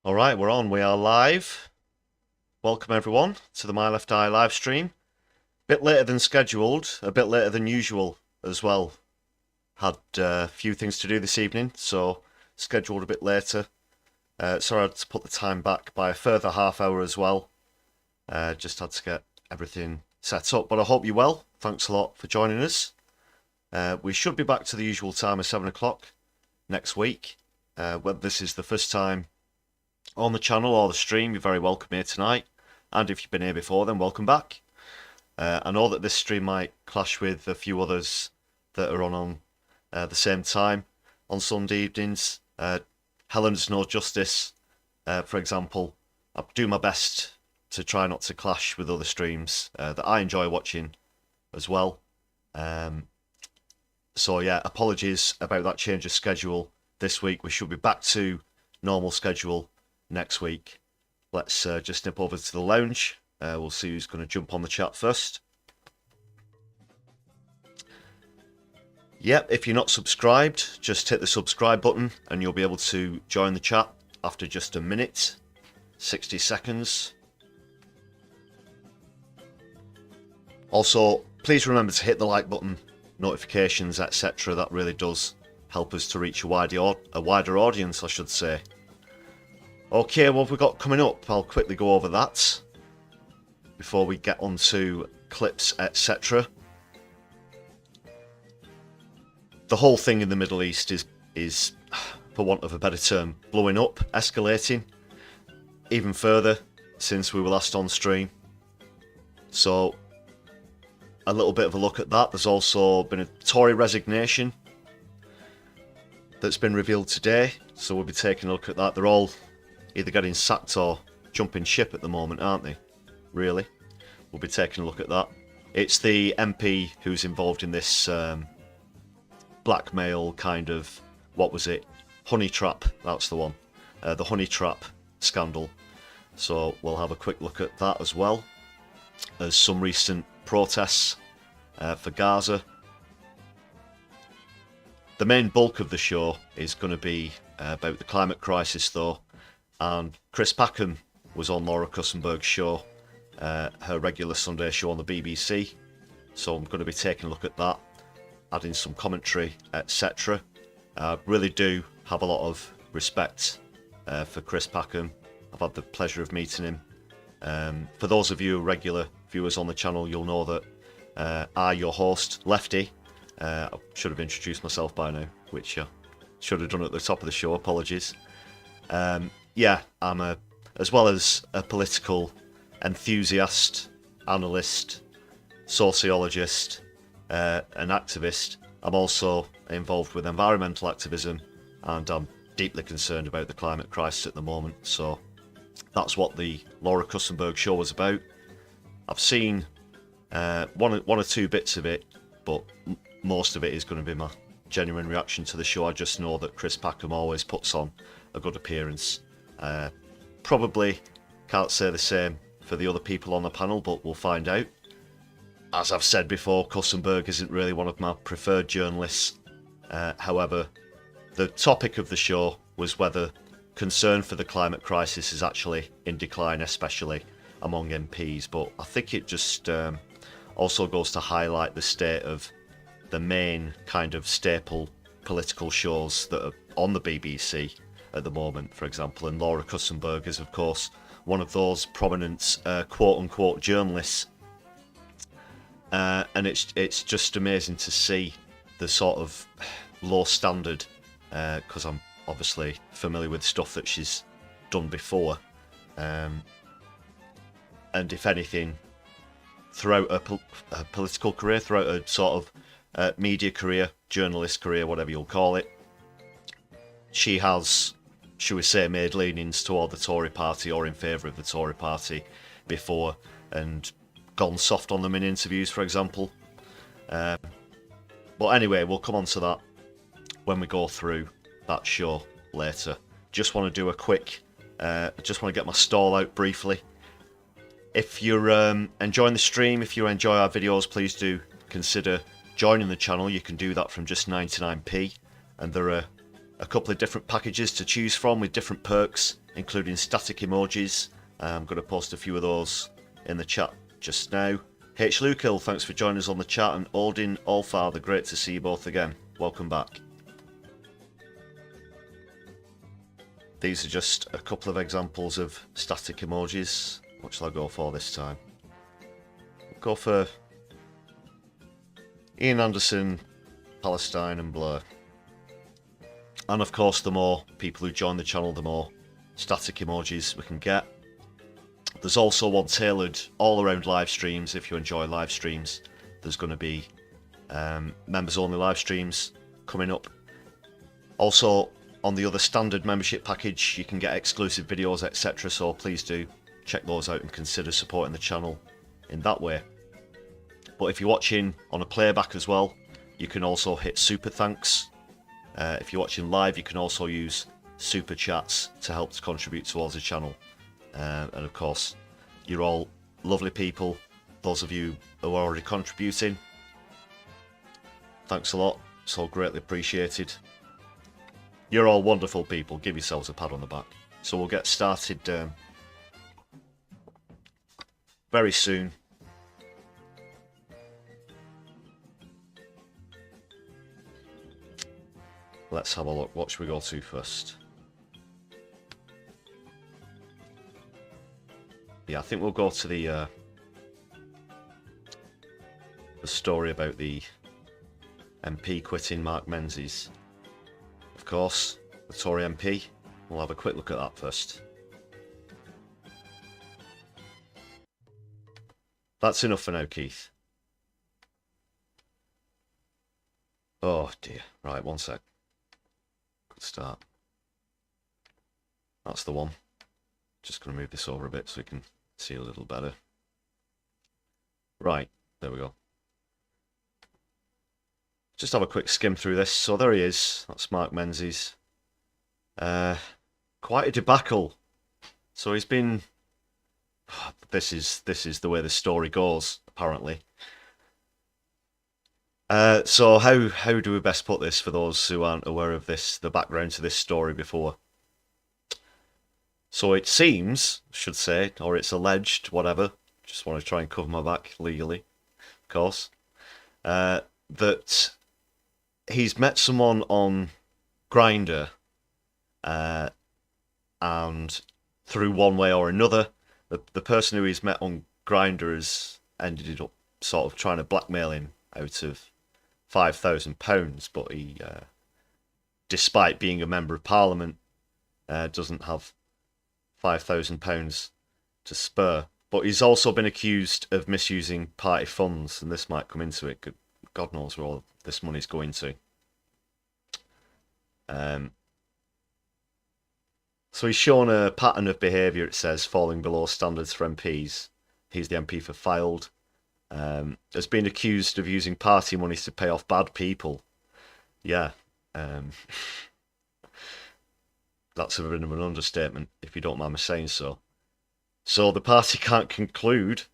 Alright, we're on. We are live. Welcome everyone to the My Left Eye live stream. Bit later than scheduled, a bit later than usual as well. Had a few things to do this evening, so scheduled a bit later. Sorry I had to put the time back by a further half hour as well. Just had to get everything set up, but I hope you're well. Thanks a lot for joining us. We should be back to the usual time of 7 o'clock next week. Whether this is the first time on the channel or the stream, you're very welcome here tonight. And if you've been here before, then welcome back. I know that this stream might clash with a few others that are on the same time on Sunday evenings. Helen's No Justice, for example. I do my best to try not to clash with other streams that I enjoy watching as well. So yeah, apologies about that change of schedule this week. We should be back to normal schedule next week. Let's just nip over to the lounge. We'll see who's going to jump on the chat first. Yep, if you're not subscribed, just hit the subscribe button and you'll be able to join the chat after just a minute, 60 seconds. Also, please remember to hit the like button, notifications, etc. That really does help us to reach a wider audience, I should say. Okay, what have we got coming up? I'll quickly go over that before we get on to clips, etc. The whole thing in the Middle East is, for want of a better term, blowing up, escalating even further since we were last on stream. So, a little bit of a look at that. There's also been a Tory resignation that's been revealed today, so we'll be taking a look at that. They're all either getting sacked or jumping ship at the moment, aren't they? Really? We'll be taking a look at that. It's the MP who's involved in this blackmail kind of, what was it? Honey trap, that's the one. The honey trap scandal. So we'll have a quick look at that as well. There's some recent protests for Gaza. The main bulk of the show is going to be about the climate crisis though. And Chris Packham was on Laura Kussenberg's show, her regular Sunday show on the BBC. So I'm going to be taking a look at that, adding some commentary, etc. I really do have a lot of respect for Chris Packham. I've had the pleasure of meeting him. For those of you regular viewers on the channel, you'll know that I, your host, Lefty, I should have introduced myself by now, which I should have done at the top of the show, apologies. Yeah, I'm as well as a political enthusiast, analyst, sociologist, an activist, I'm also involved with environmental activism and I'm deeply concerned about the climate crisis at the moment. So that's what the Laura Kussenberg show was about. I've seen one or two bits of it, but most of it is going to be my genuine reaction to the show. I just know that Chris Packham always puts on a good appearance. Probably can't say the same for the other people on the panel, but we'll find out. As I've said before, Kussenberg isn't really one of my preferred journalists. However, the topic of the show was whether concern for the climate crisis is actually in decline, especially among MPs. But I think it just also goes to highlight the state of the main kind of staple political shows that are on the BBC at the moment, for example. And Laura Kussenberg is, of course, one of those prominent quote-unquote journalists. And it's just amazing to see the sort of low standard, because I'm obviously familiar with stuff that she's done before. And if anything, throughout her political career, throughout her sort of media career, journalist career, whatever you'll call it, she has, should we say, made leanings toward the Tory party or in favour of the Tory party before, and gone soft on them in interviews, for example. But anyway, we'll come on to that when we go through that show later. Just want to do a quick, just want to get my stall out briefly. If you're enjoying the stream, if you enjoy our videos, please do consider joining the channel. You can do that from just 99p, and there are a couple of different packages to choose from with different perks including static emojis. I'm going to post a few of those in the chat just now. H. Lukill, thanks for joining us on the chat, and Odin Allfather, great to see you both again. Welcome back. These are just a couple of examples of static emojis. What shall I go for this time? I'll go for Ian Anderson, Palestine and Blur. And of course, the more people who join the channel, the more static emojis we can get. There's also one tailored all around live streams. If you enjoy live streams, there's going to be members only live streams coming up. Also, on the other standard membership package, you can get exclusive videos, etc. So please do check those out and consider supporting the channel in that way. But if you're watching on a playback as well, you can also hit super thanks. If you're watching live, you can also use super chats to help to contribute towards the channel. And of course, you're all lovely people. Those of you who are already contributing, thanks a lot. It's all greatly appreciated. You're all wonderful people. Give yourselves a pat on the back. So we'll get started very soon. Let's have a look. What should we go to first? Yeah, I think we'll go to the story about the MP quitting Mark Menzies. Of course, the Tory MP. We'll have a quick look at that first. That's enough for now, Keith. Oh dear. Right, one sec. Good start. That's the one. Just going to move this over a bit so we can see a little better. Right, there we go. Just have a quick skim through this. So there he is. That's Mark Menzies. Quite a debacle. So he's been... This is the way the story goes, apparently. So how do we best put this for those who aren't aware of this, the background to this story before? So it seems, I should say, or it's alleged, whatever. Just want to try and cover my back legally, of course. That he's met someone on Grindr, and through one way or another, the person who he's met on Grindr has ended up sort of trying to blackmail him out of £5,000, but he, despite being a member of Parliament, doesn't have £5,000 to spare. But he's also been accused of misusing party funds, and this might come into it. God knows where all this money's going to. So he's shown a pattern of behaviour, it says, falling below standards for MPs. He's the MP for Fylde. Has been accused of using party monies to pay off bad people. Yeah. That's a bit of an understatement, if you don't mind me saying so. So the party can't conclude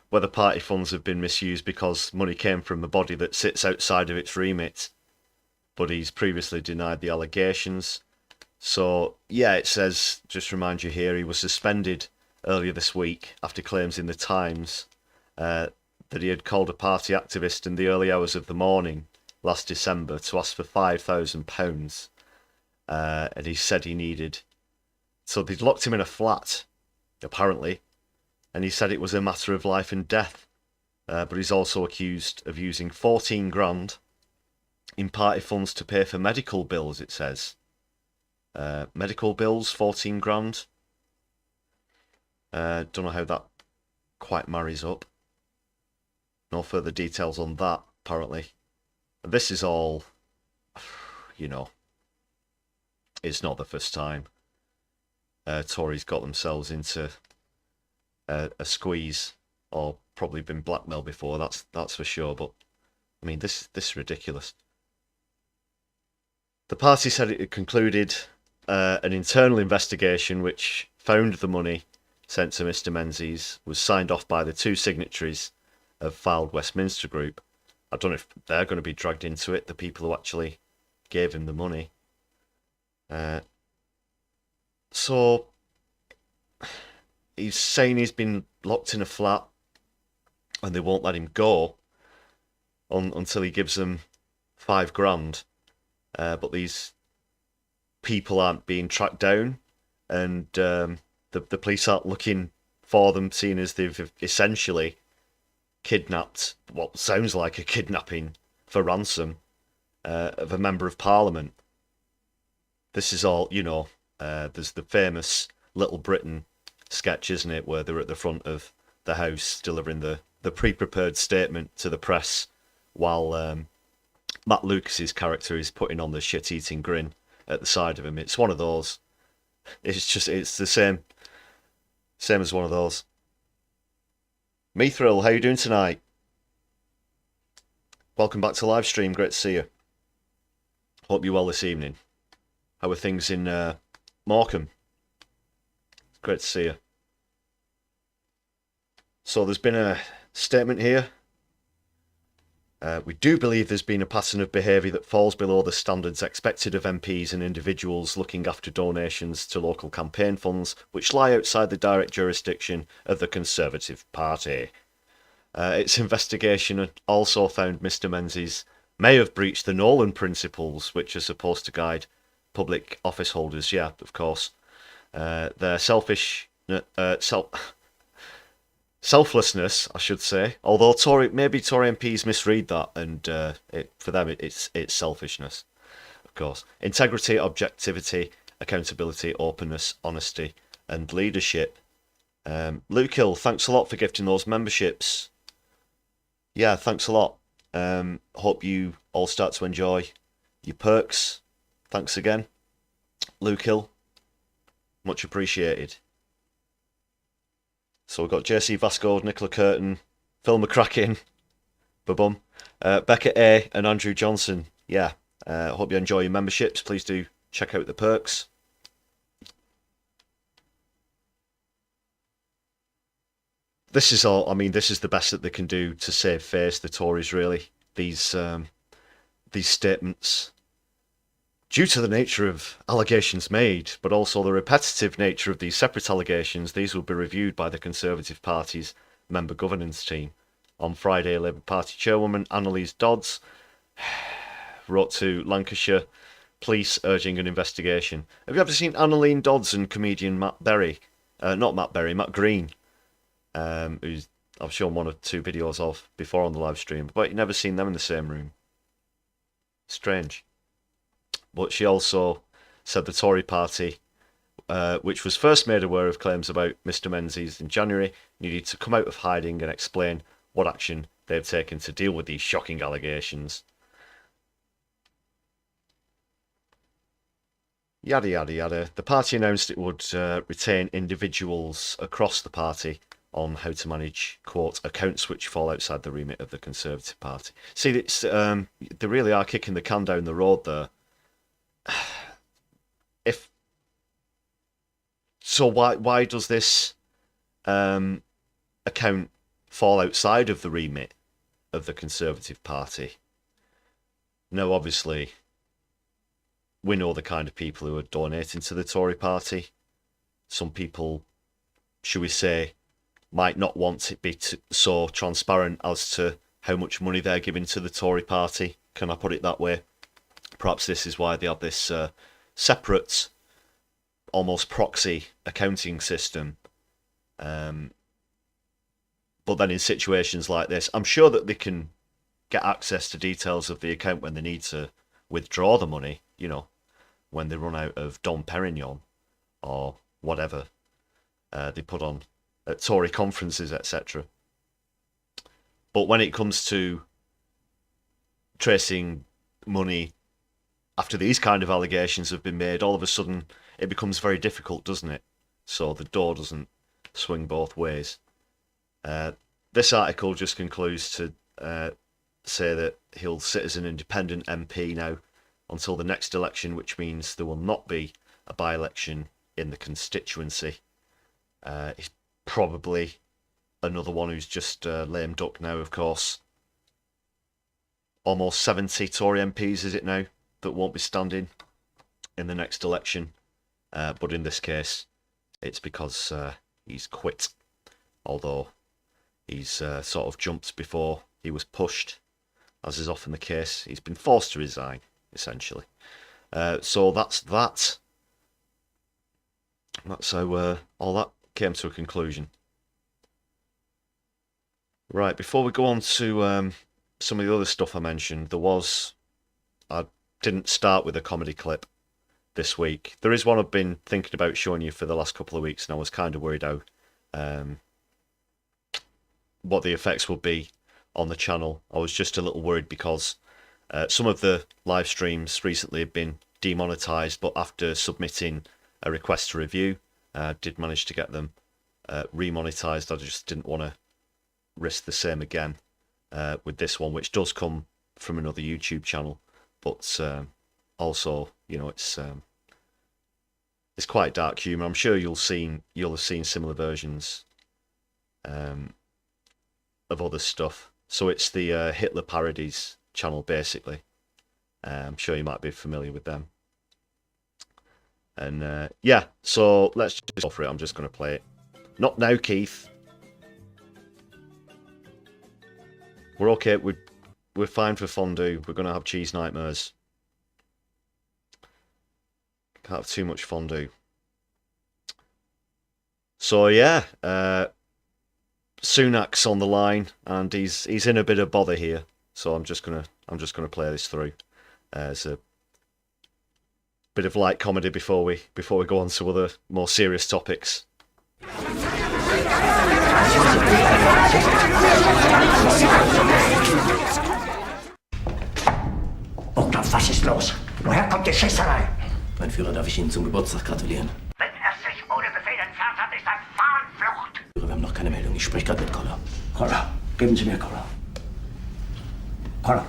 whether party funds have been misused because money came from a body that sits outside of its remit. But he's previously denied the allegations. So, yeah, it says, just remind you here, he was suspended earlier this week after claims in the Times that he had called a party activist in the early hours of the morning last December to ask for £5,000. And he said he needed... So they'd locked him in a flat, apparently, and he said it was a matter of life and death. But he's also accused of using 14 grand in party funds to pay for medical bills, it says. Medical bills, 14 grand. Don't know how that quite marries up. No further details on that, apparently. This is all, you know, it's not the first time Tories got themselves into a squeeze, or probably been blackmailed before, that's for sure. But I mean, this is ridiculous. The party said it had concluded an internal investigation which found the money sent to Mr Menzies was signed off by the two signatories of Fylde Westminster Group. I don't know if they're going to be dragged into it, the people who actually gave him the money. So he's saying he's been locked in a flat and they won't let him go until he gives them £5 grand. But these people aren't being tracked down, and the police aren't looking for them, seeing as they've essentially kidnapped what sounds like a kidnapping for ransom of a member of parliament. This is all, there's the famous Little Britain sketch, isn't it, where they're at the front of the house delivering the pre-prepared statement to the press while Matt Lucas's character is putting on the shit-eating grin at the side of him. It's one of those. It's the same as one of those. Mithril, how you doing tonight? Welcome back to Livestream, great to see you. Hope you're well this evening. How are things in Morecambe? Great to see you. So there's been a statement here. We do believe there's been a pattern of behaviour that falls below the standards expected of MPs and individuals looking after donations to local campaign funds, which lie outside the direct jurisdiction of the Conservative Party. Its investigation also found Mr Menzies may have breached the Nolan principles, which are supposed to guide public office holders. Yeah, of course. Their selflessness, I should say. Although maybe Tory MPs misread that, and for them it's selfishness, of course. Integrity, objectivity, accountability, openness, honesty, and leadership. Luke Hill, thanks a lot for gifting those memberships. Yeah, thanks a lot. Hope you all start to enjoy your perks. Thanks again, Luke Hill. Much appreciated. So we've got JC Vasco, Nicola Curtin, Phil McCracken, Babum, Becca A, and Andrew Johnson. Yeah, hope you enjoy your memberships. Please do check out the perks. This is all. I mean, this is the best that they can do to save face, the Tories. Really, these statements, due to the nature of allegations made, but also the repetitive nature of these separate allegations, these will be reviewed by the Conservative Party's member governance team. On Friday, Labour Party chairwoman Annalise Dodds wrote to Lancashire police urging an investigation. Have you ever seen Annalise Dodds and comedian Matt Green, who's I've shown one or two videos of before on the live stream, but you've never seen them in the same room. Strange. But she also said the Tory party, which was first made aware of claims about Mr Menzies in January, needed to come out of hiding and explain what action they've taken to deal with these shocking allegations. Yada yada yada. The party announced it would retain individuals across the party on how to manage, quote, accounts which fall outside the remit of the Conservative Party. See, it's, they really are kicking the can down the road there. Why does this account fall outside of the remit of the Conservative Party? Now, obviously, we know the kind of people who are donating to the Tory Party. Some people, should we say, might not want it be so transparent as to how much money they're giving to the Tory Party. Can I put it that way? Perhaps this is why they have this separate, almost proxy accounting system. But then in situations like this, I'm sure that they can get access to details of the account when they need to withdraw the money, you know, when they run out of Dom Perignon or whatever they put on at Tory conferences, etc. But when it comes to tracing money after these kind of allegations have been made, all of a sudden it becomes very difficult, doesn't it? So the door doesn't swing both ways. This article just concludes to say that he'll sit as an independent MP now until the next election, which means there will not be a by-election in the constituency. He's probably another one who's just lame duck now, of course. Almost 70 Tory MPs, is it now, that won't be standing in the next election. But in this case, it's because he's quit, although he's sort of jumped before he was pushed, as is often the case. He's been forced to resign, essentially. So that's that. That's how all that came to a conclusion. Right, before we go on to some of the other stuff I mentioned, I didn't start with a comedy clip this week. There is one I've been thinking about showing you for the last couple of weeks, and I was kind of worried how what the effects would be on the channel. I was just a little worried because some of the live streams recently have been demonetized, but after submitting a request to review, did manage to get them remonetized. I just didn't want to risk the same again with this one, which does come from another YouTube channel, but also, you know, it's quite dark humour. I'm sure you'll have seen similar versions of other stuff. So it's the Hitler Parodies channel, basically. I'm sure you might be familiar with them. And yeah, so let's just go for it. I'm just going to play it. Not now, Keith. We're okay. We're fine for fondue. We're going to have cheese nightmares. Can't have too much fondue. So yeah, Sunak's on the line, and he's in a bit of bother here. So I'm just gonna play this through as a bit of light comedy before we go on to other more serious topics. Doktor, was ist los? Woher kommt die Schießerei? Mein Führer, darf ich Ihnen zum Geburtstag gratulieren? Wenn er sich ohne Befehl entfernt hat, ist er Fahnenflucht. Führer, wir haben noch keine Meldung. Ich spreche gerade mit Koller. Koller, geben Sie mir Koller. Koller.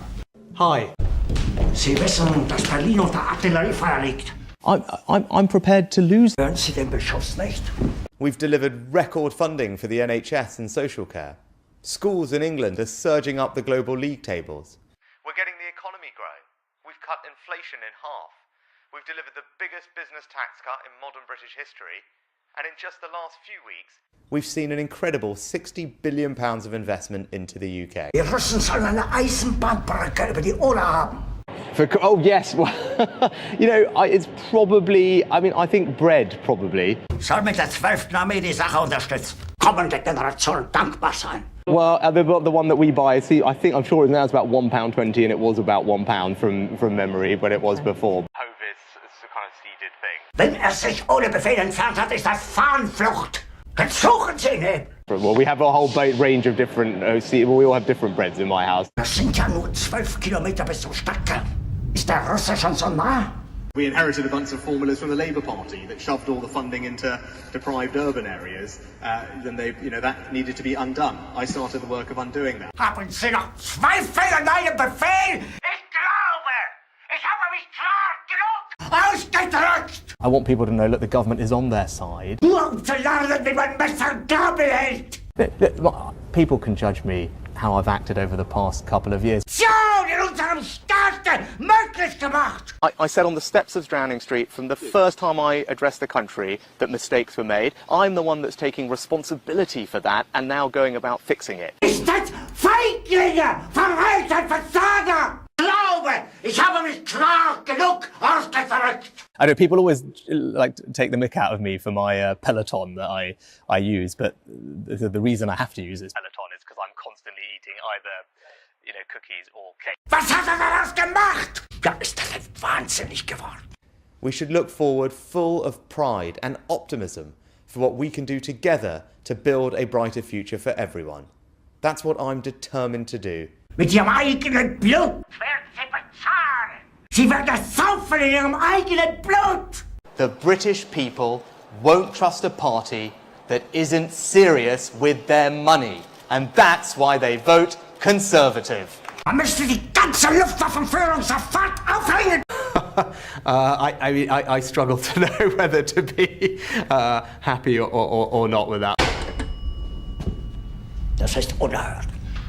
Hi. Sie wissen, dass Berlin unter Artilleriefeuer liegt. I'm prepared to lose. Hören Sie den Beschuss nicht? We've delivered record funding for the NHS and social care. Schools in England are surging up the global league tables. We're getting the economy growing. We've cut inflation in half. We've delivered the biggest business tax cut in modern British history. And in just the last few weeks, we've seen an incredible £60 billion of investment into the UK. Die Russen sollen eine Eisenbahnbrücke über die Oder haben. Oh yes, well, you know, it's probably. I mean, I think bread probably. Soll mit der 12. Armee die Sache unterstützen. Kommende Generation dankbar sein. Well, the one that we buy, I'm sure now it's about £1.20, and it was about £1 from memory, but it was before. COVID's a kind of seeded thing. Wenn er sich ohne Befehl entfernt hat, ist er Fahnenflucht. Dann suchen Sie ihn eben. Well, we have a whole range of different. We all have different breads in my house. Das sind ja nur 12 Kilometer bis zum Stadtkern. Ist der Russe schon so nah? We inherited a bunch of formulas from the Labour Party that shoved all the funding into deprived urban areas. Then that needed to be undone. I started the work of undoing that. Haben Sie noch Zweifel an meinem Befehl? Ich glaube, ich habe mich klar genug ausgedrückt. I want people to know that the government is on their side. Nur um zu lernen, wie man Messer und Gabel hält. People can judge me how I've acted over the past couple of years. In unserem Staat möglich gemacht. I said on the steps of Downing Street from the first time I addressed the country that mistakes were made. I'm the one that's taking responsibility for that and now going about fixing it. Ist das Feiglinge, Verräter, Versager? Glaube, ich habe mich klar genug ausgedrückt. I know people always like to take the mick out of me for my Peloton that I use, but the reason I have to use this Peloton is because I'm constantly eating either, cookies or cake. Was hat daraus gemacht? Ja, ist das denn wahnsinnig geworden? We should look forward full of pride and optimism for what we can do together to build a brighter future for everyone. That's what I'm determined to do. Mit ihrem eigenen Blut werden sie bezahlen. Sie werden es saufen in ihrem eigenen Blut. The British people won't trust a party that isn't serious with their money. And that's why they vote Conservative. Man müsste die ganze Luftwaffenführung sofort aufhängen. I struggle to know whether to be happy or not with that. Das ist unerhört.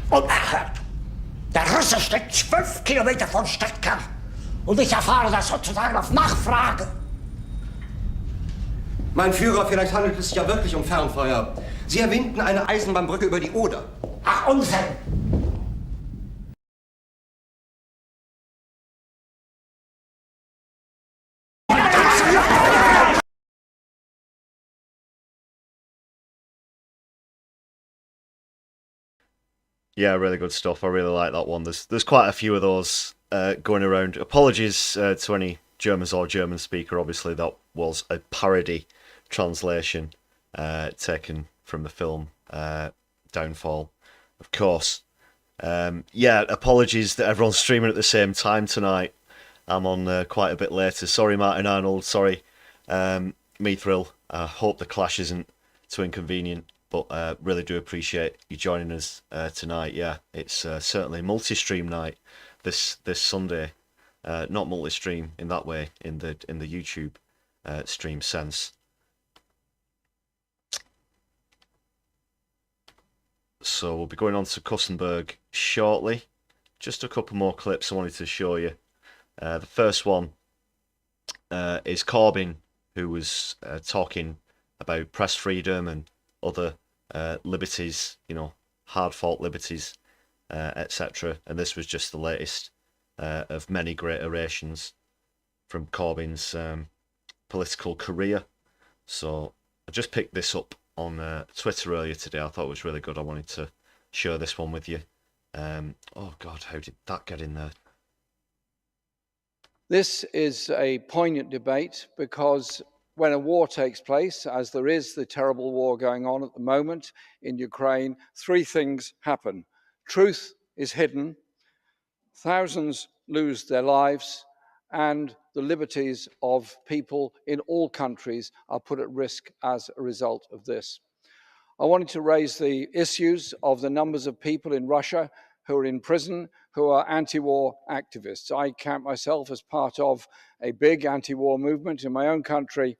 Unerhört. Der Russe steht 12 Kilometer vom Stadtkern. Und ich erfahre das sozusagen auf Nachfrage. Mein Führer, vielleicht handelt es sich ja wirklich um Fernfeuer. Sie erwähnten eine Eisenbahnbrücke über die Oder. Ach, Unsinn! Yeah, really good stuff. I really like that one. There's quite a few of those going around. Apologies to any Germans or German speaker. Obviously, that was a parody translation taken from the film Downfall, of course. Yeah, apologies that everyone's streaming at the same time tonight. I'm on quite a bit later. Sorry, Martin Arnold. Sorry, Mithril. I hope the clash isn't too inconvenient. But really do appreciate you joining us tonight. Yeah, it's certainly multi-stream night this Sunday. Not multi-stream in that way, in the YouTube stream sense. So we'll be going on to Kussenberg shortly. Just a couple more clips I wanted to show you. The first one is Corbyn, who was talking about press freedom and other liberties, you know, hard-fought liberties, etc. And this was just the latest of many great orations from Corbyn's political career. So I just picked this up on Twitter earlier today. I thought it was really good. I wanted to share this one with you. Oh God, how did that get in there? This is a poignant debate because when a war takes place, as there is the terrible war going on at the moment in Ukraine, three things happen. Truth is hidden, thousands lose their lives, and the liberties of people in all countries are put at risk as a result of this. I wanted to raise the issues of the numbers of people in Russia who are in prison, who are anti-war activists. I count myself as part of a big anti-war movement in my own country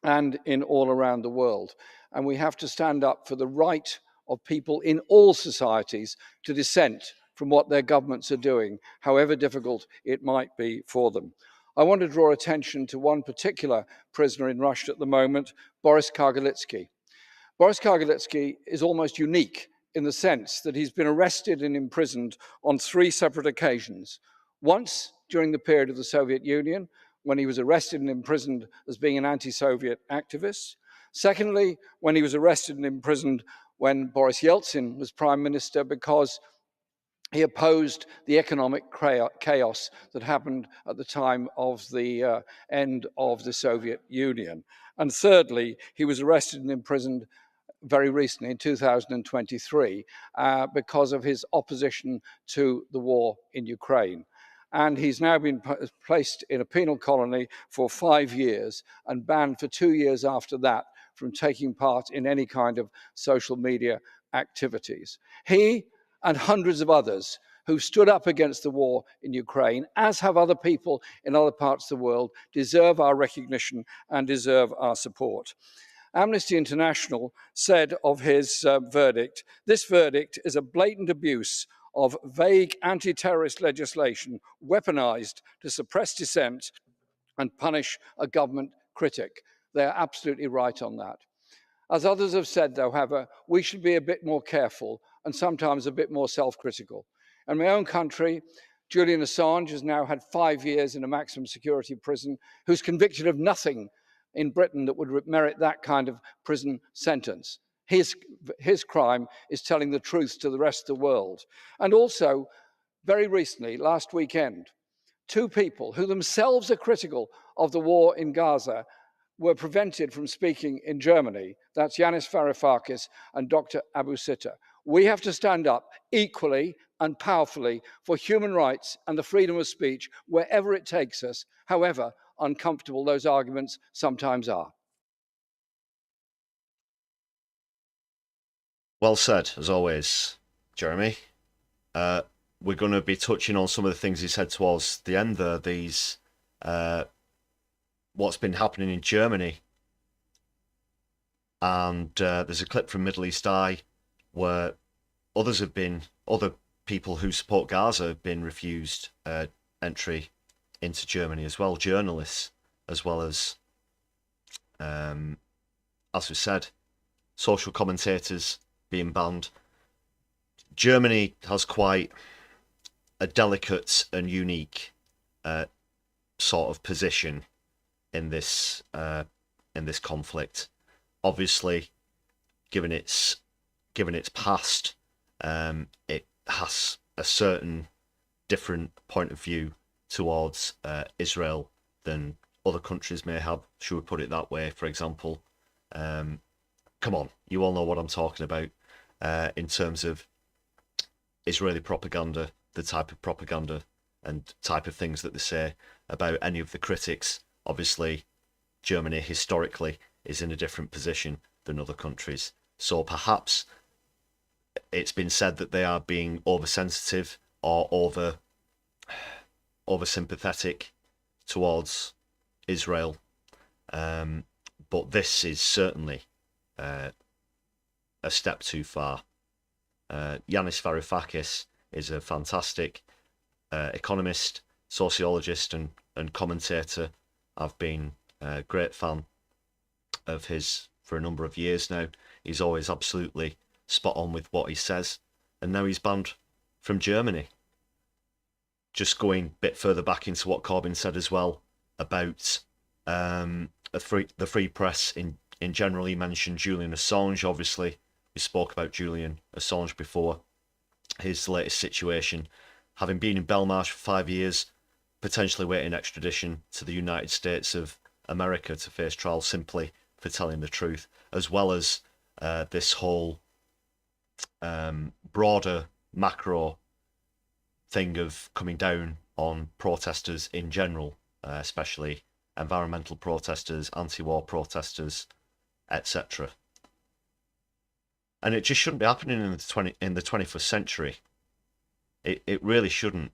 and in all around the world. And we have to stand up for the right of people in all societies to dissent from what their governments are doing, however difficult it might be for them. I want to draw attention to one particular prisoner in Russia at the moment, Boris Kargalitsky. Boris Kargalitsky is almost unique in the sense that he's been arrested and imprisoned on three separate occasions. Once during the period of the Soviet Union, when he was arrested and imprisoned as being an anti-Soviet activist. Secondly, when he was arrested and imprisoned when Boris Yeltsin was prime minister because he opposed the economic chaos that happened at the time of the end of the Soviet Union. And thirdly, he was arrested and imprisoned very recently in 2023 because of his opposition to the war in Ukraine. And he's now been placed in a penal colony for 5 years and banned for 2 years after that from taking part in any kind of social media activities. He and hundreds of others who stood up against the war in Ukraine, as have other people in other parts of the world, deserve our recognition and deserve our support. Amnesty International said of his verdict, this verdict is a blatant abuse of vague anti-terrorist legislation weaponized to suppress dissent and punish a government critic. They're absolutely right on that. As others have said, though, however, we should be a bit more careful and sometimes a bit more self-critical. In my own country, Julian Assange has now had 5 years in a maximum security prison, who's convicted of nothing in Britain that would merit that kind of prison sentence. His crime is telling the truth to the rest of the world. And also, very recently, last weekend, 2 people who themselves are critical of the war in Gaza were prevented from speaking in Germany. That's Yanis Varoufakis and Dr. Abu Sitta. We have to stand up equally and powerfully for human rights and the freedom of speech wherever it takes us, however uncomfortable those arguments sometimes are. Well said, as always, Jeremy. We're going to be touching on some of the things he said towards the end there, these what's been happening in Germany. And there's a clip from Middle East Eye where other people who support Gaza have been refused entry into Germany as well, journalists, as well as As we said, social commentators being banned. Germany has quite a delicate and unique sort of position in this conflict. Obviously, given its past, it has a certain different point of view towards Israel than other countries may have. Should we put it that way? For example, come on, you all know what I'm talking about in terms of Israeli propaganda, the type of propaganda and type of things that they say about any of the critics. Obviously, Germany historically is in a different position than other countries. So perhaps it's been said that they are being oversensitive or over sympathetic towards Israel. But this is certainly a step too far. Yanis Varoufakis is a fantastic economist, sociologist and commentator. I've been a great fan of his for a number of years now. He's always absolutely spot on with what he says, and now he's banned from Germany. Just going a bit further back into what Corbyn said as well about the free press in general, he mentioned Julian Assange. Obviously, we spoke about Julian Assange before, his latest situation, having been in Belmarsh for 5 years, potentially waiting extradition to the United States of America to face trial simply for telling the truth, as well as this whole broader macro thing of coming down on protesters in general, especially environmental protesters, anti-war protesters, etc. And it just shouldn't be happening in the 21st century. It really shouldn't.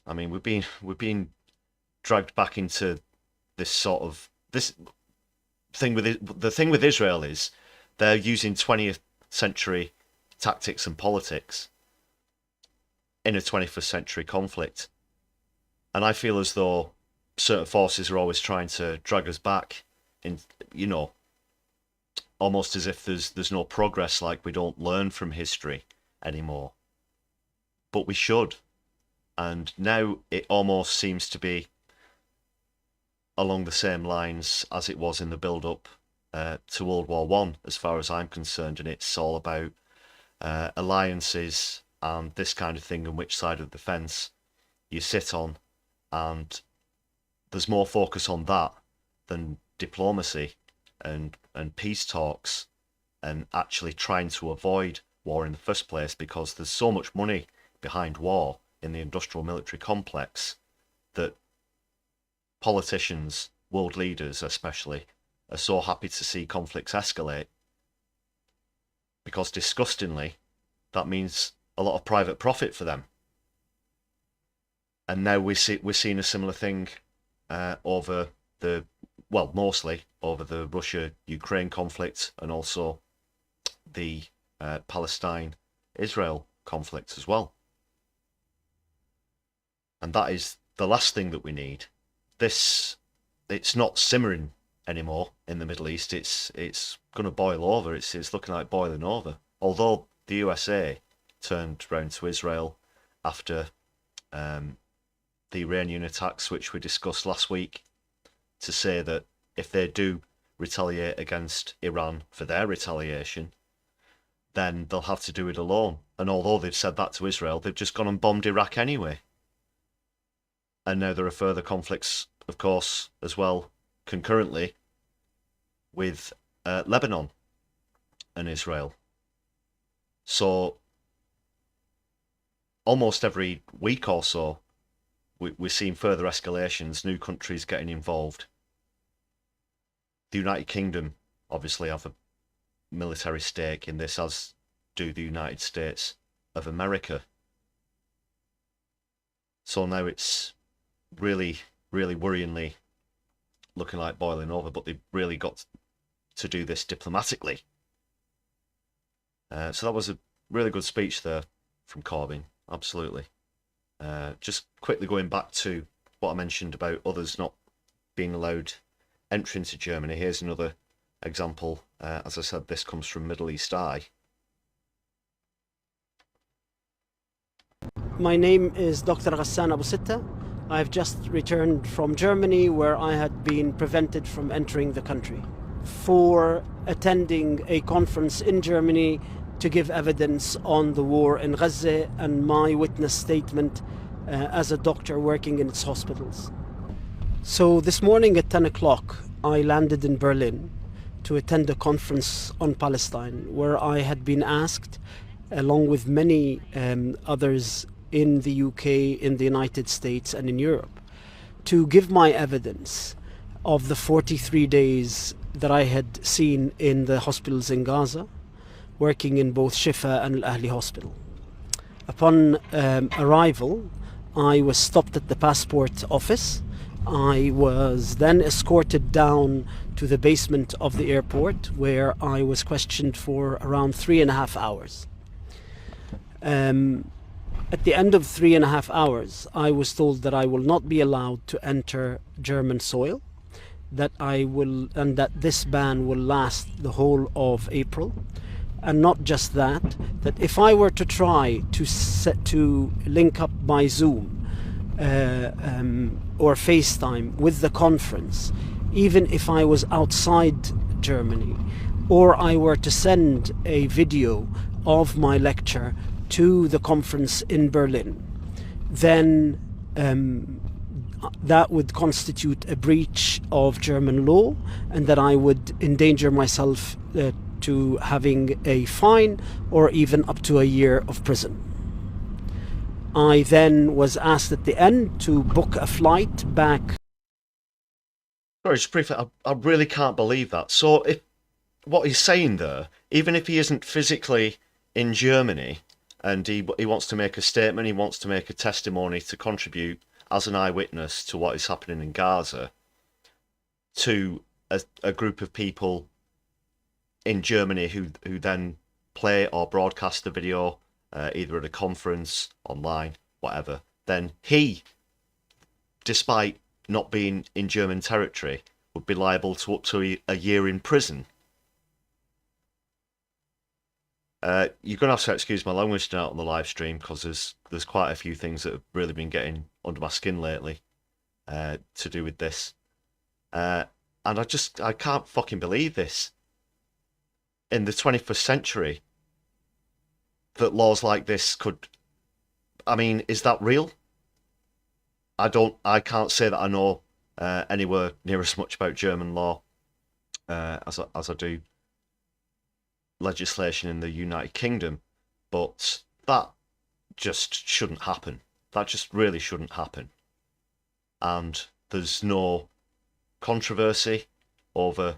I mean, we're being dragged back into this thing with the thing with Israel is they're using 20th century tactics and politics in a 21st century conflict. And I feel as though certain forces are always trying to drag us back in, almost as if there's no progress, like we don't learn from history anymore. But we should. And now it almost seems to be along the same lines as it was in the build-up to World War One, as far as I'm concerned, and it's all about alliances and this kind of thing and which side of the fence you sit on, and there's more focus on that than diplomacy and peace talks and actually trying to avoid war in the first place, because there's so much money behind war in the industrial military complex that politicians, world leaders especially, are so happy to see conflicts escalate, because disgustingly that means a lot of private profit for them. And now we're seeing a similar thing mostly over the Russia-Ukraine conflict, and also the Palestine-Israel conflict as well. And that is the last thing that we need. It's not simmering anymore in the Middle East. It's going to boil over. It's looking like boiling over. Although the USA turned round to Israel after the Iranian attacks, which we discussed last week, to say that if they do retaliate against Iran for their retaliation, then they'll have to do it alone. And although they've said that to Israel, they've just gone and bombed Iraq anyway. And now there are further conflicts, of course, as well, concurrently with Lebanon and Israel. So almost every week or so, we're seeing further escalations, new countries getting involved. The United Kingdom obviously have a military stake in this, as do the United States of America. So now it's really, really worryingly looking like boiling over, but they've really got to do this diplomatically. So that was a really good speech there from Corbyn, absolutely. Just quickly going back to what I mentioned about others not being allowed entry into Germany, here's another example, as I said, this comes from Middle East Eye. My name is Dr. Ghassan Abu Sitta. I've just returned from Germany, where I had been prevented from entering the country for attending a conference in Germany to give evidence on the war in Gaza and my witness statement as a doctor working in its hospitals. So this morning at 10 o'clock, I landed in Berlin to attend a conference on Palestine, where I had been asked, along with many others in the UK, in the United States and in Europe, to give my evidence of the 43 days that I had seen in the hospitals in Gaza, working in both Shifa and Al Ahli Hospital. Upon arrival, I was stopped at the passport office. I was then escorted down to the basement of the airport, where I was questioned for around 3.5 hours. At the end of 3.5 hours, I was told that I will not be allowed to enter German soil, that that this ban will last the whole of April, and not just that, that if I were to try to link up my Zoom or FaceTime with the conference, even if I was outside Germany, or I were to send a video of my lecture to the conference in Berlin, then that would constitute a breach of German law, and that I would endanger myself to having a fine or even up to a year of prison. I then was asked at the end to book a flight back. Sorry, just briefly, I really can't believe that. So if what he's saying there, even if he isn't physically in Germany and he wants to make a statement, he wants to make a testimony to contribute as an eyewitness to what is happening in Gaza to a group of people in Germany who then play or broadcast the video either at a conference, online, whatever, then he, despite not being in German territory, would be liable to up to a year in prison. You're going to have to excuse my language now on the live stream, because there's quite a few things that have really been getting under my skin lately to do with this. And I can't fucking believe this. In the 21st century, that laws like this could... I mean, is that real? I can't say that I know anywhere near as much about German law as I do legislation in the United Kingdom, but that just shouldn't happen. That just really shouldn't happen. And there's no controversy over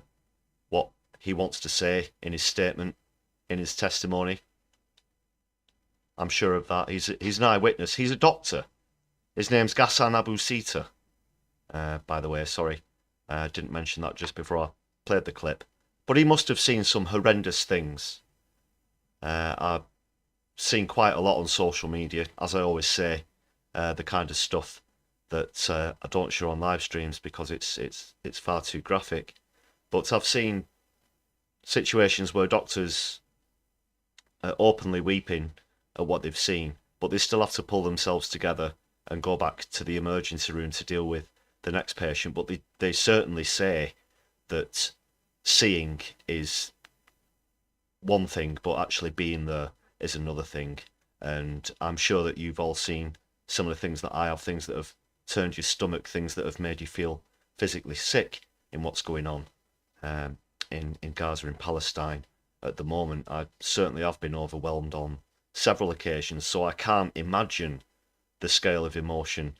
what he wants to say in his statement, in his testimony. I'm sure of that. He's an eyewitness. He's a doctor. His name's Ghassan Abu Sitta. By the way, sorry. I didn't mention that just before I played the clip. But he must have seen some horrendous things. I've seen quite a lot on social media, as I always say, the kind of stuff that I don't show on live streams because it's far too graphic. But I've seen situations where doctors are openly weeping at what they've seen, but they still have to pull themselves together and go back to the emergency room to deal with the next patient. But they certainly say that seeing is one thing, but actually being there is another thing. And I'm sure that you've all seen similar things that I have, things that have turned your stomach, things that have made you feel physically sick in what's going on in Gaza, in Palestine at the moment. I certainly have been overwhelmed on several occasions, so I can't imagine the scale of emotion,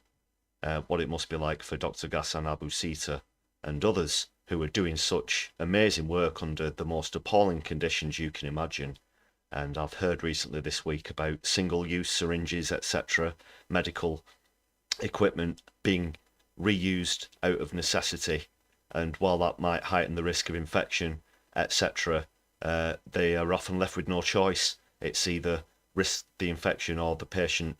what it must be like for Dr. Ghassan Abu Sitta and others who are doing such amazing work under the most appalling conditions you can imagine. And I've heard recently this week about single-use syringes, etc., medical equipment being reused out of necessity. And while that might heighten the risk of infection, etc., they are often left with no choice. It's either risk the infection or the patient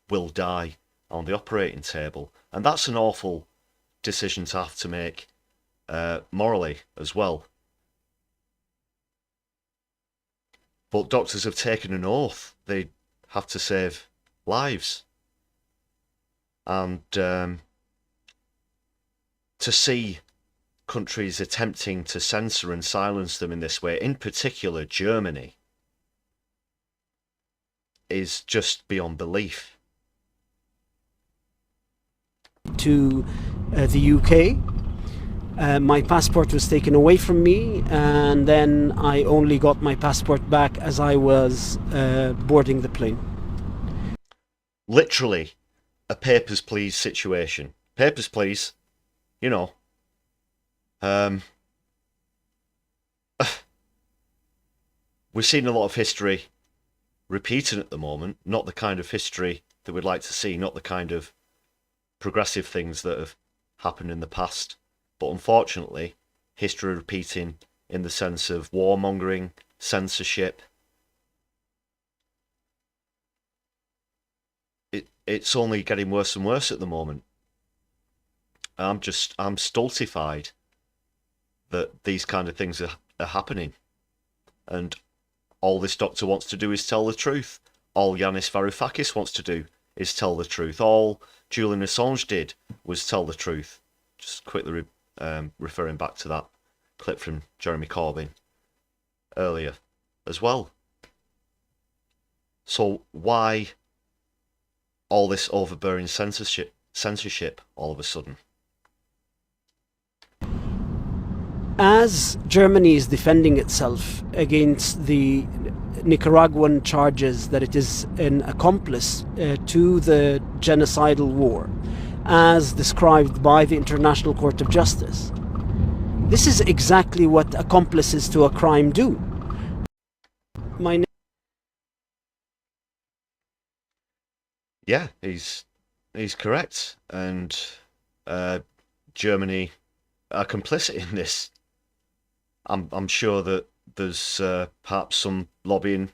will die on the operating table. And that's an awful decision to have to make morally as well. But doctors have taken an oath. They have to save lives. And to see countries attempting to censor and silence them in this way, in particular Germany, is just beyond belief. To the UK, my passport was taken away from me, and then I only got my passport back as I was boarding the plane. Literally a papers please situation. Papers please, you know. We're seeing a lot of history repeating at the moment, not the kind of history that we'd like to see, not the kind of progressive things that have happened in the past, but unfortunately history repeating in the sense of warmongering, censorship. It's only getting worse and worse at the moment. I'm stultified that these kind of things are happening, and all this doctor wants to do is tell the truth. All Yanis Varoufakis wants to do is tell the truth. All Julian Assange did was tell the truth. Just quickly referring back to that clip from Jeremy Corbyn earlier as well. So why all this overbearing censorship all of a sudden? As Germany is defending itself against the Nicaraguan charges that it is an accomplice to the genocidal war, as described by the International Court of Justice, this is exactly what accomplices to a crime do. Yeah, he's correct, and Germany are complicit in this. I'm sure that there's perhaps some lobbying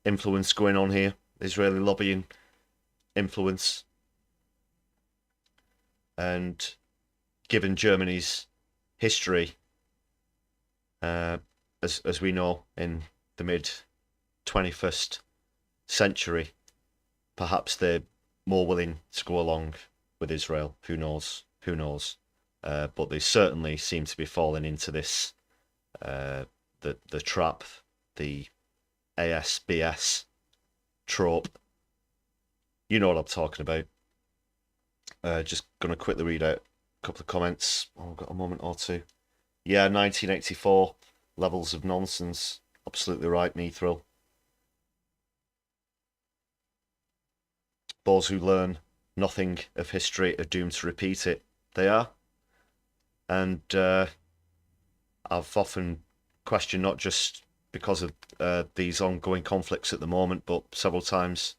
influence going on here, Israeli lobbying influence, and given Germany's history, as we know, in the mid-21st century, perhaps they're more willing to go along with Israel. Who knows? Who knows? But they certainly seem to be falling into this, the trap, the ASBS trope. You know what I'm talking about. Just going to quickly read out a couple of comments. Oh, I've got a moment or two. Yeah, 1984, levels of nonsense. Absolutely right, Mithril. Those who learn nothing of history are doomed to repeat it. They are. And I've often questioned, not just because of these ongoing conflicts at the moment, but several times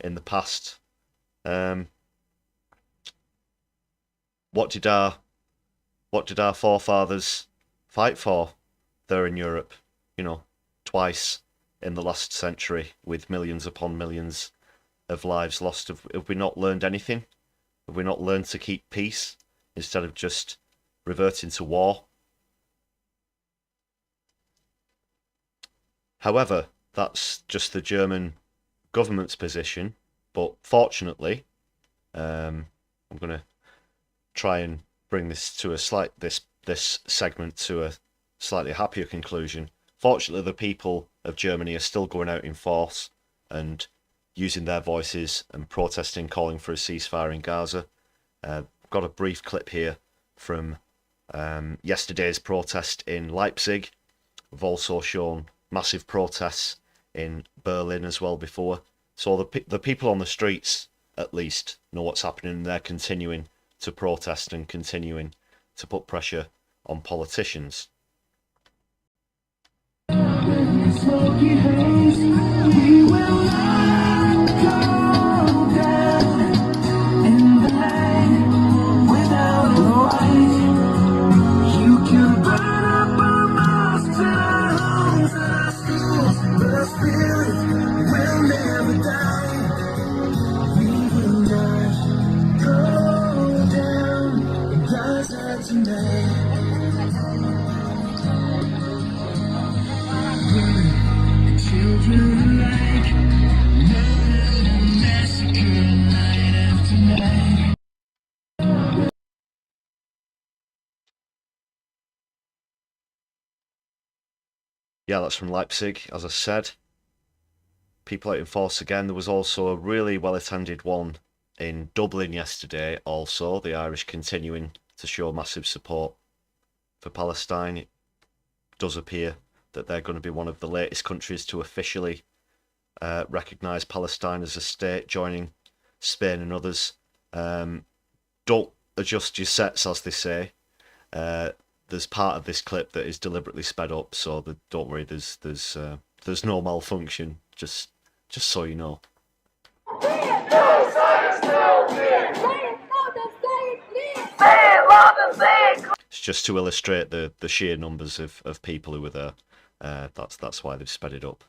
in the past, what did our forefathers fight for there in Europe? You know, twice in the last century, with millions upon millions of lives lost. Have we not learned anything? Have we not learned to keep peace instead of just reverting to war? However, that's just the German government's position. But fortunately, I'm going to try and bring this to this segment to a slightly happier conclusion. Fortunately, the people of Germany are still going out in force and using their voices and protesting, calling for a ceasefire in Gaza. Got a brief clip here from yesterday's protest in Leipzig. We've also shown massive protests in Berlin as well before. So the people on the streets, at least, know what's happening, and they're continuing to protest and continuing to put pressure on politicians. Yeah, that's from Leipzig, as I said. People out in force again. There was also a really well-attended one in Dublin yesterday also. The Irish continuing to show massive support for Palestine. It does appear that they're going to be one of the latest countries to officially recognise Palestine as a state, joining Spain and others. Don't adjust your sets, as they say. There's part of this clip that is deliberately sped up, so don't worry. There's no malfunction. Just so you know. It's just to illustrate the sheer numbers of people who were there. That's why they've sped it up.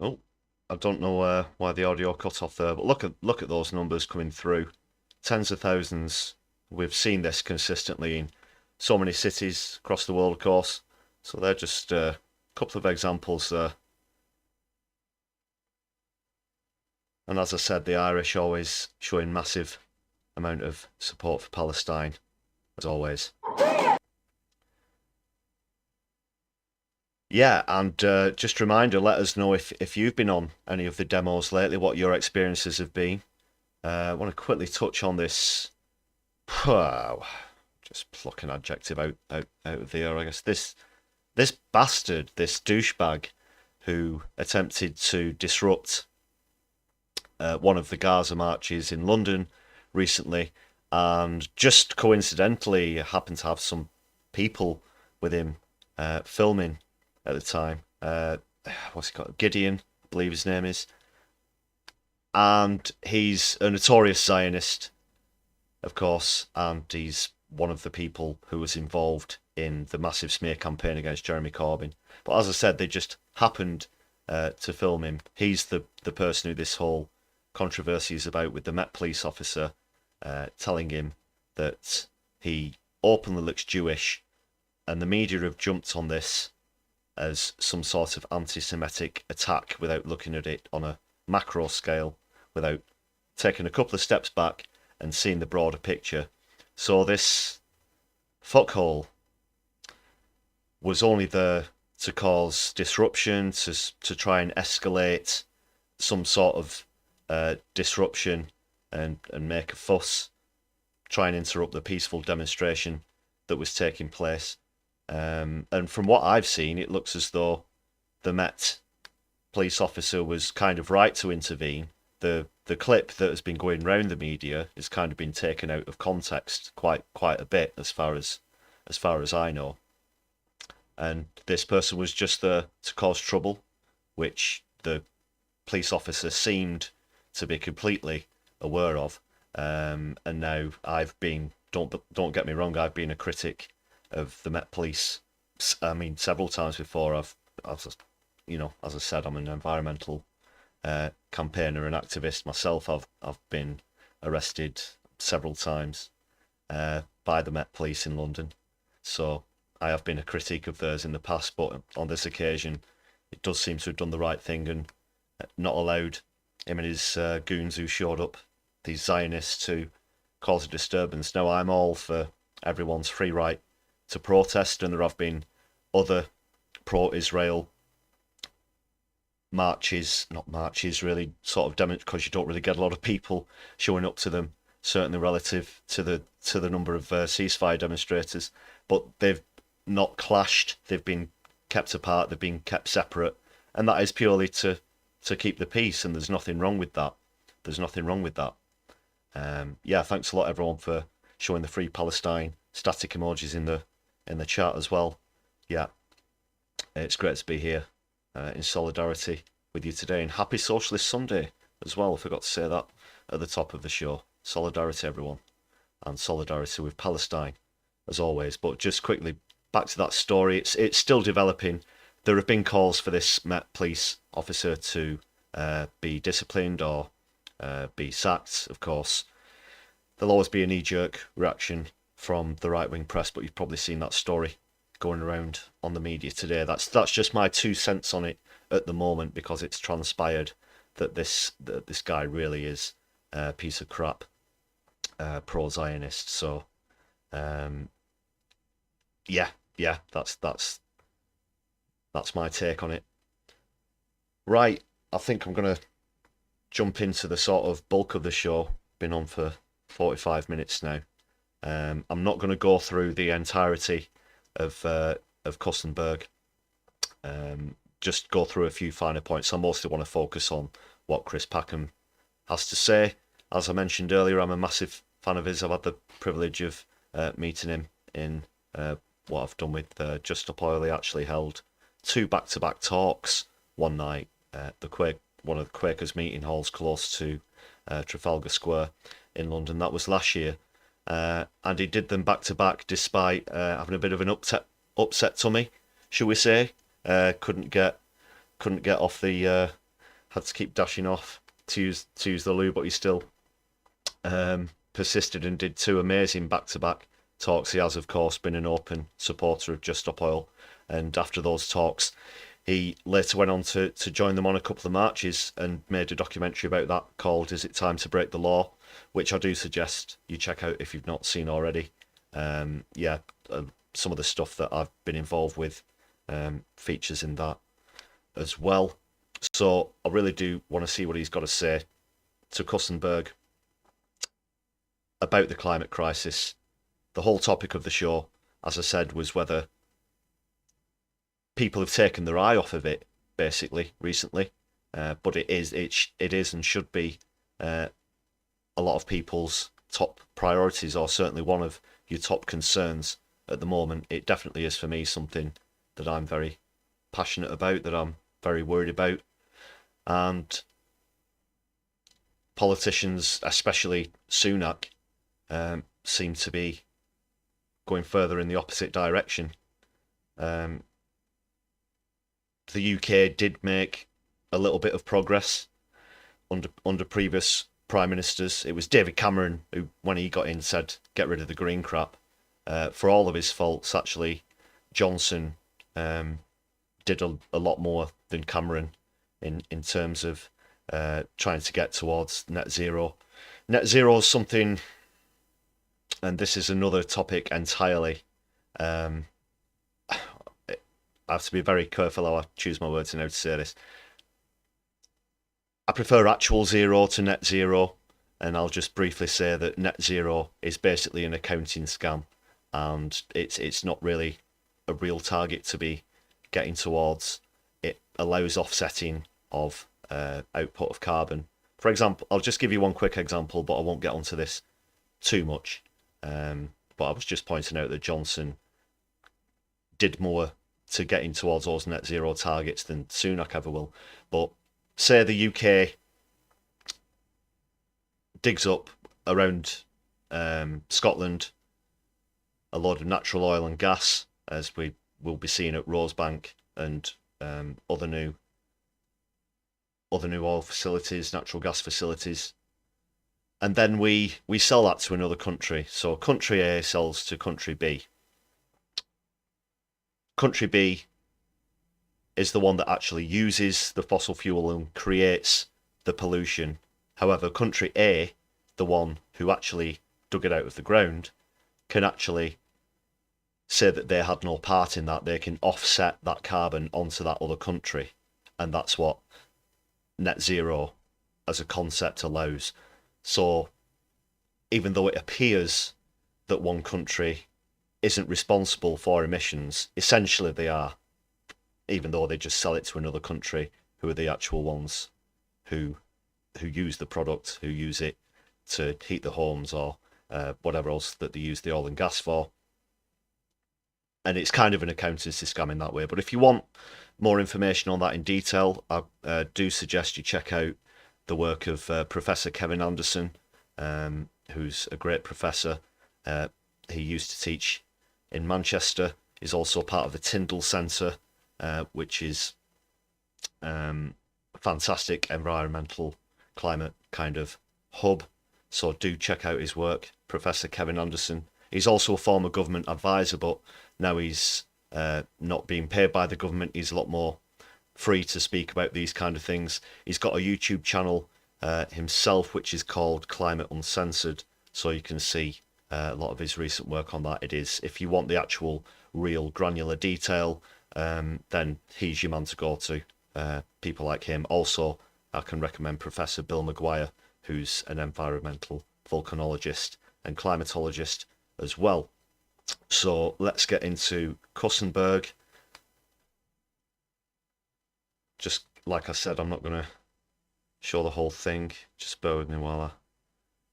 Oh, I don't know why the audio cut off there, but look at those numbers coming through. Tens of thousands. We've seen this consistently in so many cities across the world, of course. So they're just a couple of examples there. And as I said, the Irish always showing massive amount of support for Palestine, as always. Yeah, and just a reminder, let us know if you've been on any of the demos lately, what your experiences have been. I want to quickly touch on this. Just pluck an adjective out of the air, I guess. This bastard, this douchebag, who attempted to disrupt one of the Gaza marches in London recently, and just coincidentally happened to have some people with him filming at the time. What's he called? Gideon, I believe his name is. And he's a notorious Zionist, of course, and he's one of the people who was involved in the massive smear campaign against Jeremy Corbyn. But as I said, they just happened to film him. He's the person who this whole controversy is about, with the Met police officer telling him that he openly looks Jewish, and the media have jumped on this as some sort of anti-Semitic attack without looking at it on a macro scale, without taking a couple of steps back and seeing the broader picture. So this fuckhole was only there to cause disruption, to try and escalate some sort of disruption and make a fuss, try and interrupt the peaceful demonstration that was taking place. And from what I've seen, it looks as though the Met police officer was kind of right to intervene. The clip that has been going around the media has kind of been taken out of context quite a bit, as far as I know. And this person was just there to cause trouble, which the police officer seemed to be completely aware of. And now I've been, don't get me wrong, I've been a critic of the Met Police. I mean, several times before. I've you know, as I said, I'm an environmental campaigner and activist myself. I've been arrested several times by the Met Police in London, so I have been a critique of theirs in the past. But on this occasion, it does seem to have done the right thing and not allowed him and his goons who showed up, these Zionists, to cause a disturbance. Now, I'm all for everyone's free right to protest, and there have been other pro-Israel marches, not marches really, sort of because you don't really get a lot of people showing up to them, certainly relative to the number of ceasefire demonstrators. But they've not clashed. They've been kept apart. They've been kept separate, and that is purely to keep the peace. And there's nothing wrong with that. There's nothing wrong with that. Yeah, thanks a lot everyone for showing the Free Palestine static emojis in the chat as well. Yeah, it's great to be here in solidarity with you today, and happy Socialist Sunday as well. I forgot to say that at the top of the show. Solidarity everyone, and solidarity with Palestine as always. But just quickly back to that story, it's still developing. There have been calls for this Met police officer to be disciplined or be sacked, of course. There'll always be a knee-jerk reaction from the right-wing press, but you've probably seen that story going around on the media today. That's just my 2 cents on it at the moment, because it's transpired that this guy really is a piece of crap, pro-Zionist. So, yeah, that's my take on it. Right, I think I'm gonna jump into the sort of bulk of the show. Been on for 45 minutes now. I'm not going to go through the entirety of Kustenberg. Just go through a few finer points. I mostly want to focus on what Chris Packham has to say. As I mentioned earlier, I'm a massive fan of his. I've had the privilege of meeting him in what I've done with Just Stop Oil. He actually held 2 back-to-back talks one night at one of the Quakers meeting halls close to Trafalgar Square in London. That was last year. And he did them back-to-back despite having a bit of an upset tummy, shall we say. Couldn't get off the... had to keep dashing off to use the loo, but he still persisted and did 2 amazing back-to-back talks. He has, of course, been an open supporter of Just Stop Oil, and after those talks, he later went on to join them on a couple of marches and made a documentary about that called Is It Time to Break the Law?, which I do suggest you check out if you've not seen already. Some of the stuff that I've been involved with features in that as well. So I really do want to see what he's got to say to Kustenberg about the climate crisis. The whole topic of the show, as I said, was whether people have taken their eye off of it, basically, recently. But it is and should be a lot of people's top priorities, or certainly one of your top concerns at the moment. It definitely is for me something that I'm very passionate about, that I'm very worried about. And politicians, especially Sunak, seem to be going further in the opposite direction. The UK did make a little bit of progress under previous prime ministers. It was David Cameron who, when he got in, said get rid of the green crap. For all of his faults, actually, Johnson did a lot more than Cameron in terms of trying to get towards net zero. Net zero is something, and this is another topic entirely. I have to be very careful how I choose my words and how to say this. I prefer actual zero to net zero, and I'll just briefly say that net zero is basically an accounting scam, and it's not really a real target to be getting towards. It allows offsetting of output of carbon. For example, I'll just give you one quick example, but I won't get onto this too much. But I was just pointing out that Johnson did more to getting towards those net zero targets than Sunak ever will. But say the UK digs up around Scotland a load of natural oil and gas, as we will be seeing at Rosebank and other new oil facilities, natural gas facilities, and then we sell that to another country. So country A sells to country B. Country B is the one that actually uses the fossil fuel and creates the pollution. However, country A, the one who actually dug it out of the ground, can actually say that they had no part in that. They can offset that carbon onto that other country. And that's what net zero as a concept allows. So even though it appears that one country isn't responsible for emissions, essentially they are, even though they just sell it to another country who are the actual ones who use the product, who use it to heat the homes or whatever else that they use the oil and gas for. And it's kind of an accountancy scam in that way. But if you want more information on that in detail, I do suggest you check out the work of Professor Kevin Anderson, who's a great professor. He used to teach in Manchester. He's also part of the Tyndall Centre, which is a fantastic environmental climate kind of hub. So do check out his work, Professor Kevin Anderson. He's also a former government advisor, but now he's not being paid by the government. He's a lot more free to speak about these kind of things. He's got a YouTube channel himself, which is called Climate Uncensored, so you can see a lot of his recent work on that. It is, if you want the actual real granular detail, then he's your man to go to. People like him. Also, I can recommend Professor Bill Maguire, who's an environmental volcanologist and climatologist as well. So let's get into Kussenberg. Just like I said, I'm not going to show the whole thing. Just bear with me while I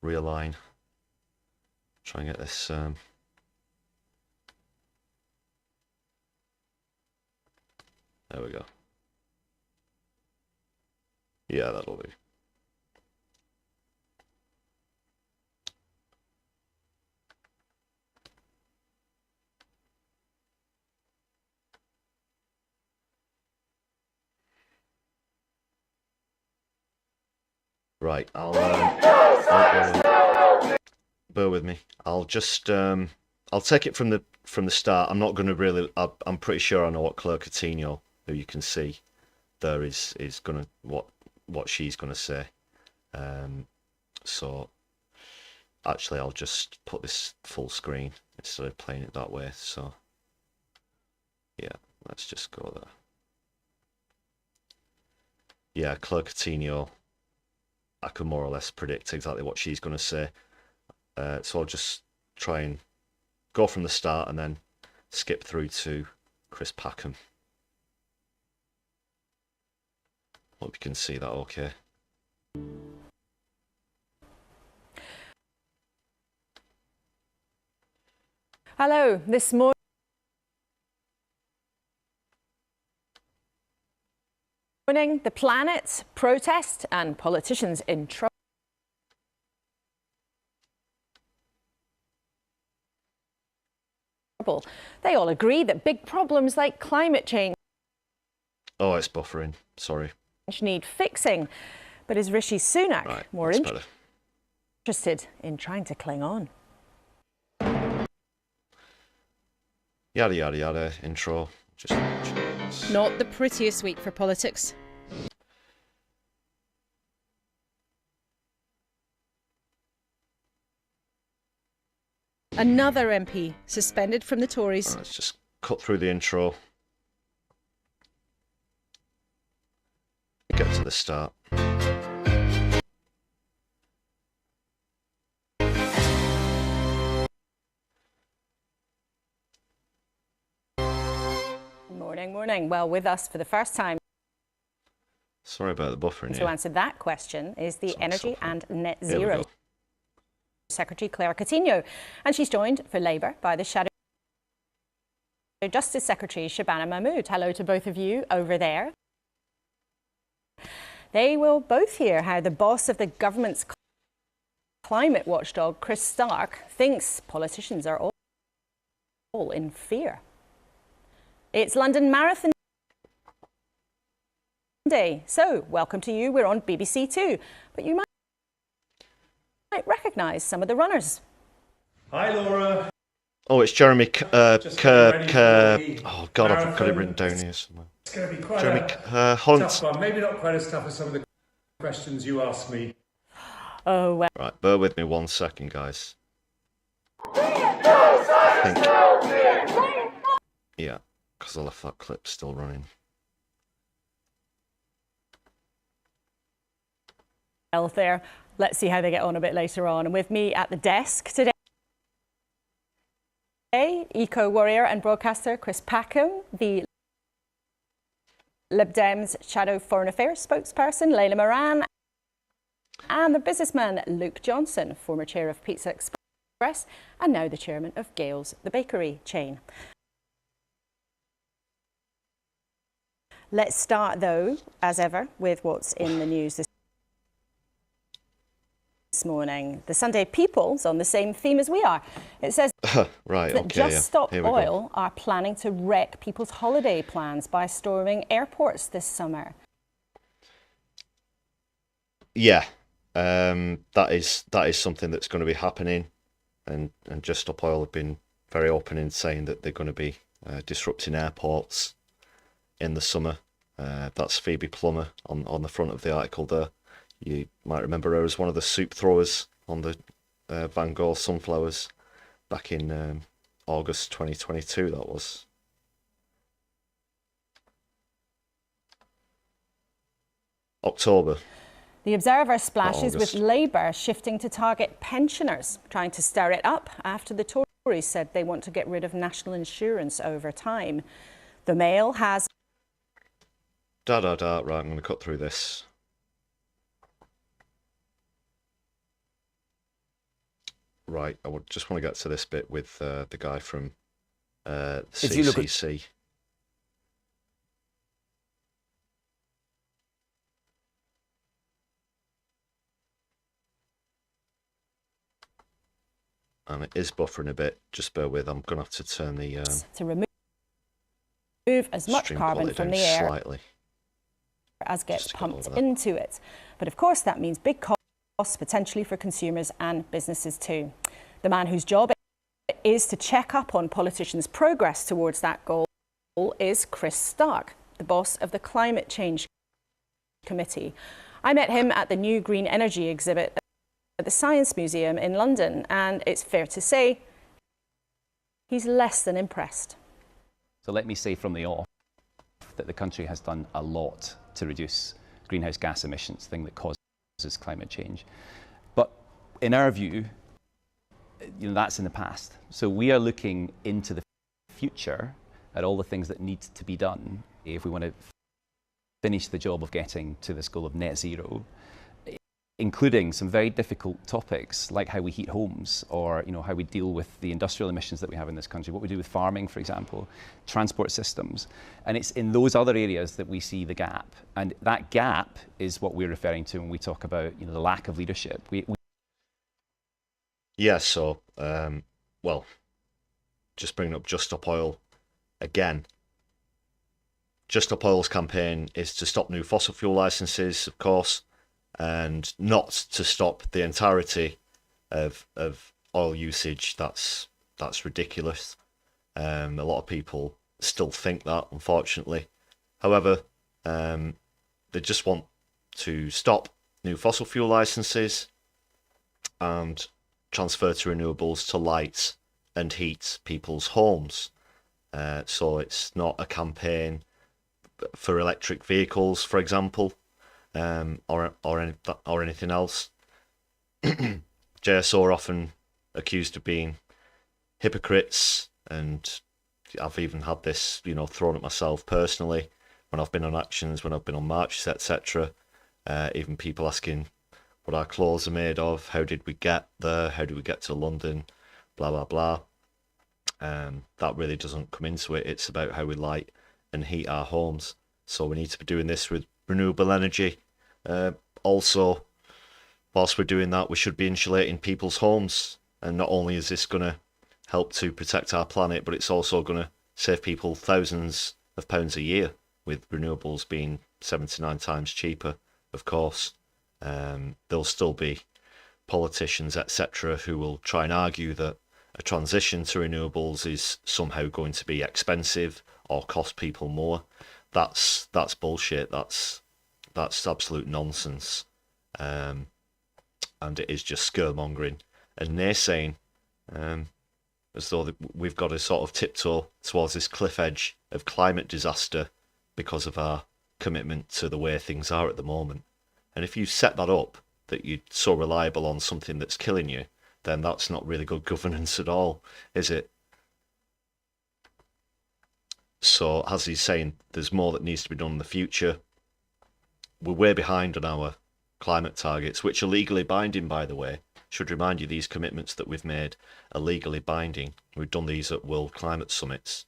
realign. Try and get this. There we go. Yeah, that'll do. Right, I'll bear with me. I'll just I'll take it from the start. I'm not going to really. I'm pretty sure I know what Claire Coutinho, who you can see there, is going to what she's going to say. So actually, I'll just put this full screen instead of playing it that way. So yeah, let's just go there. Yeah, Claire Coutinho, I can more or less predict exactly what she's going to say. So I'll just try and go from the start and then skip through to Chris Packham. Hope you can see that okay. Hello, this morning the planet, protest and politicians in trouble. They all agree that big problems like climate change Oh, it's buffering. Sorry. need fixing. But is Rishi Sunak more better. interested in trying to cling on? Yada yada yada intro. Just not the prettiest week for politics. Another MP suspended from the Tories. Let's just cut through the intro. Get to the start. Morning. Well, with us for the first time Sorry about the buffering. to answer that question is the Energy and Net Zero Secretary Claire Coutinho, and she's joined for Labour by the Shadow Justice Secretary Shabana Mahmood. Hello to both of you over there. They will both hear how the boss of the government's climate watchdog, Chris Stark, thinks politicians are all in fear. It's London Marathon Day, so welcome to you. We're on BBC Two, but you might recognise some of the runners. Hi, Laura. Oh, it's Jeremy. Oh God, I've got it written down here somewhere. It's going to be quite Jeremy a Hunt. tough one. Maybe not quite as tough as some of the questions you asked me. Oh well. Right, bear with me 1 second, guys. Yeah, because I left that clip still running. there. Let's see how they get on a bit later on. And with me at the desk today, eco-warrior and broadcaster Chris Packham, the Lib Dems Shadow Foreign Affairs spokesperson Layla Moran, and the businessman Luke Johnson, former chair of Pizza Express and now the chairman of Gales, the bakery chain. Let's start, though, as ever, with what's in the news this morning. The Sunday People's on the same theme as we are. It says right, that okay, Just Stop Here we Oil go. are planning to wreck people's holiday plans by storming airports this summer. Yeah, that is something that's going to be happening, and Just Stop Oil have been very open in saying that they're going to be disrupting airports in the summer. That's Phoebe Plummer on the front of the article there. You might remember her as one of the soup throwers on the Van Gogh sunflowers back in August 2022, that was. October. The Observer splashes with August. Labour shifting to target pensioners, trying to stir it up after the Tories said they want to get rid of national insurance over time. The Mail has... Right, I'm going to cut through this. Right, I would just want to get to this bit with the guy from CCC. And it is buffering a bit, just bear with, I'm going to have to turn the... to remove as much carbon from the air slightly as gets pumped into it. But of course that means big costs potentially for consumers and businesses too. The man whose job it is to check up on politicians' progress towards that goal is Chris Stark, the boss of the Climate Change Committee. I met him at the new Green Energy exhibit at the Science Museum in London, and it's fair to say he's less than impressed. So let me say from the off that the country has done a lot to reduce greenhouse gas emissions, thing that causes climate change. But in our view, that's in the past. So we are looking into the future at all the things that need to be done if we want to finish the job of getting to this goal of net zero, including some very difficult topics like how we heat homes, or how we deal with the industrial emissions that we have in this country, what we do with farming, for example, transport systems. And it's in those other areas that we see the gap. And that gap is what we're referring to when we talk about the lack of leadership. Yeah, so, well, just bringing up Just Stop Oil again. Just Stop Oil's campaign is to stop new fossil fuel licenses, of course, and not to stop the entirety of oil usage. That's ridiculous. A lot of people still think that, unfortunately. However, they just want to stop new fossil fuel licenses and transfer to renewables to light and heat people's homes. So it's not a campaign for electric vehicles, for example, or anything else. JSO are often accused of being hypocrites, and I've even had this, thrown at myself personally when I've been on actions, when I've been on marches, etc. Even people asking what our clothes are made of, how did we get there, how did we get to London, blah, blah, blah. That really doesn't come into it. It's about how we light and heat our homes. So we need to be doing this with renewable energy. Also, whilst we're doing that, we should be insulating people's homes. And not only is this going to help to protect our planet, but it's also going to save people thousands of pounds a year, with renewables being 79 times cheaper, of course. There'll still be politicians, etc., who will try and argue that a transition to renewables is somehow going to be expensive or cost people more. That's bullshit. That's absolute nonsense. And it is just scaremongering and naysaying, as though we've got to sort of tiptoe towards this cliff edge of climate disaster because of our commitment to the way things are at the moment. And if you set that up, that you're so reliable on something that's killing you, then that's not really good governance at all, is it? So, as he's saying, there's more that needs to be done in the future. We're way behind on our climate targets, which are legally binding, by the way. Should remind you, these commitments that we've made are legally binding. We've done these at World Climate Summits.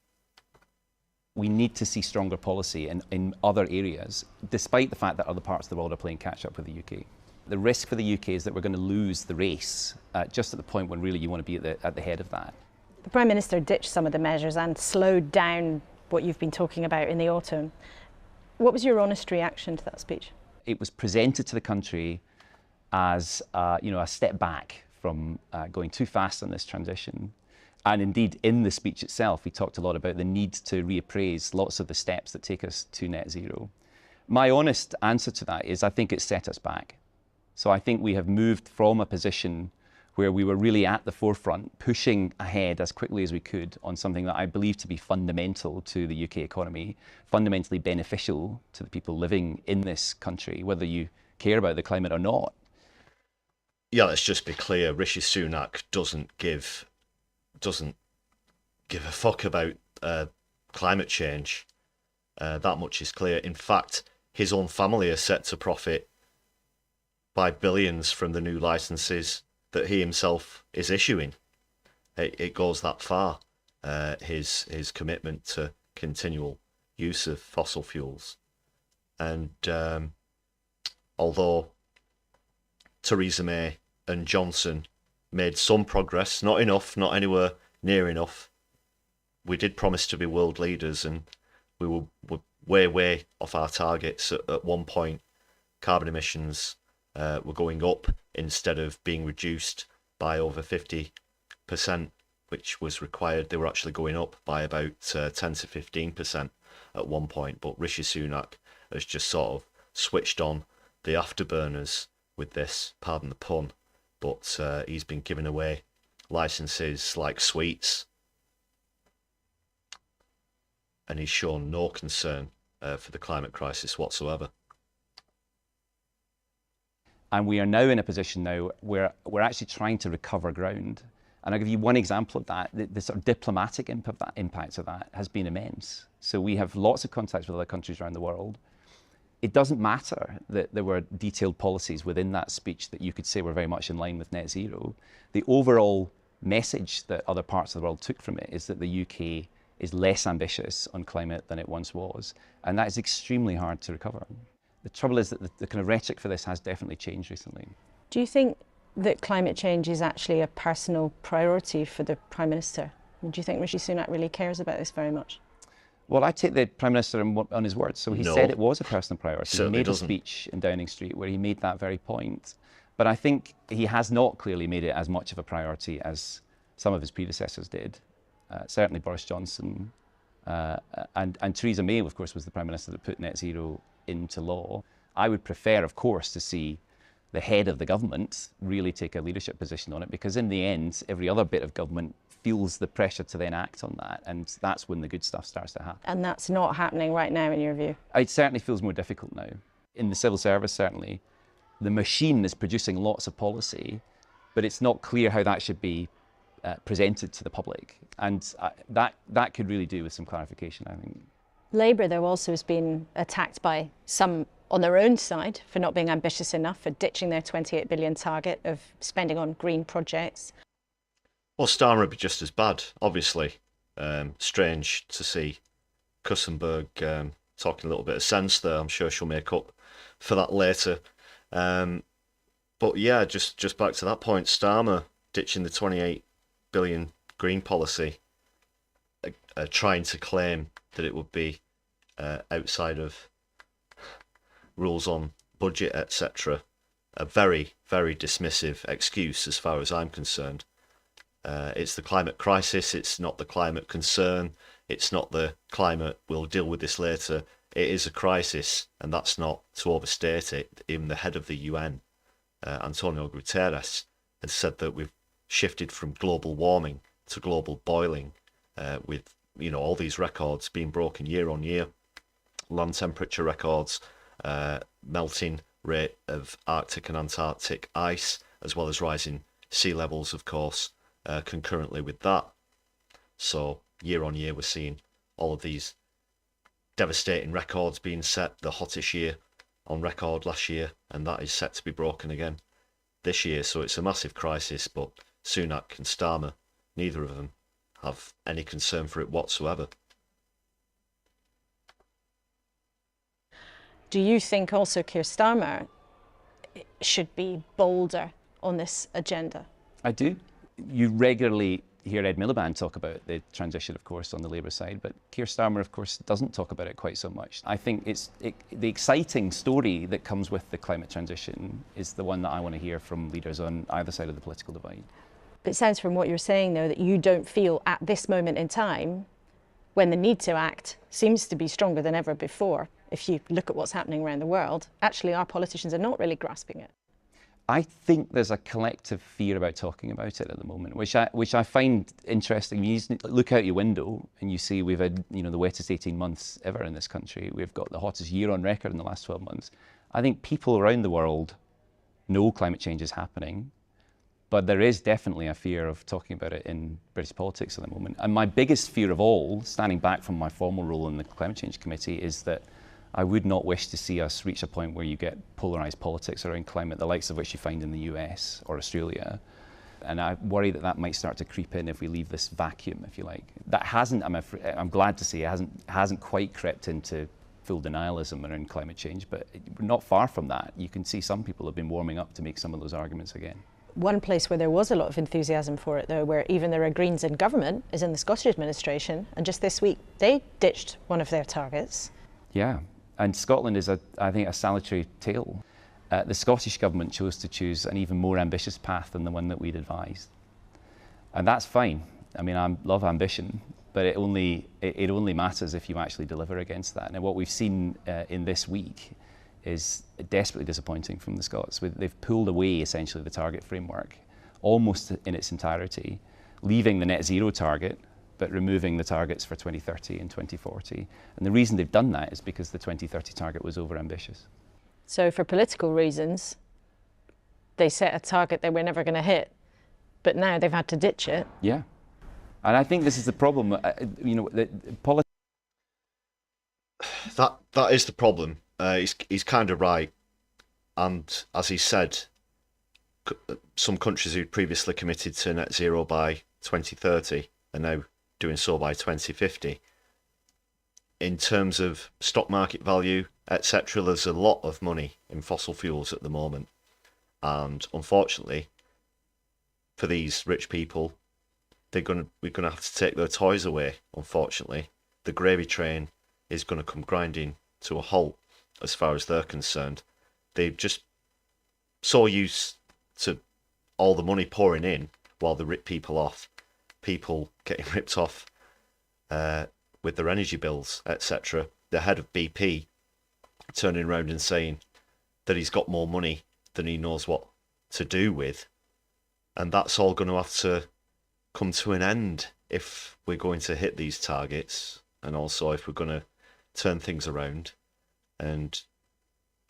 We need to see stronger policy in other areas, despite the fact that other parts of the world are playing catch up with the UK. The risk for the UK is that we're going to lose the race just at the point when really you want to be at the head of that. The Prime Minister ditched some of the measures and slowed down what you've been talking about in the autumn. What was your honest reaction to that speech? It was presented to the country as a step back from going too fast on this transition. And indeed, in the speech itself, we talked a lot about the need to reappraise lots of the steps that take us to net zero. My honest answer to that is I think it's set us back. So I think we have moved from a position where we were really at the forefront, pushing ahead as quickly as we could on something that I believe to be fundamental to the UK economy, fundamentally beneficial to the people living in this country, whether you care about the climate or not. Yeah, let's just be clear. Rishi Sunak doesn't give a fuck about climate change. That much is clear. In fact, his own family are set to profit by billions from the new licenses that he himself is issuing. It goes that far, his commitment to continual use of fossil fuels. And although Theresa May and Johnson made some progress, not enough, not anywhere near enough, we did promise to be world leaders, and we were way off our targets. At one point, carbon emissions were going up instead of being reduced by over 50%, which was required. They were actually going up by about 10 to 15% at one point. But Rishi Sunak has just sort of switched on the afterburners with this, pardon the pun, but he's been giving away licenses like sweets, and he's shown no concern for the climate crisis whatsoever. And we are now in a position now where we're actually trying to recover ground. And I'll give you one example of that. The sort of diplomatic impact of that has been immense. So we have lots of contacts with other countries around the world. It doesn't matter that there were detailed policies within that speech that you could say were very much in line with net zero. The overall message that other parts of the world took from it is that the UK is less ambitious on climate than it once was. And that is extremely hard to recover. The trouble is that the kind of rhetoric for this has definitely changed recently. Do you think that climate change is actually a personal priority for the Prime Minister? And do you think Rishi Sunak really cares about this very much? Well, I take the Prime Minister on his word. So he said it was a personal priority. Certainly he made doesn't. a speech in Downing Street where he made that very point. But I think he has not clearly made it as much of a priority as some of his predecessors did. Certainly Boris Johnson and Theresa May, of course, was the Prime Minister that put net zero into law. I would prefer, of course, to see the head of the government really take a leadership position on it, because in the end, every other bit of government feels the pressure to then act on that, and that's when the good stuff starts to happen. And that's not happening right now, in your view? It certainly feels more difficult now. In the civil service, certainly, the machine is producing lots of policy, but it's not clear how that should be presented to the public. And that could really do with some clarification, I think. Labour, though, also has been attacked by some on their own side for not being ambitious enough, for ditching their 28 billion target of spending on green projects. Well, Starmer would be just as bad, obviously. Strange to see Kussenberg talking a little bit of sense there. I'm sure she'll make up for that later. But yeah, just back to that point, Starmer ditching the 28 billion green policy, trying to claim that it would be outside of rules on budget, etc. A very, very dismissive excuse as far as I'm concerned. It's the climate crisis, it's not the climate concern, it's not the climate, we'll deal with this later. It is a crisis, and that's not to overstate it. Even the head of the UN, Antonio Guterres, has said that we've shifted from global warming to global boiling, with all these records being broken year on year, land temperature records, melting rate of Arctic and Antarctic ice, as well as rising sea levels, of course, concurrently with that. So year on year, we're seeing all of these devastating records being set. The hottest year on record last year, and that is set to be broken again this year. So it's a massive crisis, but Sunak and Starmer, neither of them have any concern for it whatsoever. Do you think also Keir Starmer should be bolder on this agenda? I do. You regularly hear Ed Miliband talk about the transition, of course, on the Labour side, but Keir Starmer, of course, doesn't talk about it quite so much. I think the exciting story that comes with the climate transition is the one that I want to hear from leaders on either side of the political divide. But it sounds from what you're saying, though, that you don't feel at this moment in time, when the need to act seems to be stronger than ever before, if you look at what's happening around the world, actually our politicians are not really grasping it. I think there's a collective fear about talking about it at the moment, which I find interesting. You look out your window and you see we've had, the wettest 18 months ever in this country. We've got the hottest year on record in the last 12 months. I think people around the world know climate change is happening, but there is definitely a fear of talking about it in British politics at the moment. And my biggest fear of all, standing back from my formal role in the Climate Change Committee, is that I would not wish to see us reach a point where you get polarised politics around climate, the likes of which you find in the US or Australia. And I worry that that might start to creep in if we leave this vacuum, if you like. That hasn't, I'm glad to say, hasn't quite crept into full denialism around climate change, but we're not far from that. You can see some people have been warming up to make some of those arguments again. One place where there was a lot of enthusiasm for it, though, where even there are Greens in government, is in the Scottish administration. And just this week, they ditched one of their targets. Yeah. And Scotland is, I think, a salutary tale. The Scottish government chose to choose an even more ambitious path than the one that we'd advised. And that's fine. I mean, I love ambition, but it only matters if you actually deliver against that. And what we've seen in this week is desperately disappointing from the Scots. They've pulled away, essentially, the target framework almost in its entirety, leaving the net zero target, but removing the targets for 2030 and 2040. And the reason they've done that is because the 2030 target was overambitious. So for political reasons, they set a target they were never going to hit, but now they've had to ditch it. Yeah. And I think this is the problem. That is the problem. He's kind of right. And as he said, some countries who'd previously committed to net zero by 2030 are now doing so by 2050. In terms of stock market value, etc., there's a lot of money in fossil fuels at the moment. And unfortunately, for these rich people, we're going to have to take their toys away, unfortunately. The gravy train is going to come grinding to a halt as far as they're concerned. They're just so used to all the money pouring in while they rip people off, people getting ripped off with their energy bills, etc. The head of BP turning around and saying that he's got more money than he knows what to do with. And that's all going to have to come to an end if we're going to hit these targets, and also if we're going to turn things around and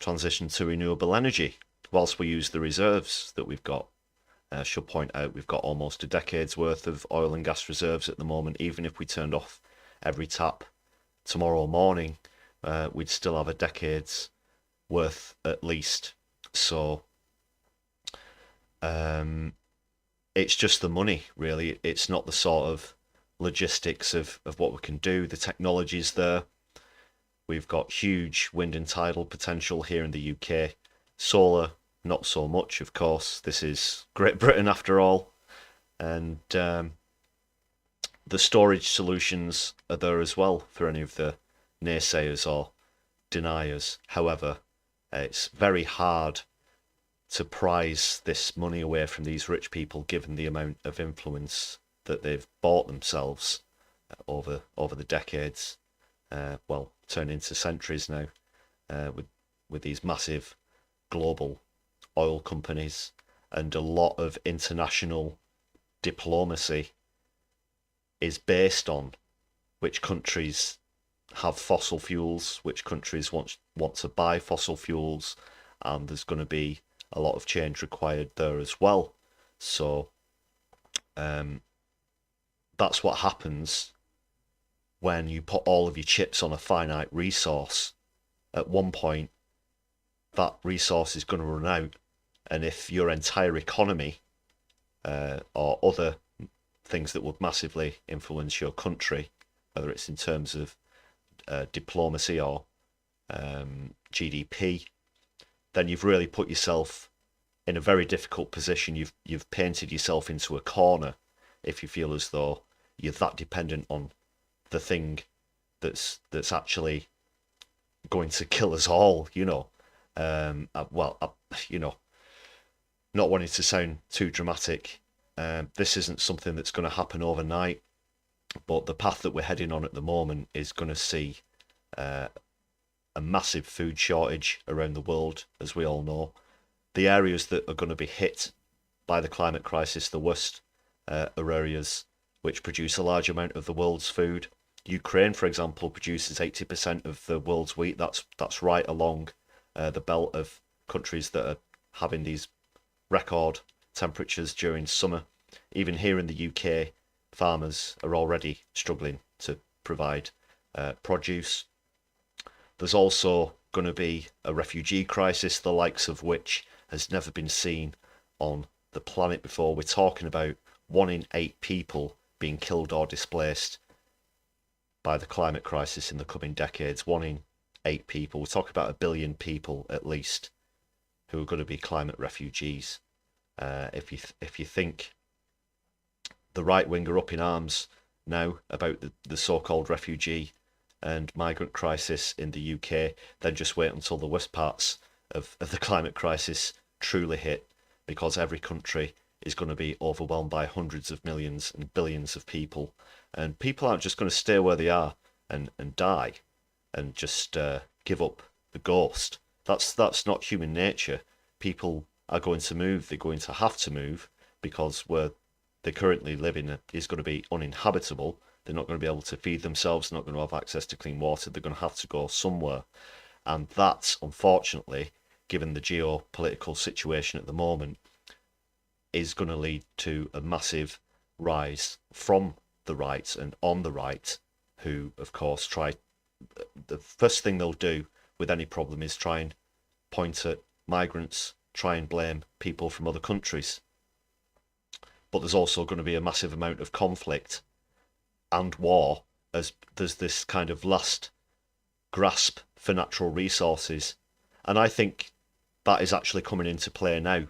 transition to renewable energy whilst we use the reserves that we've got. I should point out we've got almost a decade's worth of oil and gas reserves at the moment. Even if we turned off every tap tomorrow morning, we'd still have a decade's worth at least. So it's just the money, really. It's not the sort of logistics of what we can do. The technology's there. We've got huge wind and tidal potential here in the UK. Solar, not so much, of course. This is Great Britain after all. And the storage solutions are there as well for any of the naysayers or deniers. However, it's very hard to prize this money away from these rich people, given the amount of influence that they've bought themselves over the decades, turned into centuries now, with these massive global oil companies, and a lot of international diplomacy is based on which countries have fossil fuels, which countries want to buy fossil fuels, and there's going to be a lot of change required there as well. So that's what happens when you put all of your chips on a finite resource. At one point, that resource is going to run out, and if your entire economy or other things that would massively influence your country, whether it's in terms of diplomacy or GDP, then you've really put yourself in a very difficult position. You've painted yourself into a corner if you feel as though you're that dependent on the thing that's actually going to kill us all, you know. You know, not wanting to sound too dramatic, this isn't something that's going to happen overnight, but the path that we're heading on at the moment is going to see a massive food shortage around the world, as we all know. The areas that are going to be hit by the climate crisis the worst are areas which produce a large amount of the world's food. Ukraine, for example, produces 80% of the world's wheat. That's right along the belt of countries that are having these record temperatures during summer. Even here in the UK, farmers are already struggling to provide produce. There's also going to be a refugee crisis, the likes of which has never been seen on the planet before. We're talking about 1 in 8 people being killed or displaced by the climate crisis in the coming decades. 1 in 8 people. We're talking about 1 billion people at least who are going to be climate refugees. If you think the right wing are up in arms now about the so-called refugee and migrant crisis in the UK, then just wait until the worst parts of the climate crisis truly hit, because every country is going to be overwhelmed by hundreds of millions and billions of people, and people aren't just going to stay where they are and die and just give up the ghost. That's not human nature. People are going to move. They're going to have to move, because where they currently live in is going to be uninhabitable. They're not going to be able to feed themselves. They're not going to have access to clean water. They're going to have to go somewhere. And that, unfortunately, given the geopolitical situation at the moment, is going to lead to a massive rise from the right and on the right, who, of course, the first thing they'll do with any problem is try and point at migrants, try and blame people from other countries. But there's also going to be a massive amount of conflict and war, as there's this kind of last grasp for natural resources. And I think that is actually coming into play now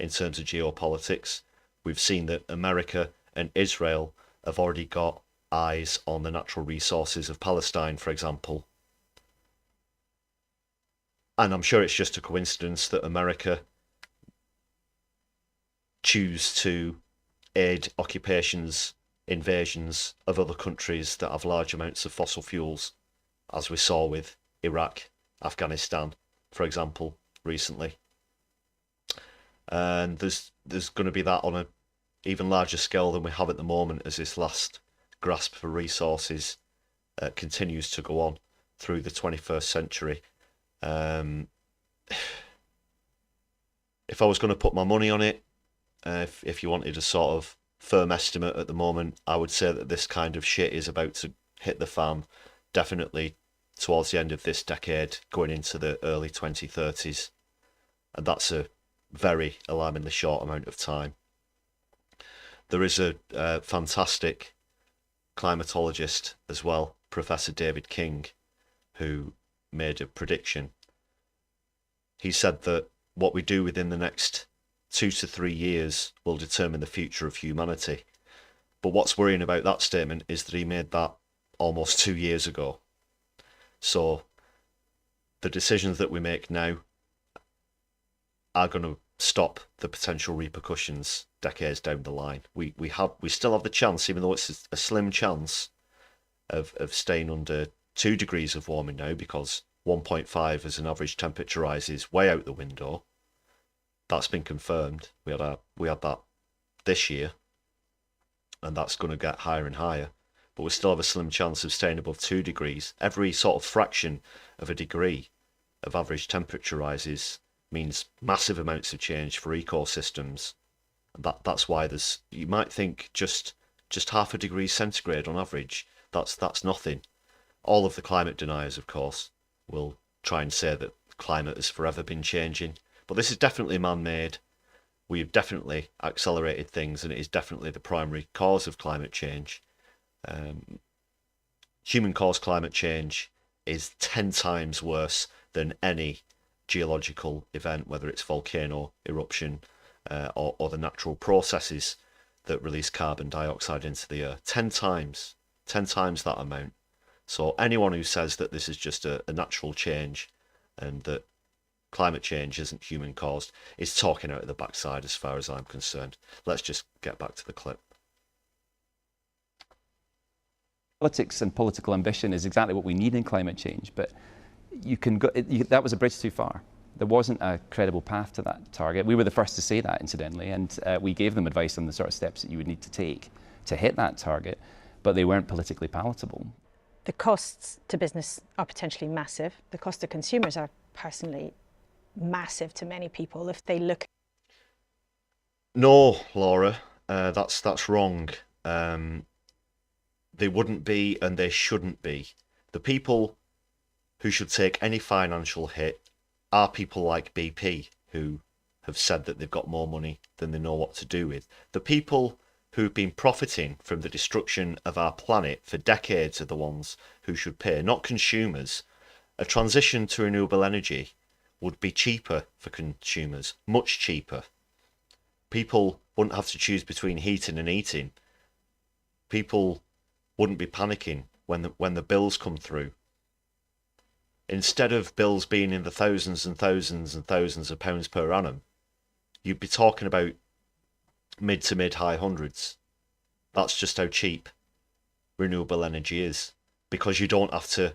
in terms of geopolitics. We've seen that America and Israel have already got eyes on the natural resources of Palestine, for example. And I'm sure it's just a coincidence that America choose to aid occupations, invasions of other countries that have large amounts of fossil fuels, as we saw with Iraq, Afghanistan, for example, recently. And there's going to be that on an even larger scale than we have at the moment, as this last grasp for resources continues to go on through the 21st century. If I was going to put my money on it, if you wanted a sort of firm estimate at the moment, I would say that this kind of shit is about to hit the fan definitely towards the end of this decade, going into the early 2030s. And that's a very alarmingly short amount of time. There is a fantastic climatologist as well, Professor David King, who made a prediction. He said that what we do within the next 2 to 3 years will determine the future of humanity. But what's worrying about that statement is that he made that almost 2 years ago. So the decisions that we make now are going to stop the potential repercussions decades down the line. We still have the chance, even though it's a slim chance, of staying under 2 degrees of warming now, because 1.5 as an average temperature rise is way out the window. That's been confirmed. We had that this year, and that's going to get higher and higher. But we still have a slim chance of staying above 2 degrees. Every sort of fraction of a degree of average temperature rises means massive amounts of change for ecosystems. That's why you might think just half a degree centigrade on average, that's nothing. All of the climate deniers, of course, will try and say that climate has forever been changing, but this is definitely man-made. We've definitely accelerated things, and it is definitely the primary cause of climate change. Human-caused climate change is 10 times worse than any geological event, whether it's volcano eruption or the natural processes that release carbon dioxide into the earth. 10 times that amount. So anyone who says that this is just a natural change and that climate change isn't human caused is talking out of the backside as far as I'm concerned. Let's just get back to the clip. Politics and political ambition is exactly what we need in climate change, but that was a bridge too far. There wasn't a credible path to that target. We were the first to say that, incidentally, and we gave them advice on the sort of steps that you would need to take to hit that target, but they weren't politically palatable. The costs to business are potentially massive. The cost to consumers are personally massive to many people if they look. No, Laura, that's wrong. They wouldn't be, and they shouldn't be. The people who should take any financial hit are people like BP, who have said that they've got more money than they know what to do with. The people who've been profiting from the destruction of our planet for decades are the ones who should pay, not consumers. A transition to renewable energy would be cheaper for consumers, much cheaper. People wouldn't have to choose between heating and eating. People wouldn't be panicking when the bills come through. Instead of bills being in the thousands and thousands and thousands of pounds per annum, you'd be talking about mid to mid-high hundreds. That's just how cheap renewable energy is, because you don't have to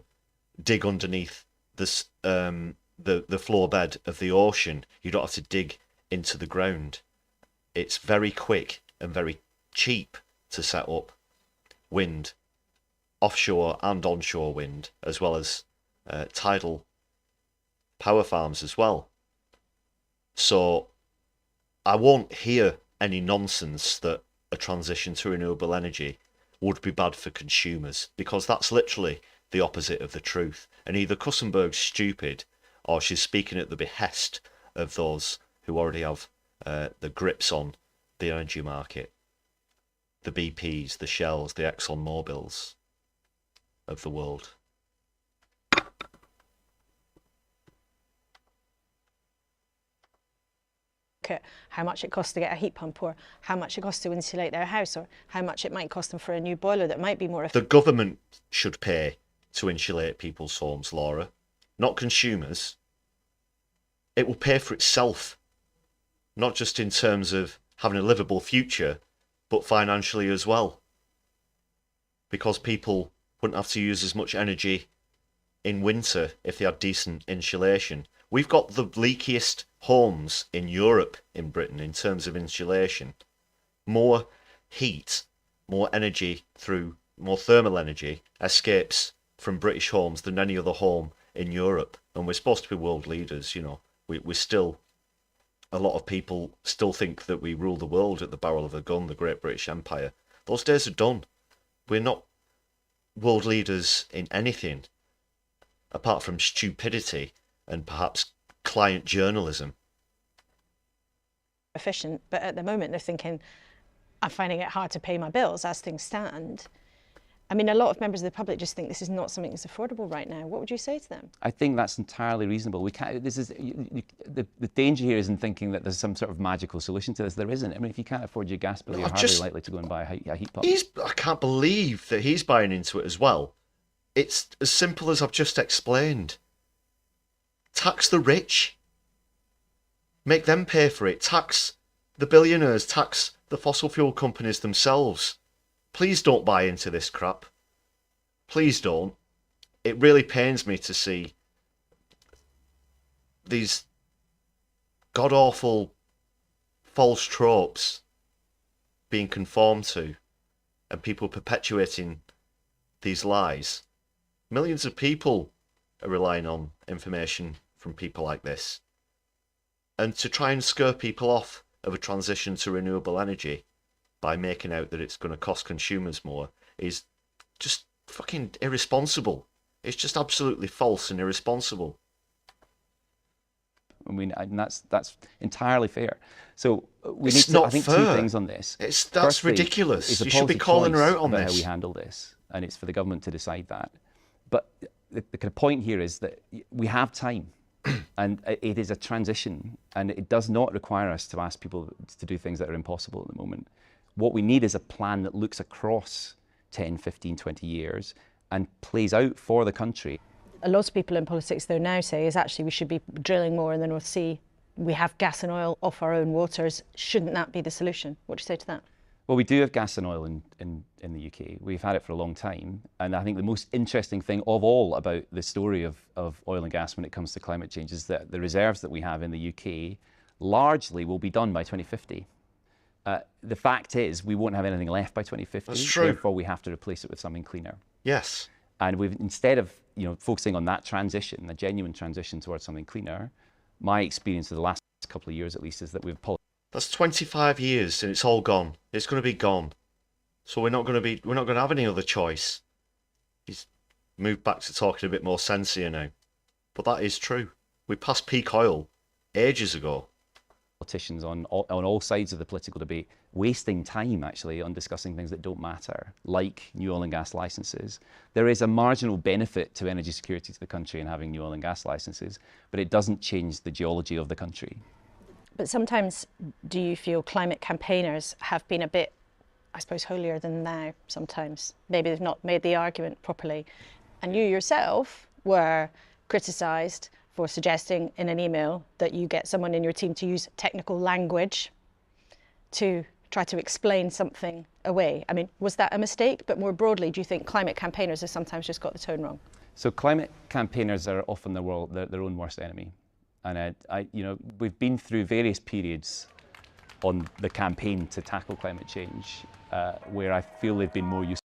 dig underneath this, the floor bed of the ocean. You don't have to dig into the ground. It's very quick and very cheap to set up wind, offshore and onshore wind, as well as tidal power farms as well. So I won't hear any nonsense that a transition to renewable energy would be bad for consumers, because that's literally the opposite of the truth. And either Kussenberg's stupid or she's speaking at the behest of those who already have the grips on the energy market. The BPs, the Shells, the Exxon Mobils of the world. At how much it costs to get a heat pump, or how much it costs to insulate their house, or how much it might cost them for a new boiler that might be more effective. The government should pay to insulate people's homes, Laura, not consumers. It will pay for itself, not just in terms of having a livable future, but financially as well, because people wouldn't have to use as much energy in winter if they had decent insulation. We've got the leakiest homes in Europe, in Britain, in terms of insulation. More heat, more energy through more thermal energy escapes from British homes than any other home in Europe. And we're supposed to be world leaders, you know. We're still, a lot of people still think that we rule the world at the barrel of a gun, the Great British Empire. Those days are done. We're not world leaders in anything, apart from stupidity and perhaps client journalism. Efficient, but at the moment they're thinking, I'm finding it hard to pay my bills as things stand. I mean, a lot of members of the public just think this is not something that's affordable right now. What would you say to them? I think that's entirely reasonable. We can't. This is the danger here is in thinking that there's some sort of magical solution to this. There isn't. I mean, if you can't afford your gas bill, you're hardly likely to go and buy a heat pump. I can't believe that he's buying into it as well. It's as simple as I've just explained. Tax the rich. Make them pay for it. Tax the billionaires. Tax the fossil fuel companies themselves. Please don't buy into this crap. Please don't. It really pains me to see these god-awful false tropes being conformed to and people perpetuating these lies. Millions of people are relying on information from people like this. And to try and scare people off of a transition to renewable energy by making out that it's going to cost consumers more is just fucking irresponsible. It's just absolutely false and irresponsible. I mean, and that's entirely fair. So we It's need to, not I think, fair. two things on this. That's Firstly, ridiculous. it's a You should be policy calling her choice out on about this. how we handle this, and it's for the government to decide that. But the kind of point here is that we have time, and it is a transition, and it does not require us to ask people to do things that are impossible at the moment. What we need is a plan that looks across 10, 15, 20 years and plays out for the country. A lot of people in politics, though, now say is actually we should be drilling more in the North Sea. We have gas and oil off our own waters. Shouldn't that be the solution? What do you say to that? Well, we do have gas and oil in the UK. We've had it for a long time. And I think the most interesting thing of all about the story of oil and gas when it comes to climate change is that the reserves that we have in the UK largely will be done by 2050. The fact is we won't have anything left by 2050. That's true. Therefore, we have to replace it with something cleaner. Yes. And we've, instead of focusing on that transition, a genuine transition towards something cleaner, my experience of the last couple of years at least is that we've That's 25 years and it's all gone. It's going to be gone. So we're not going to have any other choice. He's moved back to talking a bit more sense here now. But that is true. We passed peak oil ages ago. Politicians on all sides of the political debate wasting time actually on discussing things that don't matter, like new oil and gas licenses. There is a marginal benefit to energy security to the country in having new oil and gas licenses, but it doesn't change the geology of the country. But sometimes do you feel climate campaigners have been a bit, I suppose, holier than thou sometimes? Maybe they've not made the argument properly. And you yourself were criticised for suggesting in an email that you get someone in your team to use technical language to try to explain something away. I mean, was that a mistake? But more broadly, do you think climate campaigners have sometimes just got the tone wrong? So climate campaigners are often their own worst enemy. And we've been through various periods on the campaign to tackle climate change where I feel they've been more useful.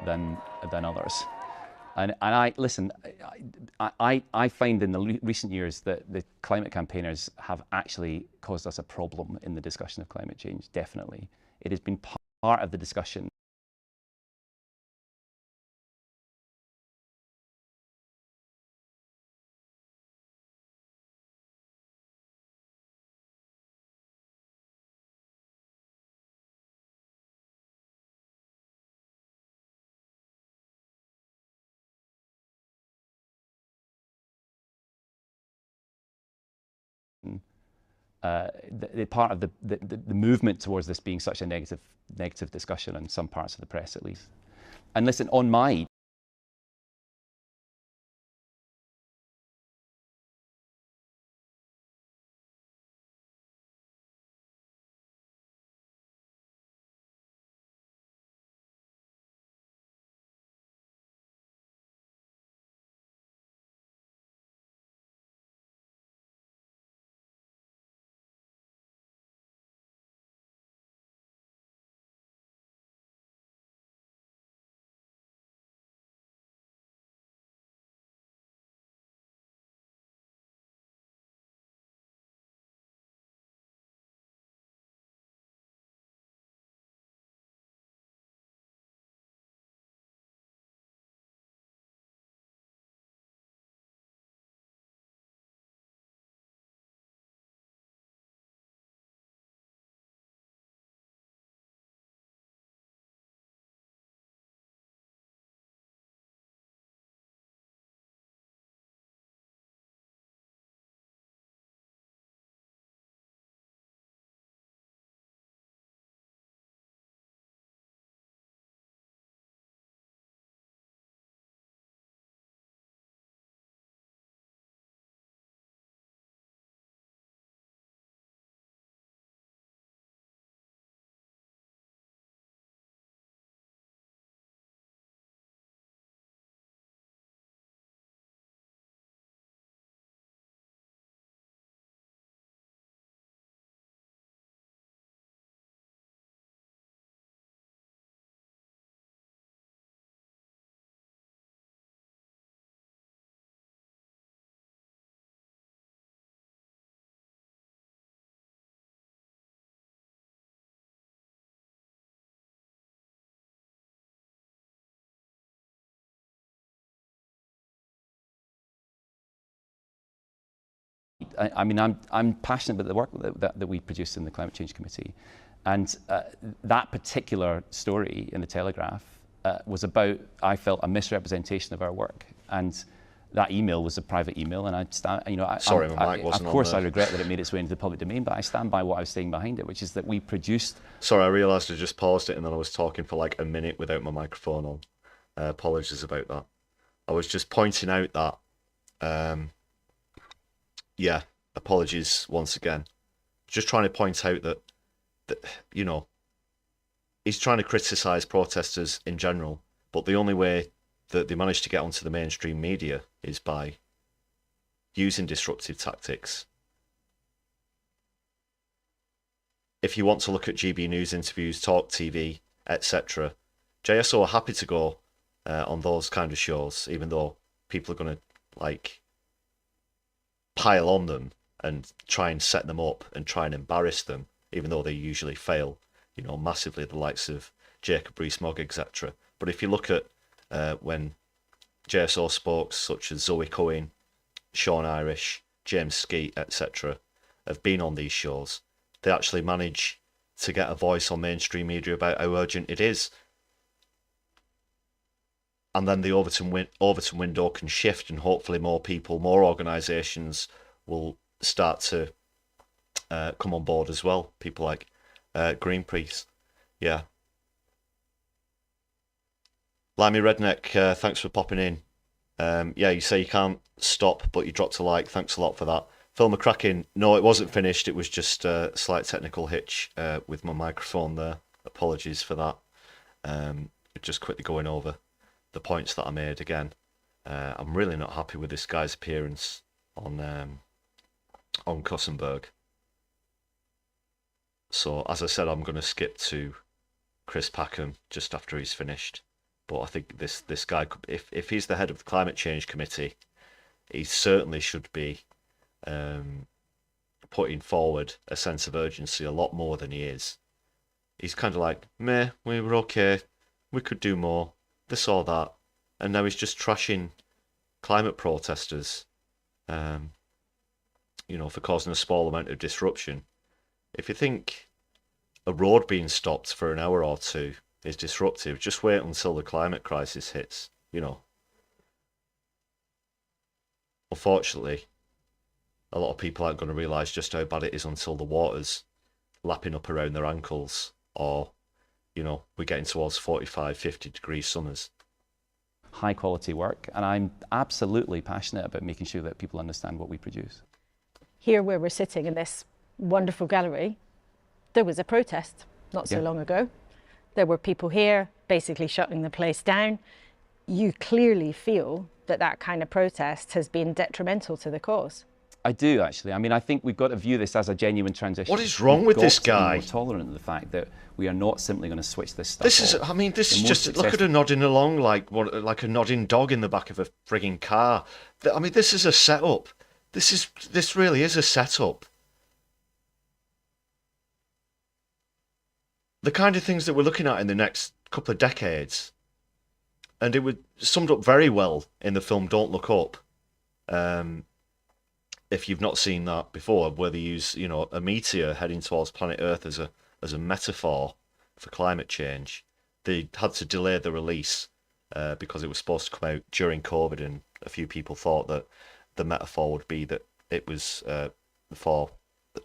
than others. And I listen. I find in the recent years that the climate campaigners have actually caused us a problem in the discussion of climate change. Definitely, it has been part of the discussion. The part of the movement towards this being such a negative discussion in some parts of the press, at least. And listen, on my I mean, I'm passionate about the work that we produce in the Climate Change Committee. And that particular story in the Telegraph was about, I felt, a misrepresentation of our work. And that email was a private email, and I stand, you know, Sorry, my mic wasn't of course on I there. regret that it made its way into the public domain, but I stand by what I was saying behind it, which is that we produced. Sorry, I realised I just paused it and then I was talking for like a minute without my microphone on. Apologies about that. I was just pointing out that, yeah, apologies once again. Just trying to point out that, you know, he's trying to criticise protesters in general, but the only way that they manage to get onto the mainstream media is by using disruptive tactics. If you want to look at GB News interviews, Talk TV, etc., JSO are happy to go on those kind of shows, even though people are going to like pile on them and try and set them up and try and embarrass them, even though they usually fail, you know, massively, the likes of Jacob Rees-Mogg, etc. But if you look at when JSO spokes such as Zoe Cohen, Sean Irish, James Skeet, etc. have been on these shows, they actually manage to get a voice on mainstream media about how urgent it is. And then the Overton window can shift, and hopefully more people, more organisations will start to come on board as well. People like Greenpeace. Yeah. Limey Redneck, thanks for popping in. Yeah, you say you can't stop, but you dropped a like. Thanks a lot for that. Phil McCracken, no, it wasn't finished. It was just a slight technical hitch with my microphone there. Apologies for that. Just quickly going over the points that I made again. I'm really not happy with this guy's appearance on Kossenberg. So, as I said, I'm going to skip to Chris Packham just after he's finished. But I think this guy, if he's the head of the Climate Change Committee, he certainly should be putting forward a sense of urgency a lot more than he is. He's kind of like, meh, we were okay, we could do more, this or that. And now he's just trashing climate protesters, for causing a small amount of disruption. If you think a road being stopped for an hour or two is disruptive, just wait until the climate crisis hits, Unfortunately, a lot of people aren't going to realise just how bad it is until the water's lapping up around their ankles, or, we're getting towards 45, 50 degree summers. High quality work, and I'm absolutely passionate about making sure that people understand what we produce. Here where we're sitting in this wonderful gallery, there was a protest not so long ago. There were people here basically shutting the place down. You clearly feel that that kind of protest has been detrimental to the cause. I do, actually. I mean, I think we've got to view this as a genuine transition. What is wrong with this guy? We've got to be more tolerant of the fact that we are not simply going to switch this stuff This is, off. I mean, this is just, look at her nodding along like a nodding dog in the back of a frigging car. I mean, this is a setup. This really is a setup. The kind of things that we're looking at in the next couple of decades. And it was summed up very well in the film Don't Look Up. If you've not seen that before, where they use, a meteor heading towards planet Earth as a metaphor for climate change. They had to delay the release because it was supposed to come out during COVID, and a few people thought that the metaphor would be that it was for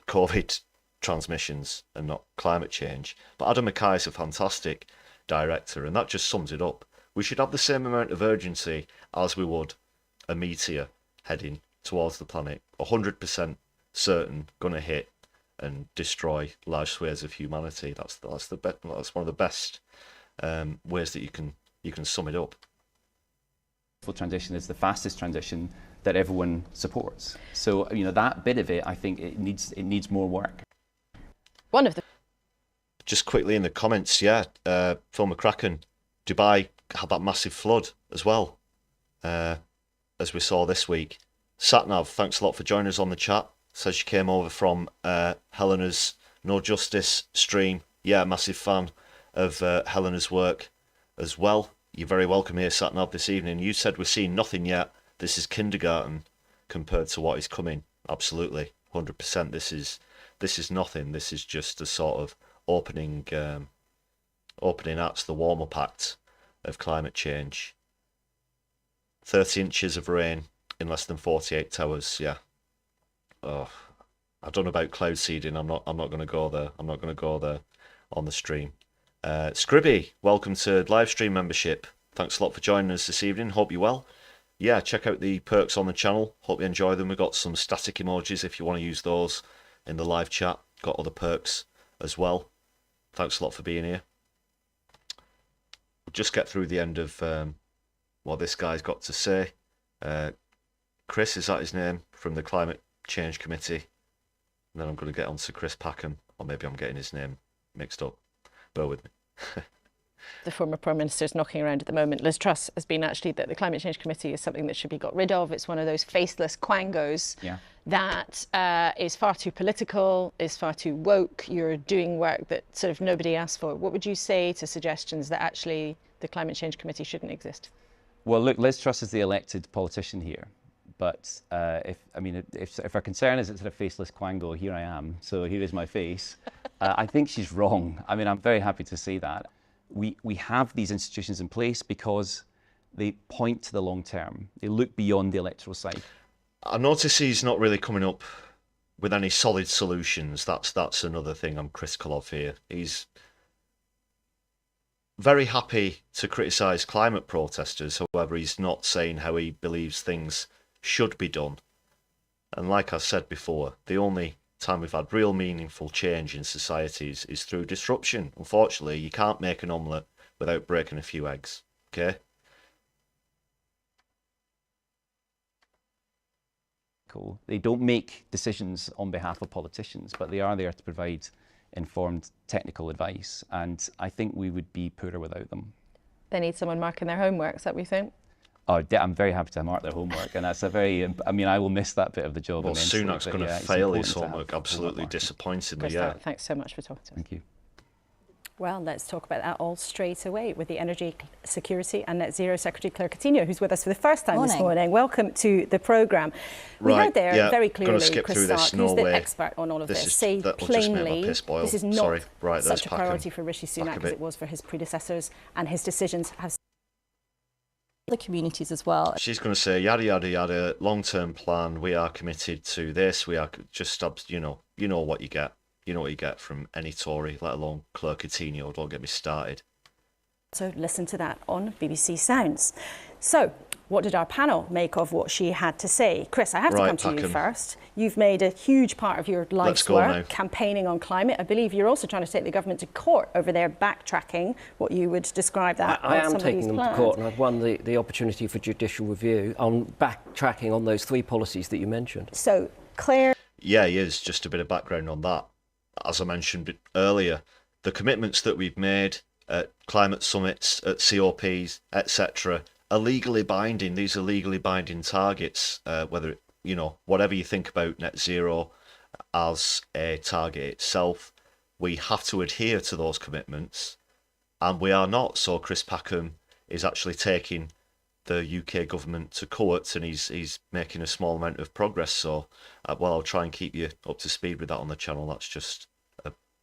COVID transmissions and not climate change. But Adam McKay is a fantastic director, and that just sums it up. We should have the same amount of urgency as we would a meteor heading towards the planet. 100% certain, gonna hit and destroy large swathes of humanity. That's one of the best ways that you can sum it up. Transition is the fastest transition that everyone supports. So that bit of it, I think it needs more work. One of the just quickly in the comments, Phil McCracken, Dubai had that massive flood as well, as we saw this week. Satnav, thanks a lot for joining us on the chat. Says she came over from Helena's No Justice stream. Yeah, massive fan of Helena's work as well. You're very welcome here, Satnav, this evening. You said we're seeing nothing yet. This is kindergarten compared to what is coming. Absolutely, 100%. This is nothing. This is just a sort of opening act, the warm-up act of climate change. 30 inches of rain in less than 48 hours. Yeah. Oh, I don't know about cloud seeding. I'm not going to go there. I'm not going to go there on the stream. Scribby, welcome to Livestream membership. Thanks a lot for joining us this evening. Hope you're well. Yeah, check out the perks on the channel. Hope you enjoy them. We've got some static emojis if you want to use those in the live chat. Got other perks as well. Thanks a lot for being here. We'll just get through the end of what this guy's got to say. Chris, is that his name? From the Climate Change Committee. And then I'm going to get on to Chris Packham. Or maybe I'm getting his name mixed up. Bear with me. The former Prime Minister is knocking around at the moment. Liz Truss has been actually that the Climate Change Committee is something that should be got rid of. It's one of those faceless quangos that is far too political, is far too woke. You're doing work that sort of nobody asked for. What would you say to suggestions that actually the Climate Change Committee shouldn't exist? Well, look, Liz Truss is the elected politician here. But if our concern is it's a faceless quango, here I am. So here is my face. I think she's wrong. I mean, I'm very happy to say that. We have these institutions in place because they point to the long term. They look beyond the electoral cycle. I notice he's not really coming up with any solid solutions. That's another thing I'm critical of here. He's very happy to criticise climate protesters. However, he's not saying how he believes things should be done. And like I said before, the only time we've had real meaningful change in societies is through disruption. Unfortunately, you can't make an omelette without breaking a few eggs. Okay? Cool. They don't make decisions on behalf of politicians, but they are there to provide informed technical advice. And I think we would be poorer without them. They need someone marking their homework, is that what you think? Oh, I'm very happy to mark their homework, and that's a very. I mean, I will miss that bit of the job. Well, immensely, Sunak's but going to yeah, it's fail important his to have homework absolutely homework. disappointingly. Chris, Yeah. thanks so much for talking to us. Thank you. Well, let's talk about that all straight away with the Energy Security and Net Zero Secretary Claire Coutinho, who's with us for the first time this morning. Welcome to the programme. We heard there very clearly Chris Stark, who's the expert on all of this, say plainly this is not such a priority for Rishi Sunak as it was for his predecessors, and his decisions have the communities as well. She's going to say yada yada yada, long-term plan. We are committed to this. We are just, you know what you get. You know what you get from any Tory, let alone Claire Coutinho. Don't get me started. So listen to that on BBC Sounds. So what did our panel make of what she had to say? Chris, I have to come to you first. You've made a huge part of your life's work campaigning on climate. I believe you're also trying to take the government to court over their backtracking, what you would describe that. I am taking them to court, and I've won the opportunity for judicial review on backtracking on those 3 policies that you mentioned. So, Claire... Yeah, he is. Just a bit of background on that. As I mentioned earlier, the commitments that we've made at climate summits, at COPs, etc., are legally binding. These are legally binding targets, whether, whatever you think about net zero as a target itself, we have to adhere to those commitments, and we are not. So Chris Packham is actually taking the UK government to court, and he's making a small amount of progress. So, I'll try and keep you up to speed with that on the channel. That's just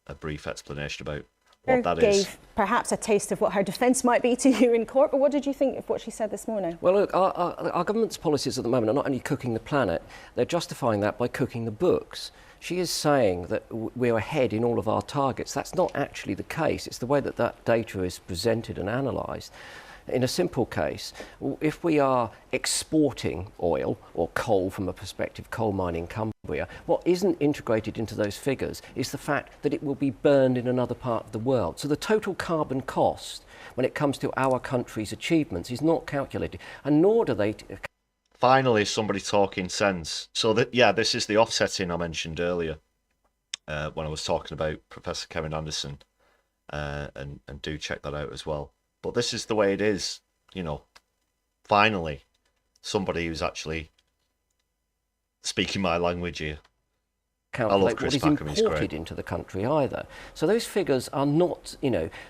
a brief explanation about what that is. Gave perhaps a taste of what her defence might be to you in court, but what did you think of what she said this morning? Well, look, our government's policies at the moment are not only cooking the planet, they're justifying that by cooking the books. She is saying that we're ahead in all of our targets. That's not actually the case. It's the way that that data is presented and analysed. In a simple case, if we are exporting oil or coal from a perspective coal mining Cumbria, what isn't integrated into those figures is the fact that it will be burned in another part of the world. So the total carbon cost when it comes to our country's achievements is not calculated, and nor do they... Finally, somebody talking sense. So this is the offsetting I mentioned earlier when I was talking about Professor Kevin Anderson, and do check that out as well. But this is the way it is, finally, somebody who's actually speaking my language here. Calculate what is imported into the country either. So those figures are not,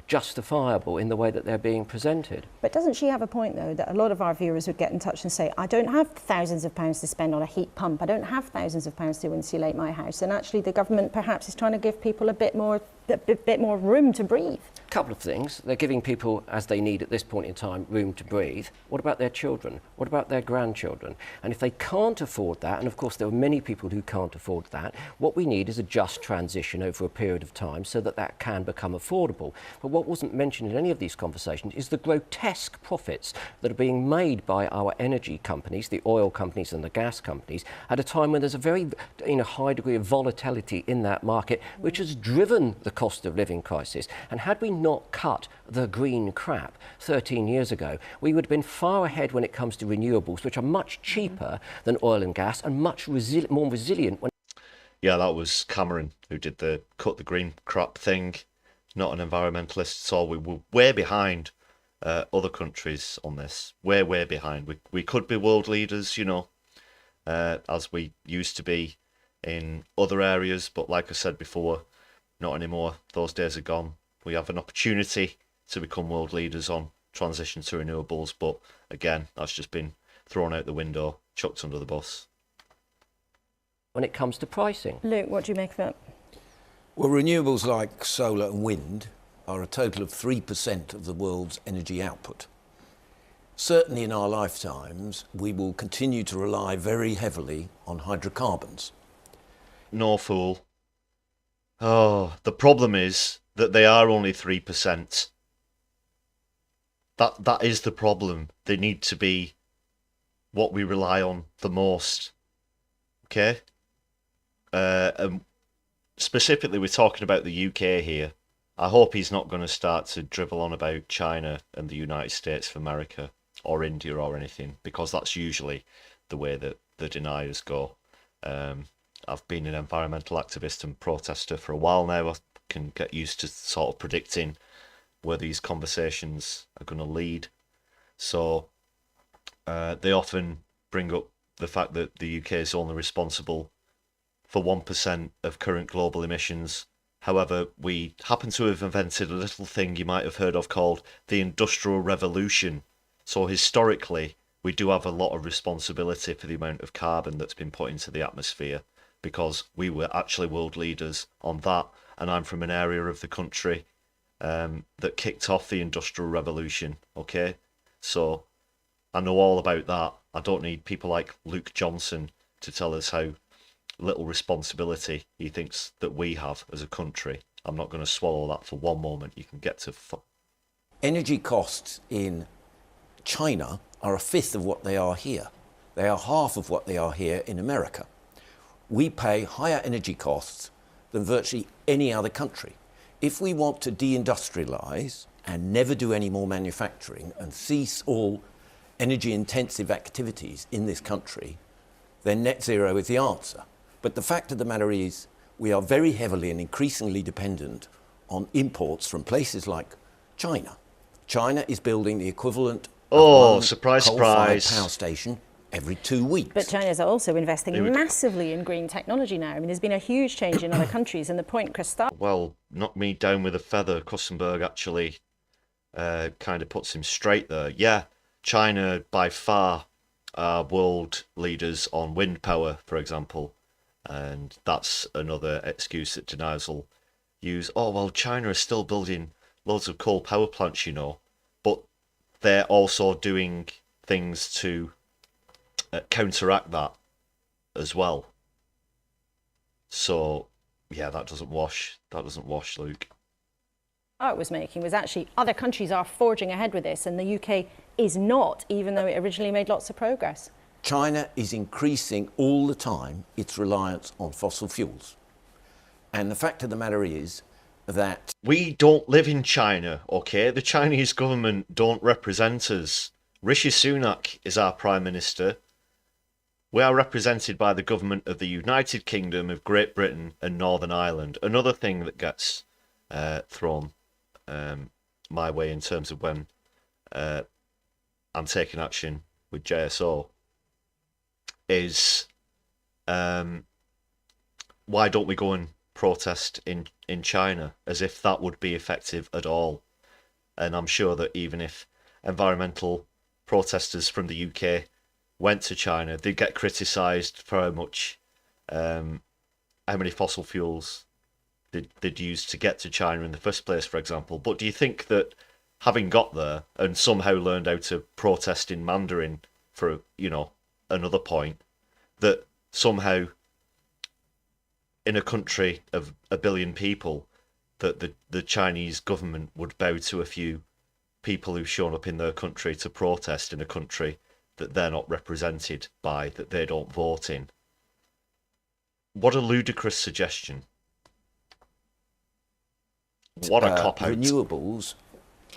justifiable in the way that they're being presented. But doesn't she have a point, though, that a lot of our viewers would get in touch and say, I don't have thousands of pounds to spend on a heat pump, I don't have thousands of pounds to insulate my house, and actually the government perhaps is trying to give people a bit more room to breathe? A couple of things. They're giving people, as they need at this point in time, room to breathe. What about their children? What about their grandchildren? And if they can't afford that, and of course there are many people who can't afford that, what we need is a just transition over a period of time so that that can become affordable. But what wasn't mentioned in any of these conversations is the grotesque profits that are being made by our energy companies, the oil companies and the gas companies, at a time when there's a very high degree of volatility in that market, which has driven the cost of living crisis. And had we not cut the green crap 13 years ago, we would have been far ahead when it comes to renewables, which are much cheaper than oil and gas and much more resilient. Yeah, that was Cameron who did the cut the green crap thing. Not an environmentalist at all. We were way behind other countries on this. Way behind. We could be world leaders, as we used to be in other areas. But like I said before, not anymore. Those days are gone. We have an opportunity to become world leaders on transition to renewables, but again, that's just been thrown out the window, chucked under the bus. When it comes to pricing. Luke, what do you make of it? Well, renewables like solar and wind are a total of 3% of the world's energy output. Certainly in our lifetimes, we will continue to rely very heavily on hydrocarbons. No fool. Oh, the problem is that they are only 3%. That is the problem. They need to be what we rely on the most. Okay? Specifically, we're talking about the UK here. I hope he's not going to start to drivel on about China and the United States of America or India or anything, because that's usually the way that the deniers go. I've been an environmental activist and protester for a while now. I can get used to sort of predicting where these conversations are going to lead. So they often bring up the fact that the UK is only responsible for 1% of current global emissions. However, we happen to have invented a little thing you might have heard of called the Industrial Revolution. So historically, we do have a lot of responsibility for the amount of carbon that's been put into the atmosphere, because we were actually world leaders on that. And I'm from an area of the country that kicked off the Industrial Revolution, okay? So I know all about that. I don't need people like Luke Johnson to tell us how little responsibility he thinks that we have as a country. I'm not going to swallow that for one moment. You can get to... Energy costs in China are a fifth of what they are here. They are half of what they are here in America. We pay higher energy costs than virtually any other country. If we want to deindustrialise and never do any more manufacturing and cease all energy intensive activities in this country, then net zero is the answer. But the fact of the matter is, we are very heavily and increasingly dependent on imports from places like China. China is building the equivalent of one surprise, coal-fired surprise. power station every 2 weeks. But China's also investing massively in green technology now. I mean, there's been a huge change in other countries, and the point Chris started... Well, knock me down with a feather. Kustenberg actually kind of puts him straight there. Yeah, China by far are world leaders on wind power, for example. And that's another excuse that deniers will use. Oh, well, China is still building loads of coal power plants, you know. But they're also doing things to counteract that as well. So, yeah, that doesn't wash. That doesn't wash, Luke. It was making was actually other countries are forging ahead with this, and the UK is not, even though it originally made lots of progress. China is increasing all the time its reliance on fossil fuels. And the fact of the matter is that... We don't live in China, okay? The Chinese government don't represent us. Rishi Sunak is our Prime Minister. We are represented by the government of the United Kingdom of Great Britain and Northern Ireland. Another thing that gets thrown my way in terms of when I'm taking action with JSO is why don't we go and protest in China, as if that would be effective at all. And I'm sure that even if environmental protesters from the UK went to China, they'd get criticised for how much how many fossil fuels they'd use to get to China in the first place, for example. But do you think that having got there and somehow learned how to protest in Mandarin for, you know, another point, that somehow in a country of 1 billion people that the Chinese government would bow to a few people who've shown up in their country to protest in a country that they're not represented by, that they don't vote in? What a ludicrous suggestion. What a cop-out. Renewables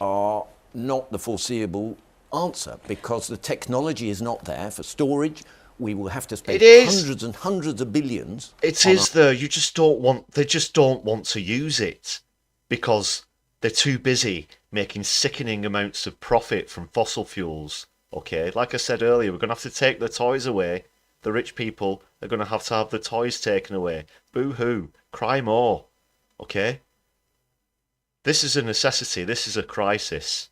are not the foreseeable answer because the technology is not there for storage. We will have to spend hundreds and hundreds of billions. It is there. You just don't want. They just don't want to use it because they're too busy making sickening amounts of profit from fossil fuels. Okay, like I said earlier, we're going to have to take the toys away. The rich people are going to have the toys taken away. Boo-hoo. Cry more. Okay? This is a necessity. This is a crisis.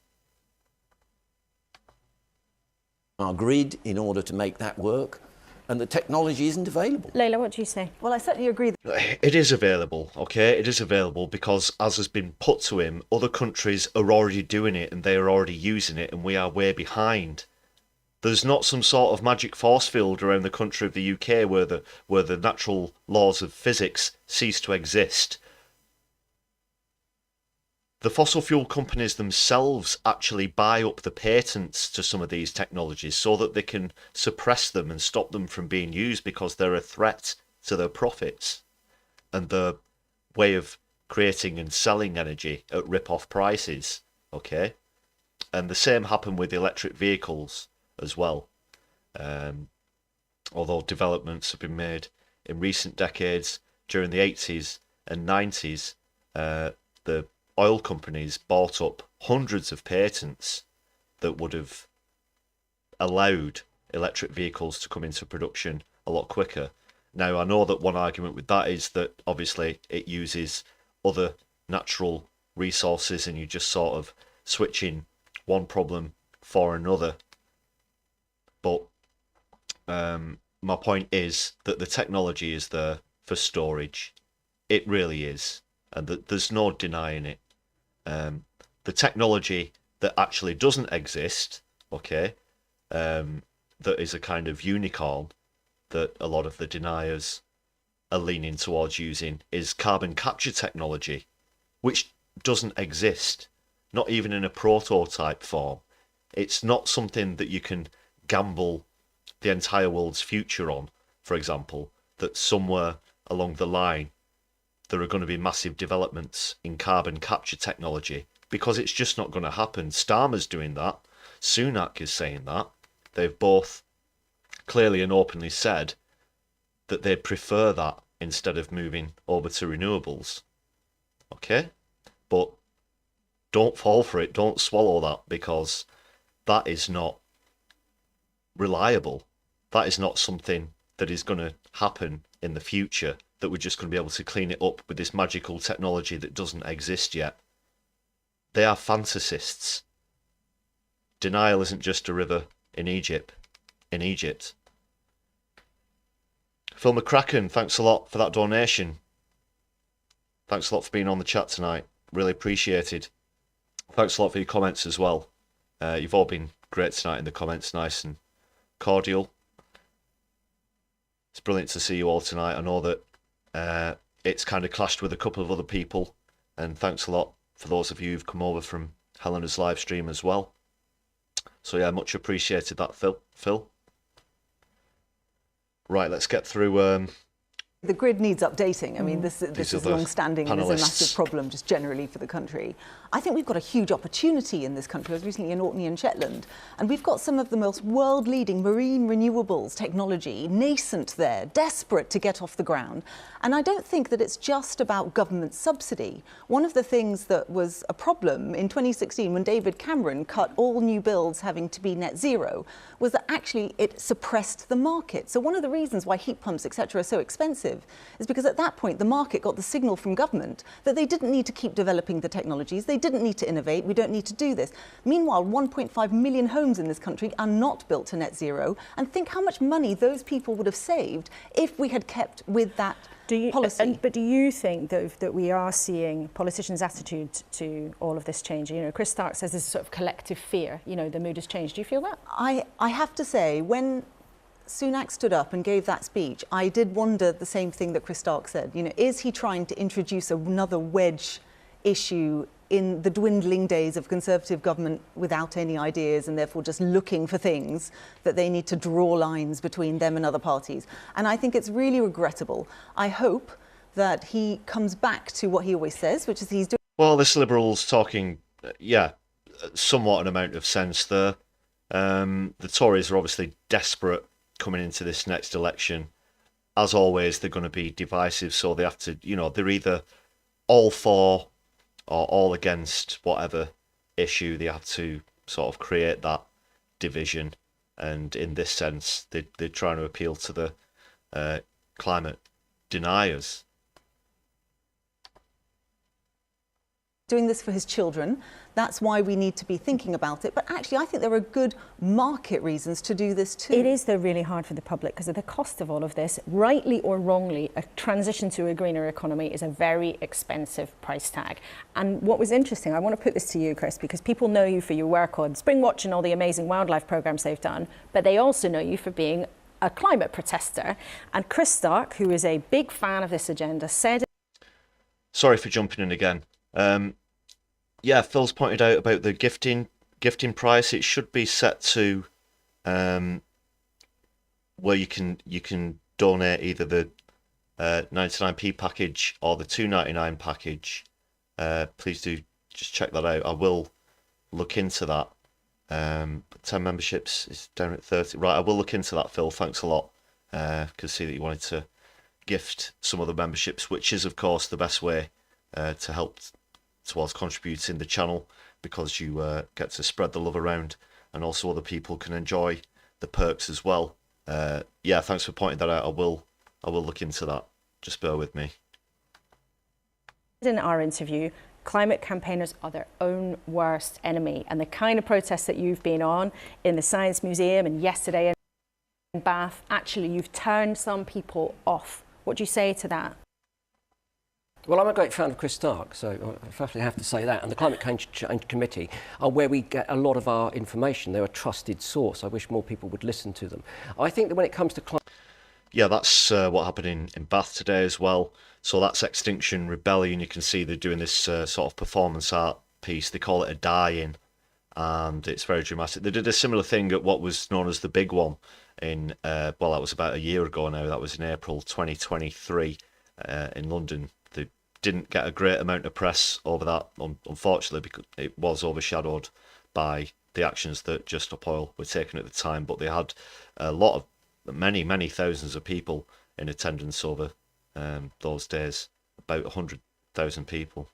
Our grid in order to make that work, and the technology isn't available. Leila, what do you say? Well, I certainly agree. It is available, okay? It is available because, as has been put to him, other countries are already doing it and they are already using it, and we are way behind. There's not some sort of magic force field around the country of the UK where the natural laws of physics cease to exist. The fossil fuel companies themselves actually buy up the patents to some of these technologies so that they can suppress them and stop them from being used because they're a threat to their profits and their way of creating and selling energy at rip-off prices, okay? And the same happened with electric vehicles as well. Although developments have been made in recent decades, during the 80s and 90s, the oil companies bought up hundreds of patents that would have allowed electric vehicles to come into production a lot quicker. Now, I know that one argument with that is that obviously it uses other natural resources and you just sort of switching one problem for another. But my point is that the technology is there for storage. It really is. And there's no denying it. The technology that actually doesn't exist, okay, that is a kind of unicorn that a lot of the deniers are leaning towards using, is carbon capture technology, which doesn't exist, not even in a prototype form. It's not something that you can gamble the entire world's future on, for example, that somewhere along the line there are going to be massive developments in carbon capture technology, because it's just not going to happen. Starmer's doing that. Sunak is saying that. They've both clearly and openly said that they prefer that instead of moving over to renewables. Okay? But don't fall for it. Don't swallow that, because that is not reliable. That is not something that is going to happen in the future, that we're just going to be able to clean it up with this magical technology that doesn't exist yet. They are fantasists. Denial isn't just a river in Egypt. Phil McCracken, thanks a lot for that donation. Thanks a lot for being on the chat tonight. Really appreciated. Thanks a lot for your comments as well. You've all been great tonight in the comments, nice and cordial. It's brilliant to see you all tonight. I know that it's kind of clashed with a couple of other people, and thanks a lot for those of you who've come over from Helena's live stream as well. So yeah, much appreciated that, Phil. Right, let's get through. The grid needs updating. I mean, this is long-standing and is a massive problem just generally for the country. I think we've got a huge opportunity in this country. I was recently in Orkney and Shetland, and we've got some of the most world-leading marine renewables technology nascent there, desperate to get off the ground. And I don't think that it's just about government subsidy. One of the things that was a problem in 2016 when David Cameron cut all new builds having to be net zero was that actually it suppressed the market. So one of the reasons why heat pumps, etc., are so expensive is because at that point the market got the signal from government that they didn't need to keep developing the technologies, they didn't need to innovate, we don't need to do this. Meanwhile, 1.5 million homes in this country are not built to net zero, and think how much money those people would have saved if we had kept with that policy. But do you think, though, that we are seeing politicians' attitude to all of this change? You know, Chris Stark says there's a sort of collective fear, you know, the mood has changed. Do you feel that? I have to say, when Sunak stood up and gave that speech, I did wonder the same thing that Chris Stark said. You know, is he trying to introduce another wedge issue in the dwindling days of Conservative government without any ideas and therefore just looking for things that they need to draw lines between them and other parties? And I think it's really regrettable. I hope that he comes back to what he always says, which is he's doing... Well, this Liberal's talking, somewhat an amount of sense there. The Tories are obviously desperate coming into this next election. As always, they're going to be divisive, so they have to, you know, they're either all for or all against whatever issue. They have to sort of create that division, and in this sense they're trying to appeal to the climate deniers. Doing this for his children. That's why we need to be thinking about it. But actually, I think there are good market reasons to do this too. It is, though, really hard for the public because of the cost of all of this. Rightly or wrongly, a transition to a greener economy is a very expensive price tag. And what was interesting, I want to put this to you, Chris, because people know you for your work on Springwatch and all the amazing wildlife programs they've done, but they also know you for being a climate protester. And Chris Stark, who is a big fan of this agenda, said... Sorry for jumping in again. Phil's pointed out about the gifting price. It should be set to where you can donate either the 99p package or the $2.99 package. Please do just check that out. I will look into that. 10 memberships is down at 30. Right, I will look into that, Phil. Thanks a lot. Could see that you wanted to gift some of the memberships, which is of course the best way to help towards contributing the channel, because you get to spread the love around, and also other people can enjoy the perks as well. Yeah, thanks for pointing that out. I will look into that. Just bear with me. In our interview, climate campaigners are their own worst enemy, and the kind of protests that you've been on in the Science Museum and yesterday in Bath, actually you've turned some people off. What do you say to that? Well, I'm a great fan of Chris Stark, so I firstly have to say that. And the Climate Change Committee are where we get a lot of our information. They're a trusted source. I wish more people would listen to them. I think that when it comes to climate... Yeah, that's what happened in Bath today as well. So that's Extinction Rebellion. You can see they're doing this sort of performance art piece. They call it a die-in, and it's very dramatic. They did a similar thing at what was known as the Big One in, well, that was about a year ago now. That was in April 2023 in London. They didn't get a great amount of press over that, unfortunately, because it was overshadowed by the actions that Just Stop Oil were taking at the time. But they had a lot of, many thousands of people in attendance over those days, about 100,000 people.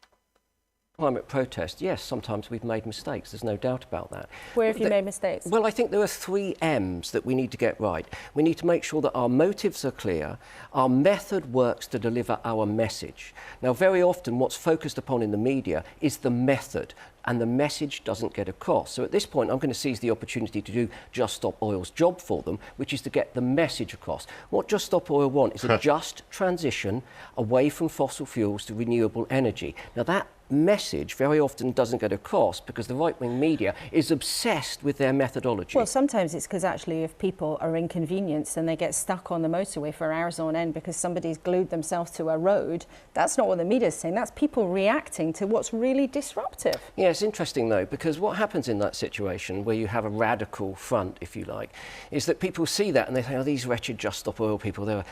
Climate protest, yes, sometimes we've made mistakes, there's no doubt about that. Where have you made mistakes? Well, I think there are 3 M's that we need to get right. We need to make sure that our motives are clear, our method works to deliver our message. Now, very often what's focused upon in the media is the method, and the message doesn't get across. So at this point, I'm going to seize the opportunity to do Just Stop Oil's job for them, which is to get the message across. What Just Stop Oil want is a just transition away from fossil fuels to renewable energy. Now, that message very often doesn't get across because the right-wing media is obsessed with their methodology. Well, sometimes it's because actually if people are inconvenienced and they get stuck on the motorway for hours on end because somebody's glued themselves to a road, that's not what the media's saying. That's people reacting to what's really disruptive. Yeah, it's interesting though, because what happens in that situation where you have a radical front, if you like, is that people see that and they say, oh, these wretched Just Stop Oil people, they're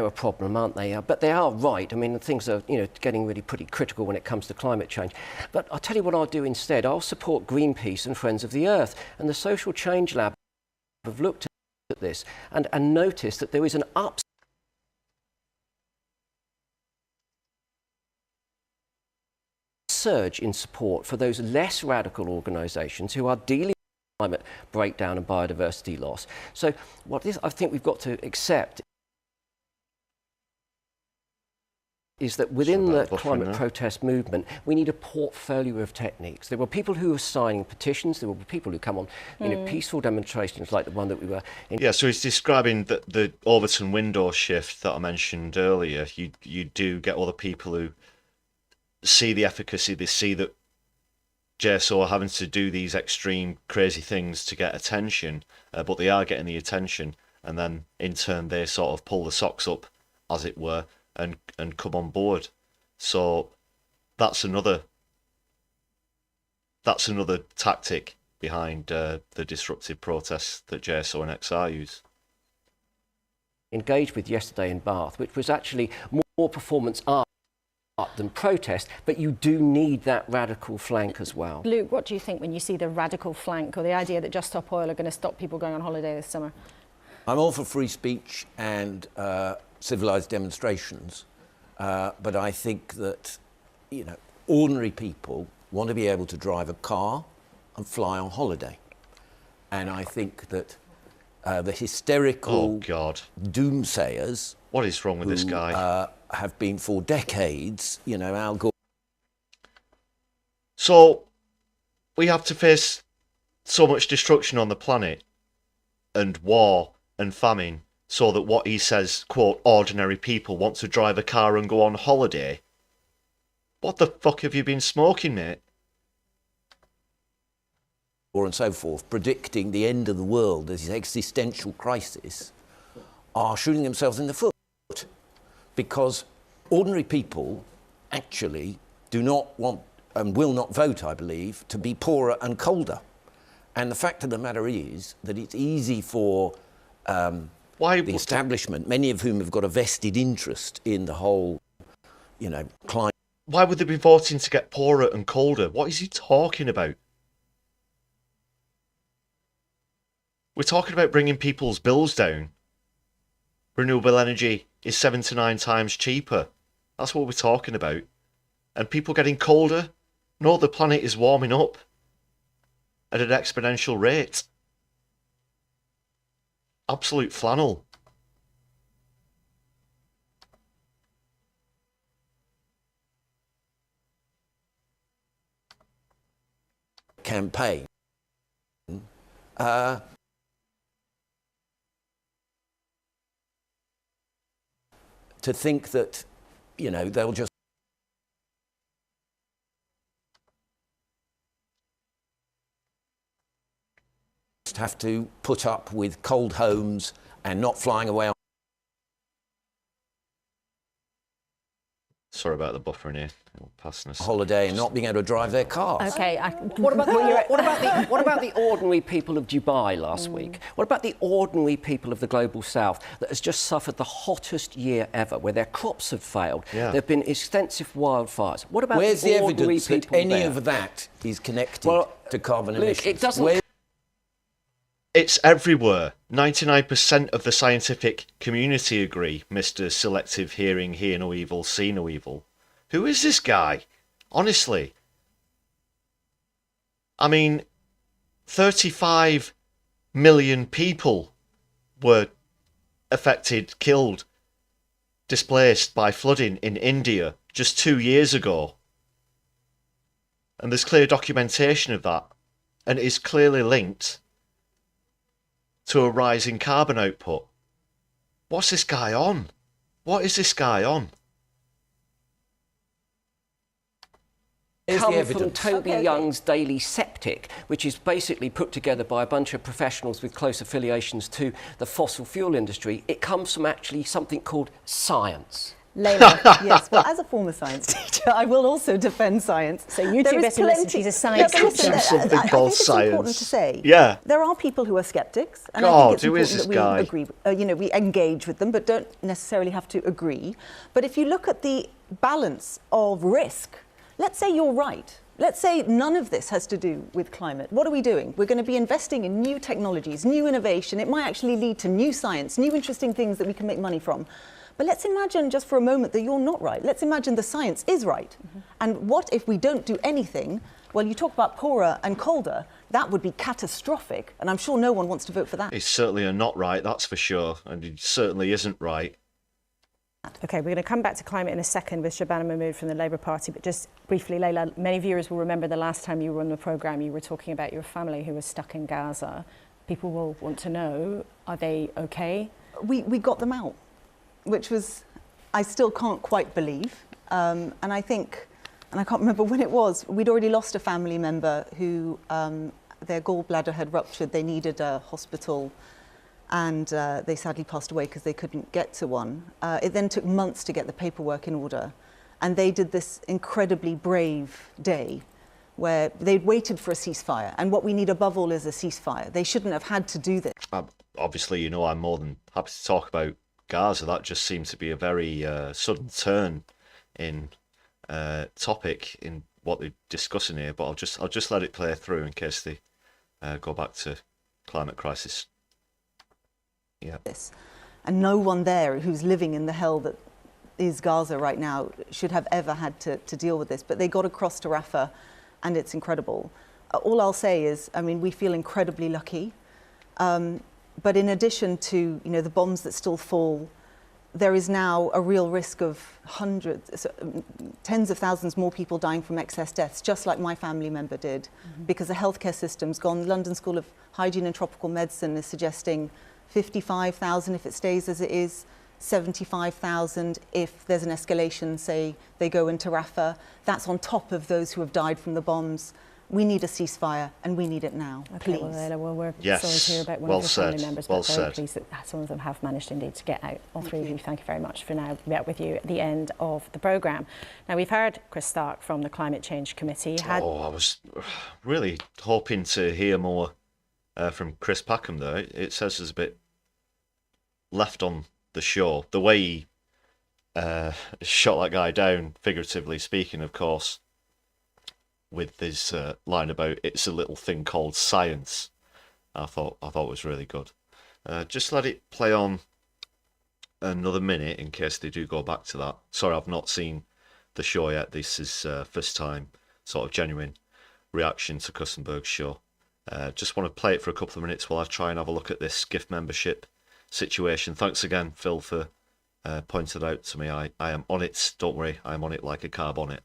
a problem, aren't they? But they are right. I mean, things are, you know, getting really pretty critical when it comes to climate change. But I'll tell you what I'll do instead. I'll support Greenpeace and Friends of the Earth. And the Social Change Lab have looked at this and noticed that there is an upsurge in support for those less radical organisations who are dealing with climate breakdown and biodiversity loss. So what I think we've got to accept is that within the climate protest movement, we need a portfolio of techniques. There were people who were signing petitions. There were people who come on, you know, peaceful demonstrations like the one that we were in. Yeah, so he's describing the Overton window shift that I mentioned earlier. You do get other people who see the efficacy. They see that JSO are having to do these extreme, crazy things to get attention, but they are getting the attention, and then in turn they sort of pull the socks up, as it were, and come on board. So that's another tactic behind the disruptive protests that JSO and XR use. Engaged with yesterday in Bath, which was actually more performance art than protest, but you do need that radical flank as well. Luke, what do you think when you see the radical flank or the idea that Just Stop Oil are going to stop people going on holiday this summer? I'm all for free speech and civilised demonstrations, but I think that, you know, ordinary people want to be able to drive a car and fly on holiday, and I think that the hysterical doomsayers, what is wrong with this guy, have been for decades, you know, Al Gore. So we have to face so much destruction on the planet and war and famine so that what he says, quote, ordinary people want to drive a car and go on holiday. What the fuck have you been smoking, mate? And so forth, predicting the end of the world, this existential crisis, are shooting themselves in the foot, because ordinary people actually do not want and will not vote, I believe, to be poorer and colder. And the fact of the matter is that it's easy for the establishment, many of whom have got a vested interest in the whole, you know, climate. Why would they be voting to get poorer and colder? What is he talking about? We're talking about bringing people's bills down. Renewable energy is 7 to 9 times cheaper. That's what we're talking about. And people getting colder? No, the planet is warming up at an exponential rate. Absolute flannel. Campaign. To think that, you know, they'll just have to put up with cold homes and not flying away on Sorry about the buffering here. Passing us. holiday and not being able to drive their cars. Okay. What about the ordinary people of Dubai last week? What about the ordinary people of the global south that has just suffered the hottest year ever, where their crops have failed? Yeah. There have been extensive wildfires. What about Where's the ordinary evidence that people any there? of that is connected to carbon Luke, emissions? it doesn't. It's everywhere. 99% of the scientific community agree, Mr. Selective Hearing, Hear No Evil, See No Evil. Who is this guy? Honestly. I mean, 35 million people were affected, killed, displaced by flooding in India just 2 years ago. And there's clear documentation of that. And it is clearly linked to a rise in carbon output. What's this guy on? What is this guy on? Come from Toby Young's Daily Septic, which is basically put together by a bunch of professionals with close affiliations to the fossil fuel industry. It comes from actually something called science. Layla, yes. Well, as a former science teacher, I will also defend science. So you two better listen. She's a science teacher. Something I called think it's science. important to say. Yeah. There are people who are skeptics, and God, I think it's who is important this that we guy? agree. We engage with them, but don't necessarily have to agree. But if you look at the balance of risk, let's say you're right. Let's say none of this has to do with climate. What are we doing? We're going to be investing in new technologies, new innovation. It might actually lead to new science, new interesting things that we can make money from. But let's imagine just for a moment that you're not right. Let's imagine the science is right. And what if we don't do anything? Well, you talk about poorer and colder. That would be catastrophic. And I'm sure no one wants to vote for that. He's certainly not right, that's for sure. And he certainly isn't right. Okay, we're going to come back to climate in a second with Shabana Mahmood from the Labour Party, but just briefly, Layla, many viewers will remember the last time you were on the programme, you were talking about your family who was stuck in Gaza. People will want to know, are they okay? We got them out, which was, I still can't quite believe. And I think, and I can't remember when it was, we'd already lost a family member who their gallbladder had ruptured. They needed a hospital. And they sadly passed away because they couldn't get to one. It then took months to get the paperwork in order. And they did this incredibly brave day where they'd waited for a ceasefire. And what we need above all is a ceasefire. They shouldn't have had to do this. Obviously, I'm more than happy to talk about Gaza. That just seemed to be a very sudden turn in topic in what they're discussing here. But I'll just let it play through in case they go back to climate crisis. Yeah. And no one there who's living in the hell that is Gaza right now should have ever had to deal with this. But they got across to Rafah, and it's incredible. All I'll say is, I mean, we feel incredibly lucky. But in addition to, the bombs that still fall, there is now a real risk of tens of thousands more people dying from excess deaths, just like my family member did, because the healthcare system's gone. The London School of Hygiene and Tropical Medicine is suggesting 55,000 if it stays as it is, 75,000 if there's an escalation, say they go into Rafah. That's on top of those who have died from the bombs. We need a ceasefire, and we need it now, okay, please. Well, Layla, we're yes. sorry to hear about one Well of your said. family members, Well but very said. pleased that some of them have managed indeed to get out. All three of you, thank you very much for now. We'll be with you at the end of the programme. Now, we've heard Chris Stark from the Climate Change Committee. I was really hoping to hear more from Chris Packham, though. It says there's a bit left on the show. The way he shot that guy down, figuratively speaking, of course, with his line about it's a little thing called science, I thought was really good. Just let it play on another minute in case they do go back to that. Sorry, I've not seen the show yet. This is first time sort of genuine reaction to Kustenberg's show. Just want to play it for a couple of minutes while I try and have a look at this gift membership situation. Thanks again, Phil, for pointing it out to me. I am on it. Don't worry, I am on it like a carb on it.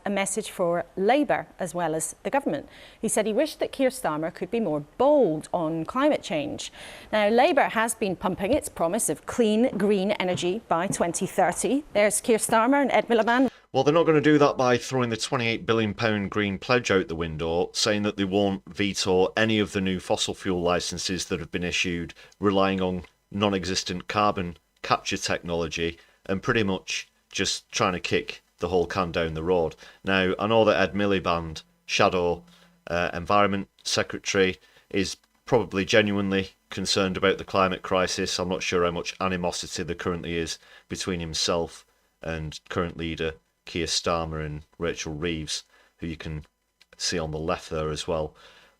A message for Labour as well as the government. He said he wished that Keir Starmer could be more bold on climate change. Now, Labour has been pumping its promise of clean, green energy by 2030. There's Keir Starmer and Ed Miliband. Well, they're not going to do that by throwing the £28 billion green pledge out the window, saying that they won't veto any of the new fossil fuel licences that have been issued, relying on non-existent carbon capture technology, and pretty much just trying to kick the whole can down the road. Now, I know that Ed Miliband, Shadow Environment Secretary, is probably genuinely concerned about the climate crisis. I'm not sure how much animosity there currently is between himself and current leader Keir Starmer and Rachel Reeves, who you can see on the left there as well.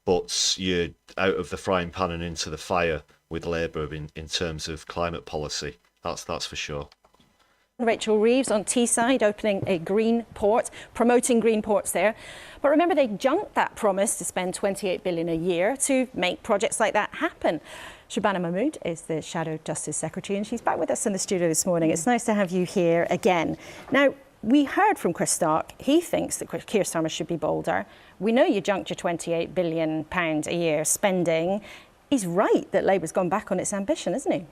But you're out of the frying pan and into the fire with Labour in terms of climate policy. That's for sure. Rachel Reeves on Teesside opening a green port, promoting green ports there. But remember, they junked that promise to spend $28 billion a year to make projects like that happen. Shabana Mahmood is the Shadow Justice Secretary, and she's back with us in the studio this morning. It's nice to have you here again. Now, we heard from Chris Stark. He thinks that Keir Starmer should be bolder. We know you junked your £28 billion a year spending. He's right that Labour's gone back on its ambition, isn't he?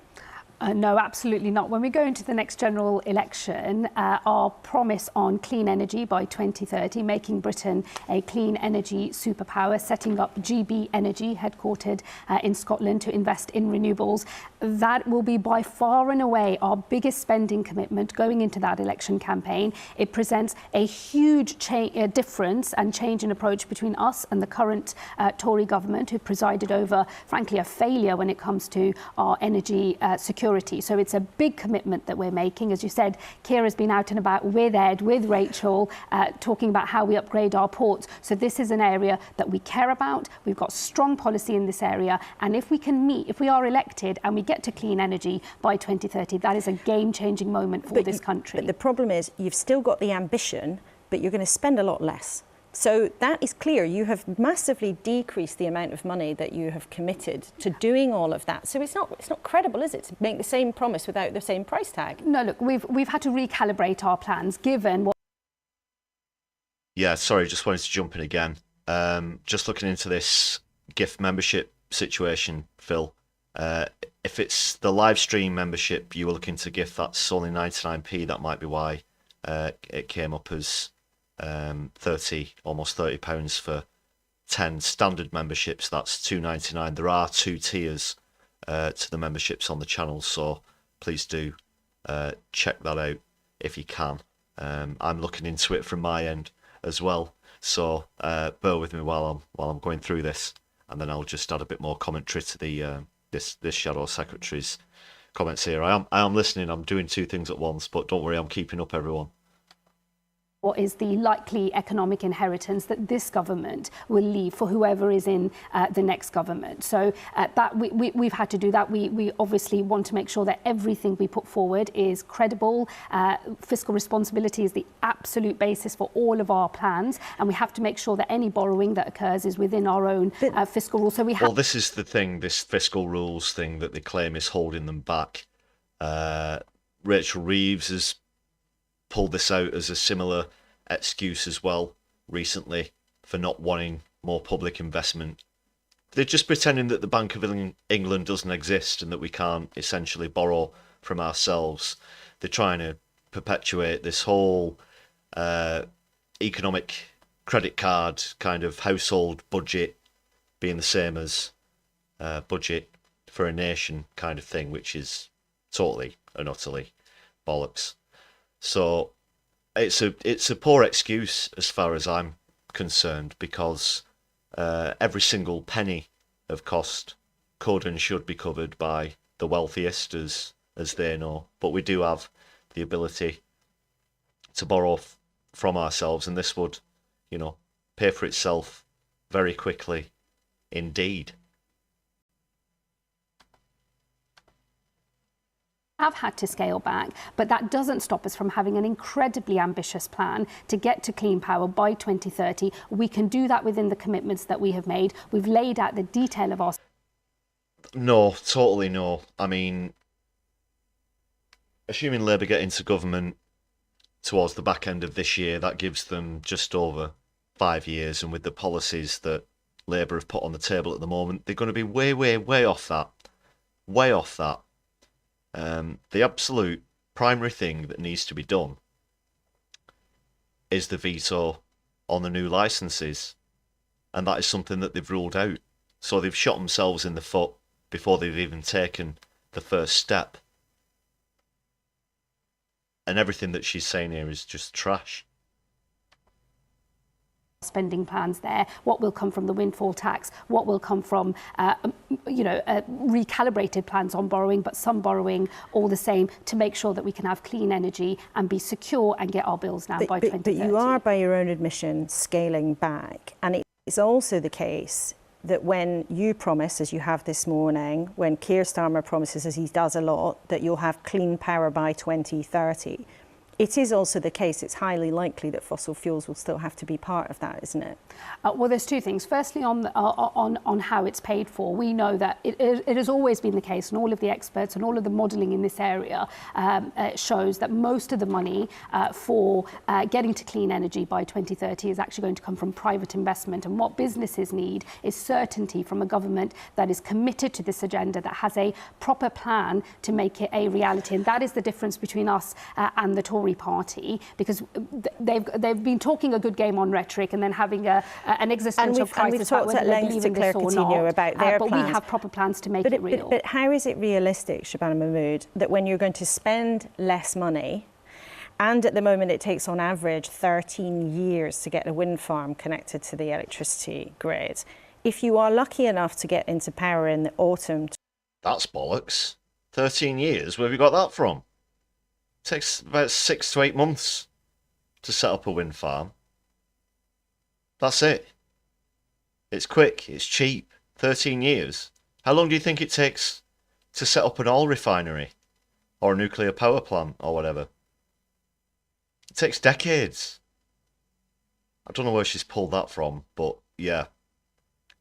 No, absolutely not. When we go into the next general election, our promise on clean energy by 2030, making Britain a clean energy superpower, setting up GB Energy, headquartered in Scotland, to invest in renewables, that will be by far and away our biggest spending commitment going into that election campaign. It presents a huge difference and change in approach between us and the current Tory government, who presided over, frankly, a failure when it comes to our energy security. So it's a big commitment that we're making. As you said, Keir has been out and about with Ed, with Rachel, talking about how we upgrade our ports. So this is an area that we care about. We've got strong policy in this area. And if we are elected and we get to clean energy by 2030, that is a game-changing moment for this country. But the problem is you've still got the ambition, but you're going to spend a lot less. So that is clear. You have massively decreased the amount of money that you have committed to doing all of that. So it's not credible, is it, to make the same promise without the same price tag? No, look, we've had to recalibrate our plans given what. Yeah, sorry, just wanted to jump in again. Just looking into this gift membership situation, Phil. If it's the live stream membership you were looking to gift, that's only 99p. That might be why it came up as almost £30 for 10 standard memberships. That's £2.99. There are 2 tiers to the memberships on the channel, so please do check that out if you can. I'm looking into it from my end as well, so bear with me while I'm going through this, and then I'll just add a bit more commentary to the this Shadow Secretary's comments here. I am listening. I'm doing 2 things at once, but don't worry, I'm keeping up, everyone. What is the likely economic inheritance that this government will leave for whoever is in the next government? So that we've had to do that. We obviously want to make sure that everything we put forward is credible. Fiscal responsibility is the absolute basis for all of our plans, and we have to make sure that any borrowing that occurs is within our own fiscal rules. So well, this is the thing, this fiscal rules thing that they claim is holding them back. Rachel Reeves has pulled this out as a similar excuse as well recently for not wanting more public investment. They're just pretending that the Bank of England doesn't exist and that we can't essentially borrow from ourselves. They're trying to perpetuate this whole economic credit card kind of household budget being the same as budget for a nation kind of thing, which is totally and utterly bollocks. So it's a poor excuse as far as I'm concerned, because every single penny of cost could and should be covered by the wealthiest, as they know. But we do have the ability to borrow from ourselves, and this would, pay for itself very quickly indeed. have had to scale back, but that doesn't stop us from having an incredibly ambitious plan to get to clean power by 2030. We can do that within the commitments that we have made. We've laid out the detail of our... No, totally no. I mean, assuming Labour get into government towards the back end of this year, that gives them just over 5 years, and with the policies that Labour have put on the table at the moment, they're going to be way, way, way off that. Way off that. The absolute primary thing that needs to be done is the veto on the new licences, and that is something that they've ruled out. So they've shot themselves in the foot before they've even taken the first step. And everything that she's saying here is just trash. Spending plans there, what will come from the windfall tax, what will come from, recalibrated plans on borrowing, but some borrowing all the same, to make sure that we can have clean energy and be secure and get our bills down by 2030. But you are, by your own admission, scaling back. And it's also the case that when you promise, as you have this morning, when Keir Starmer promises, as he does a lot, that you'll have clean power by 2030, it is also the case, it's highly likely that fossil fuels will still have to be part of that, isn't it? Well, there's two things. Firstly, on how it's paid for, we know that it has always been the case, and all of the experts and all of the modelling in this area shows that most of the money for getting to clean energy by 2030 is actually going to come from private investment. And what businesses need is certainty from a government that is committed to this agenda, that has a proper plan to make it a reality. And that is the difference between us and the Tory party, because they've been talking a good game on rhetoric and then having an existential crisis about whether they believe in this or not. About their but plans. we have proper plans to make it real. But how is it realistic, Shabana Mahmood, that when you're going to spend less money, and at the moment it takes on average 13 years to get a wind farm connected to the electricity grid, if you are lucky enough to get into power in the autumn... That's bollocks. 13 years? Where have you got that from? It takes about 6 to 8 months to set up a wind farm. That's it. It's quick, it's cheap. 13 years. How long do you think it takes to set up an oil refinery? Or a nuclear power plant, or whatever? It takes decades. I don't know where she's pulled that from, but yeah.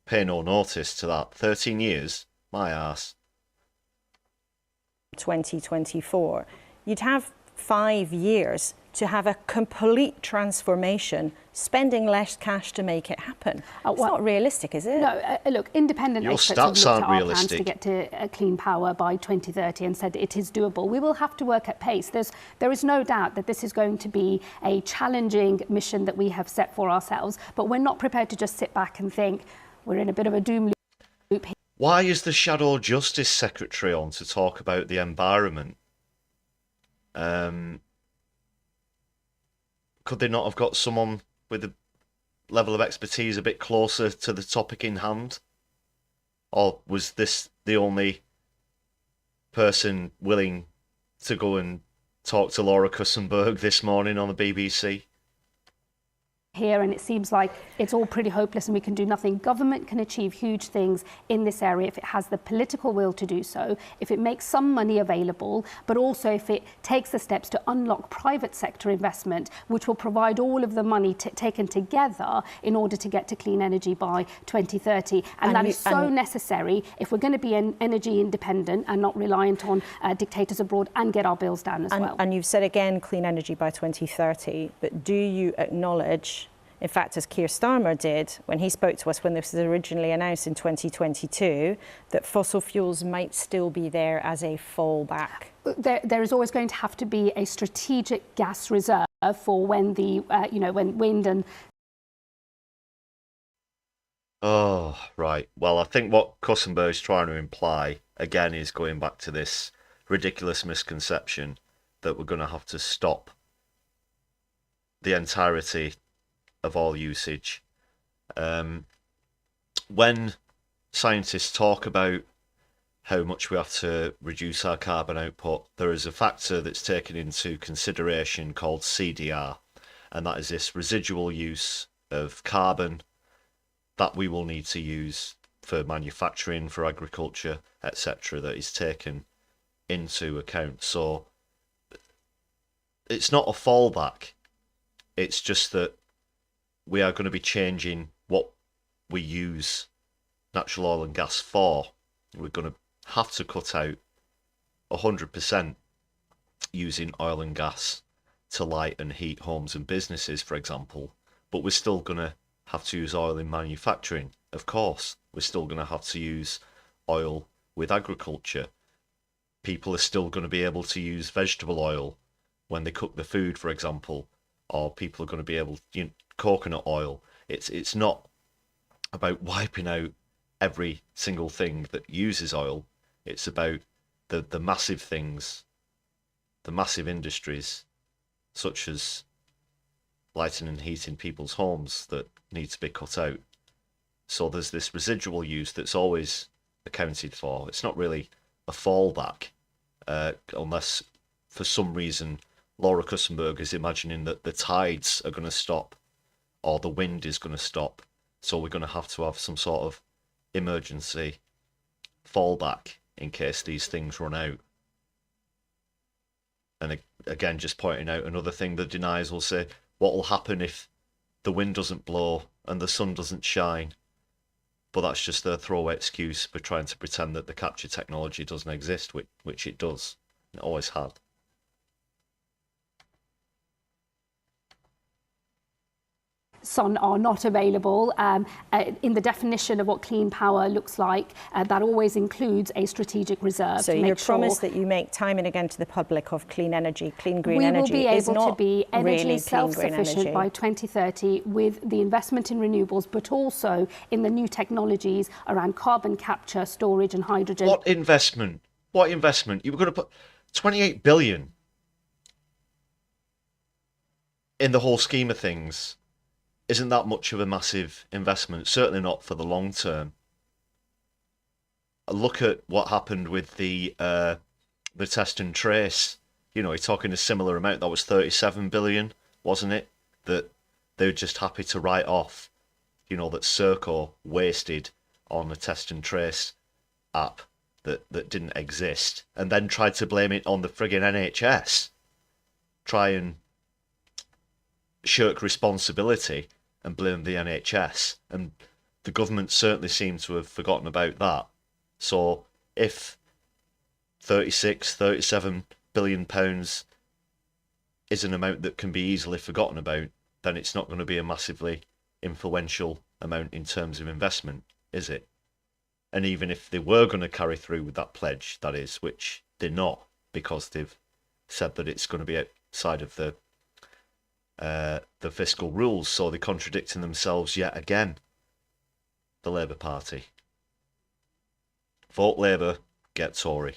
Pay no notice to that. 13 years? My arse. 2024. You'd have 5 years to have a complete transformation, spending less cash to make it happen. It's not realistic, is it? No, look, independent Your experts have stats looked aren't at our realistic. plans to get to clean power by 2030 and said it is doable. We will have to work at pace. There is no doubt that this is going to be a challenging mission that we have set for ourselves, but we're not prepared to just sit back and think we're in a bit of a doom loop here. Why is the Shadow Justice Secretary on to talk about the environment? Could they not have got someone with a level of expertise a bit closer to the topic in hand? Or was this the only person willing to go and talk to Laura Kussenberg this morning on the BBC? Here, and it seems like it's all pretty hopeless and we can do nothing. Government can achieve huge things in this area if it has the political will to do so, if it makes some money available, but also if it takes the steps to unlock private sector investment, which will provide all of the money taken together in order to get to clean energy by 2030. And that is so necessary if we're going to be energy independent and not reliant on dictators abroad and get our bills down as well. And you've said again clean energy by 2030, but do you acknowledge, in fact, as Keir Starmer did when he spoke to us when this was originally announced in 2022, that fossil fuels might still be there as a fallback? There is always going to have to be a strategic gas reserve for when the, when wind and... Oh, right. Well, I think what Kussenberg's trying to imply, again, is going back to this ridiculous misconception that we're going to have to stop the entirety of all usage. When scientists talk about how much we have to reduce our carbon output, there is a factor that's taken into consideration called CDR, and that is this residual use of carbon that we will need to use for manufacturing, for agriculture, etc., that is taken into account. So it's not a fallback. It's just that we are going to be changing what we use natural oil and gas for. We're going to have to cut out 100% using oil and gas to light and heat homes and businesses, for example. But we're still going to have to use oil in manufacturing, of course. We're still going to have to use oil with agriculture. People are still going to be able to use vegetable oil when they cook the food, for example, or people are going to be able to, coconut oil. It's not about wiping out every single thing that uses oil. It's about the massive things, the massive industries, such as lighting and heating people's homes, that need to be cut out. So there's this residual use that's always accounted for. It's not really a fallback, unless for some reason Laura Kussenberg is imagining that the tides are going to stop or the wind is going to stop. So we're going to have some sort of emergency fallback in case these things run out. And again, just pointing out another thing, the deniers will say, what will happen if the wind doesn't blow and the sun doesn't shine? But that's just their throwaway excuse for trying to pretend that the capture technology doesn't exist, which it does. It always had. Sun are not available. In the definition of what clean power looks like, that always includes a strategic reserve. So your promise that you make time and again to the public of clean energy, clean green energy, we will be is able not to be energy really self-sufficient by 2030 with the investment in renewables, but also in the new technologies around carbon capture, storage and hydrogen. What investment? What investment? You were going to put 28 billion in the whole scheme of things. Isn't that much of a massive investment? Certainly not for the long term. Look at what happened with the test and trace. You're talking a similar amount. That was 37 billion, wasn't it? That they were just happy to write off. That Serco wasted on a test and trace app that didn't exist, and then tried to blame it on the friggin' NHS. Try and shirk responsibility and blame the NHS, and the government certainly seems to have forgotten about that. So if 37 billion pounds is an amount that can be easily forgotten about, then it's not going to be a massively influential amount in terms of investment, is it? And even if they were going to carry through with that pledge, that is, which they're not, because they've said that it's going to be outside of the fiscal rules, so they're contradicting themselves yet again. The Labour Party. Vote Labour, get Tory.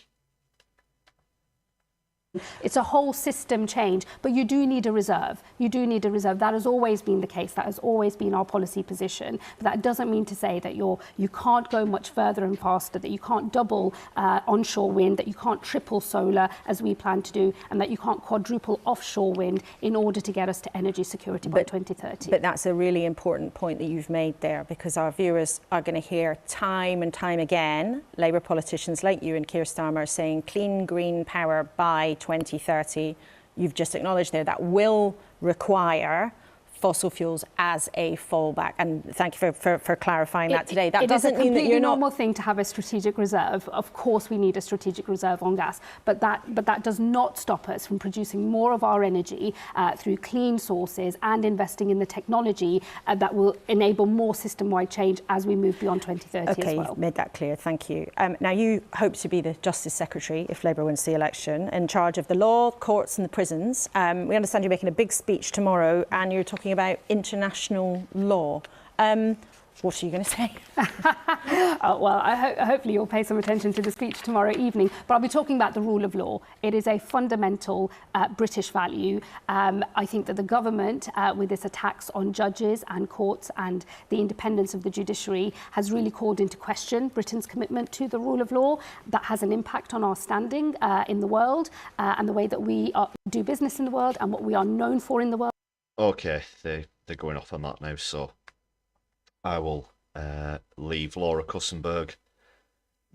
It's a whole system change, but you do need a reserve. You do need a reserve. That has always been the case. That has always been our policy position. But that doesn't mean to say that you can't go much further and faster, that you can't double onshore wind, that you can't triple solar as we plan to do, and that you can't quadruple offshore wind in order to get us to energy security by 2030. But that's a really important point that you've made there, because our viewers are going to hear time and time again Labour politicians like you and Keir Starmer saying clean green power by 2030. You've just acknowledged there that will require fossil fuels as a fallback, and thank you for clarifying that today. That doesn't mean that you're not. It is a completely normal thing to have a strategic reserve. Of course, we need a strategic reserve on gas, but that does not stop us from producing more of our energy through clean sources and investing in the technology that will enable more system-wide change as we move beyond 2030 as well. Okay, you've made that clear. Thank you. Now, you hope to be the Justice Secretary if Labour wins the election, in charge of the law, courts and the prisons. We understand you're making a big speech tomorrow, and you're talking about international law. What are you going to say? Hopefully you'll pay some attention to the speech tomorrow evening. But I'll be talking about the rule of law. It is a fundamental British value. I think that the government, with its attacks on judges and courts and the independence of the judiciary, has really called into question Britain's commitment to the rule of law. That has an impact on our standing in the world and the way that we do business in the world and what we are known for in the world. Okay, they're going off on that now, so I will leave Laura Kussenberg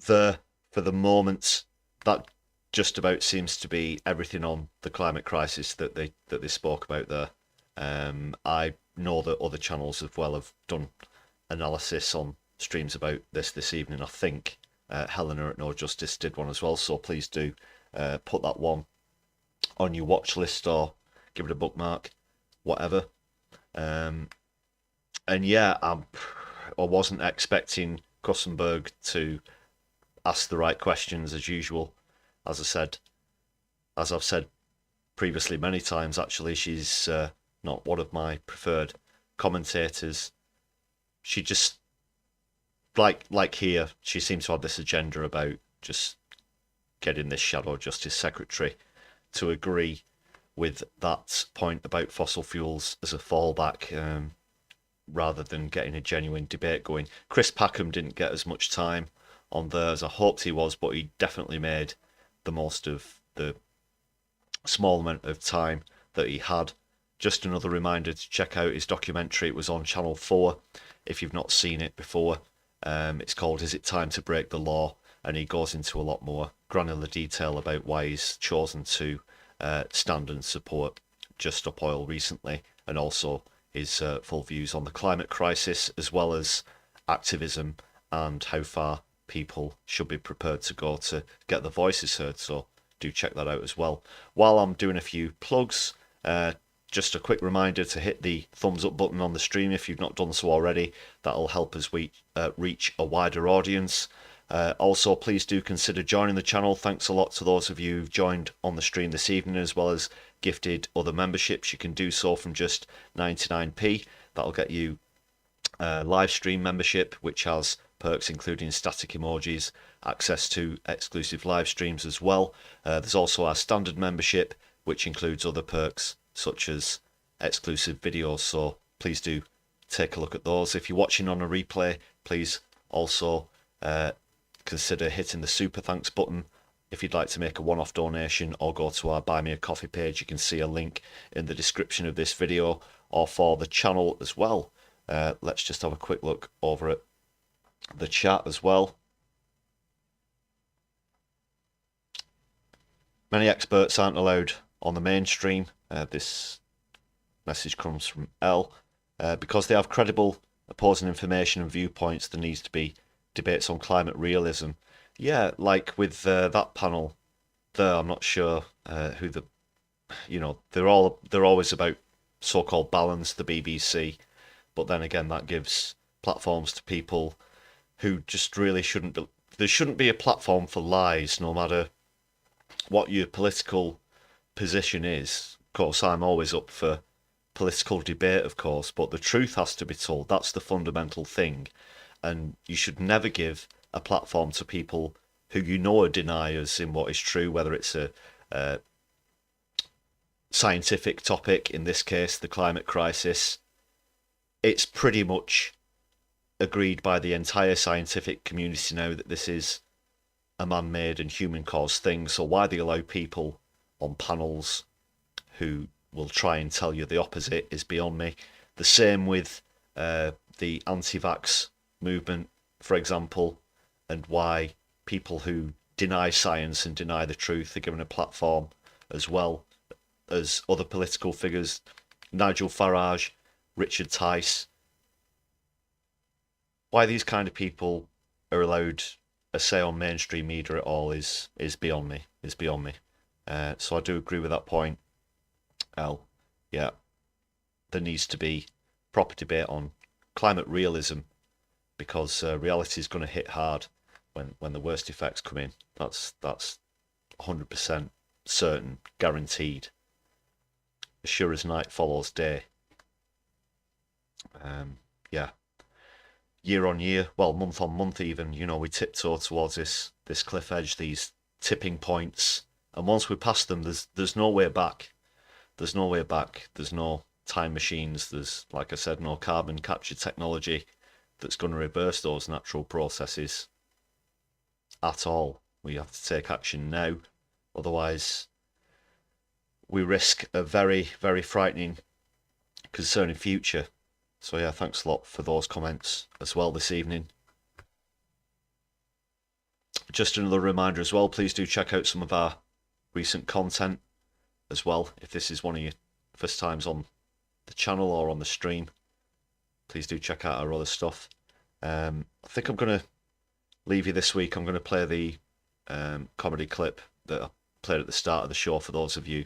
there for the moment. That just about seems to be everything on the climate crisis that they spoke about there. I know that other channels as well have done analysis on streams about this evening. I think Helena at No Justice did one as well, so please do put that one on your watch list or give it a bookmark, whatever. And yeah, I wasn't expecting Kussenberg to ask the right questions as usual. As I've said previously many times, actually, she's not one of my preferred commentators. She just, like here, she seems to have this agenda about just getting this shadow justice secretary to agree with that point about fossil fuels as a fallback, rather than getting a genuine debate going. Chris Packham didn't get as much time on there as I hoped he was, but he definitely made the most of the small amount of time that he had. Just another reminder to check out his documentary. It was on Channel 4 if you've not seen it before. It's called Is It Time to Break the Law? And he goes into a lot more granular detail about why he's chosen to stand and support Just Stop Oil recently, and also his full views on the climate crisis, as well as activism and how far people should be prepared to go to get their voices heard. So do check that out as well. While I'm doing a few plugs, just a quick reminder to hit the thumbs up button on the stream if you've not done so already. That'll help us reach a wider audience. Also, please do consider joining the channel. Thanks a lot to those of you who've joined on the stream this evening, as well as gifted other memberships. You can do so from just 99p. That'll get you live stream membership, which has perks including static emojis, access to exclusive live streams as well. There's also our standard membership, which includes other perks such as exclusive videos, so please do take a look at those. If you're watching on a replay, please also consider hitting the super thanks button if you'd like to make a one-off donation, or go to our Buy Me a Coffee page. You can see a link in the description of this video, or for the channel as well. Let's just have a quick look over at the chat as well. Many experts aren't allowed on the mainstream. This message comes from L. Because they have credible opposing information and viewpoints, there needs to be debates on climate realism. Yeah, like with that panel there, I'm not sure who the, they're always about so-called balance, the BBC, but then again that gives platforms to people who just really shouldn't be. There shouldn't be a platform for lies, no matter what your political position is. Of course, I'm always up for political debate, of course, but the truth has to be told. That's the fundamental thing. And you should never give a platform to people who are deniers in what is true, whether it's a scientific topic, in this case, the climate crisis. It's pretty much agreed by the entire scientific community now that this is a man-made and human-caused thing. So why they allow people on panels who will try and tell you the opposite is beyond me. The same with the anti-vax movement, for example, and why people who deny science and deny the truth are given a platform, as well as other political figures, Nigel Farage, Richard Tice. Why these kind of people are allowed a say on mainstream media at all is beyond me. Is beyond me. So I do agree with that point, Al. Yeah, there needs to be proper debate on climate realism, because reality is going to hit hard when the worst effects come in. That's 100% certain, guaranteed. As sure as night follows day. Yeah. Year on year, well, month on month even, we tiptoe towards this cliff edge, these tipping points, and once we pass them, there's no way back. There's no way back. There's no time machines. There's, like I said, no carbon capture technology that's going to reverse those natural processes at all. We have to take action now, otherwise we risk a very, very frightening, concerning future. So yeah, thanks a lot for those comments as well this evening. just another reminder as well, please do check out some of our recent content as well. If this is one of your first times on the channel or on the stream, please do check out our other stuff. I think I'm going to leave you this week. I'm going to play the comedy clip that I played at the start of the show for those of you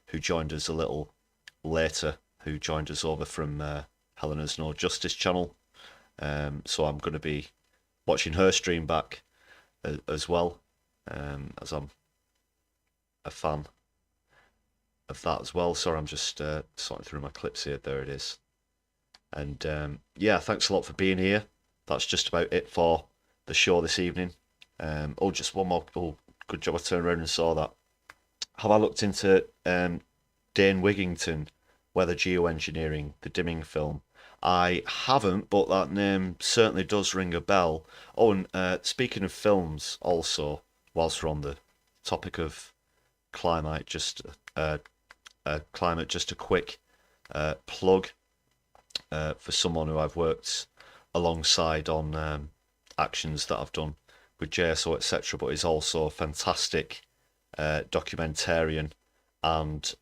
who joined us a little later, who joined us over from Helena's No Justice channel. So I'm going to be watching her stream back as well, as I'm a fan of that as well. Sorry, I'm just sorting through my clips here. There it is. And yeah, thanks a lot for being here. That's just about it for the show this evening. Oh, just one more. Oh, good job I turned around and saw that. Have I looked into Dane Wigington, Weather Geoengineering, the Dimming film? I haven't, but that name certainly does ring a bell. Oh, and speaking of films also, whilst we're on the topic of climate, just a quick plug for someone who I've worked alongside on actions that I've done with JSO, etc., but is also a fantastic documentarian and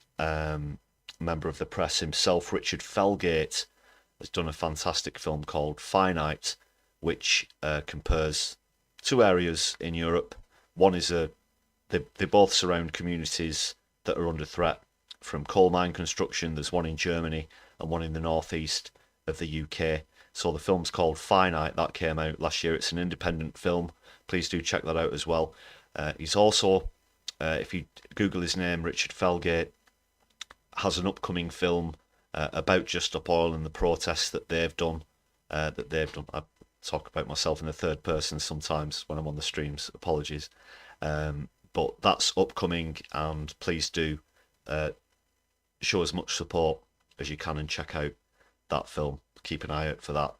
member of the press himself. Richard Felgate has done a fantastic film called Finite, which compares two areas in Europe. One is they both surround communities that are under threat from coal mine construction. There's one in Germany and one in the northeast of the UK. So the film's called Finite. That came out last year. It's an independent film. Please do check that out as well. He's also, if you Google his name, Richard Felgate, has an upcoming film about Just Stop Oil and the protests that they've done. I talk about myself in the third person sometimes when I'm on the streams. Apologies. But that's upcoming, and please do show as much support as you can and check out that film. Keep an eye out for that.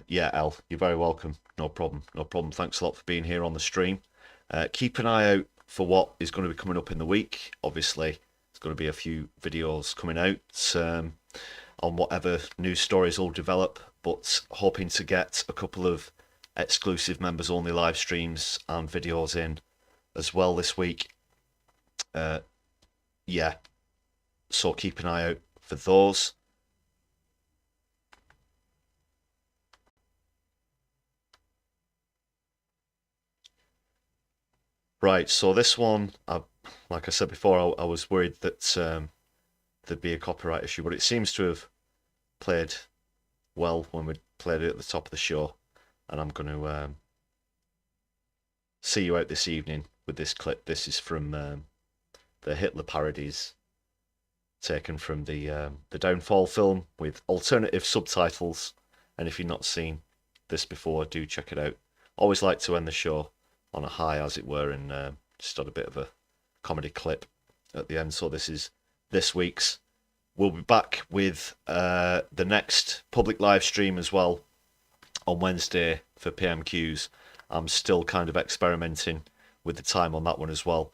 Yeah, El, you're very welcome. No problem. No problem. Thanks a lot for being here on the stream. Keep an eye out for what is going to be coming up in the week. Obviously, there's going to be a few videos coming out on whatever news stories will develop, but hoping to get a couple of exclusive members only live streams and videos in as well this week. Yeah, so keep an eye out for those. Right, so this one, like I said before, I was worried that there'd be a copyright issue, but it seems to have played well when we played it at the top of the show. And I'm going to see you out this evening with this clip. This is from the Hitler parodies, taken from the Downfall film with alternative subtitles. And if you've not seen this before, do check it out. Always like to end the show on a high, as it were, and just on a bit of a comedy clip at the end. So this is this week's. We'll be back with the next public live stream as well on Wednesday for PMQs. I'm still kind of experimenting with the time on that one as well.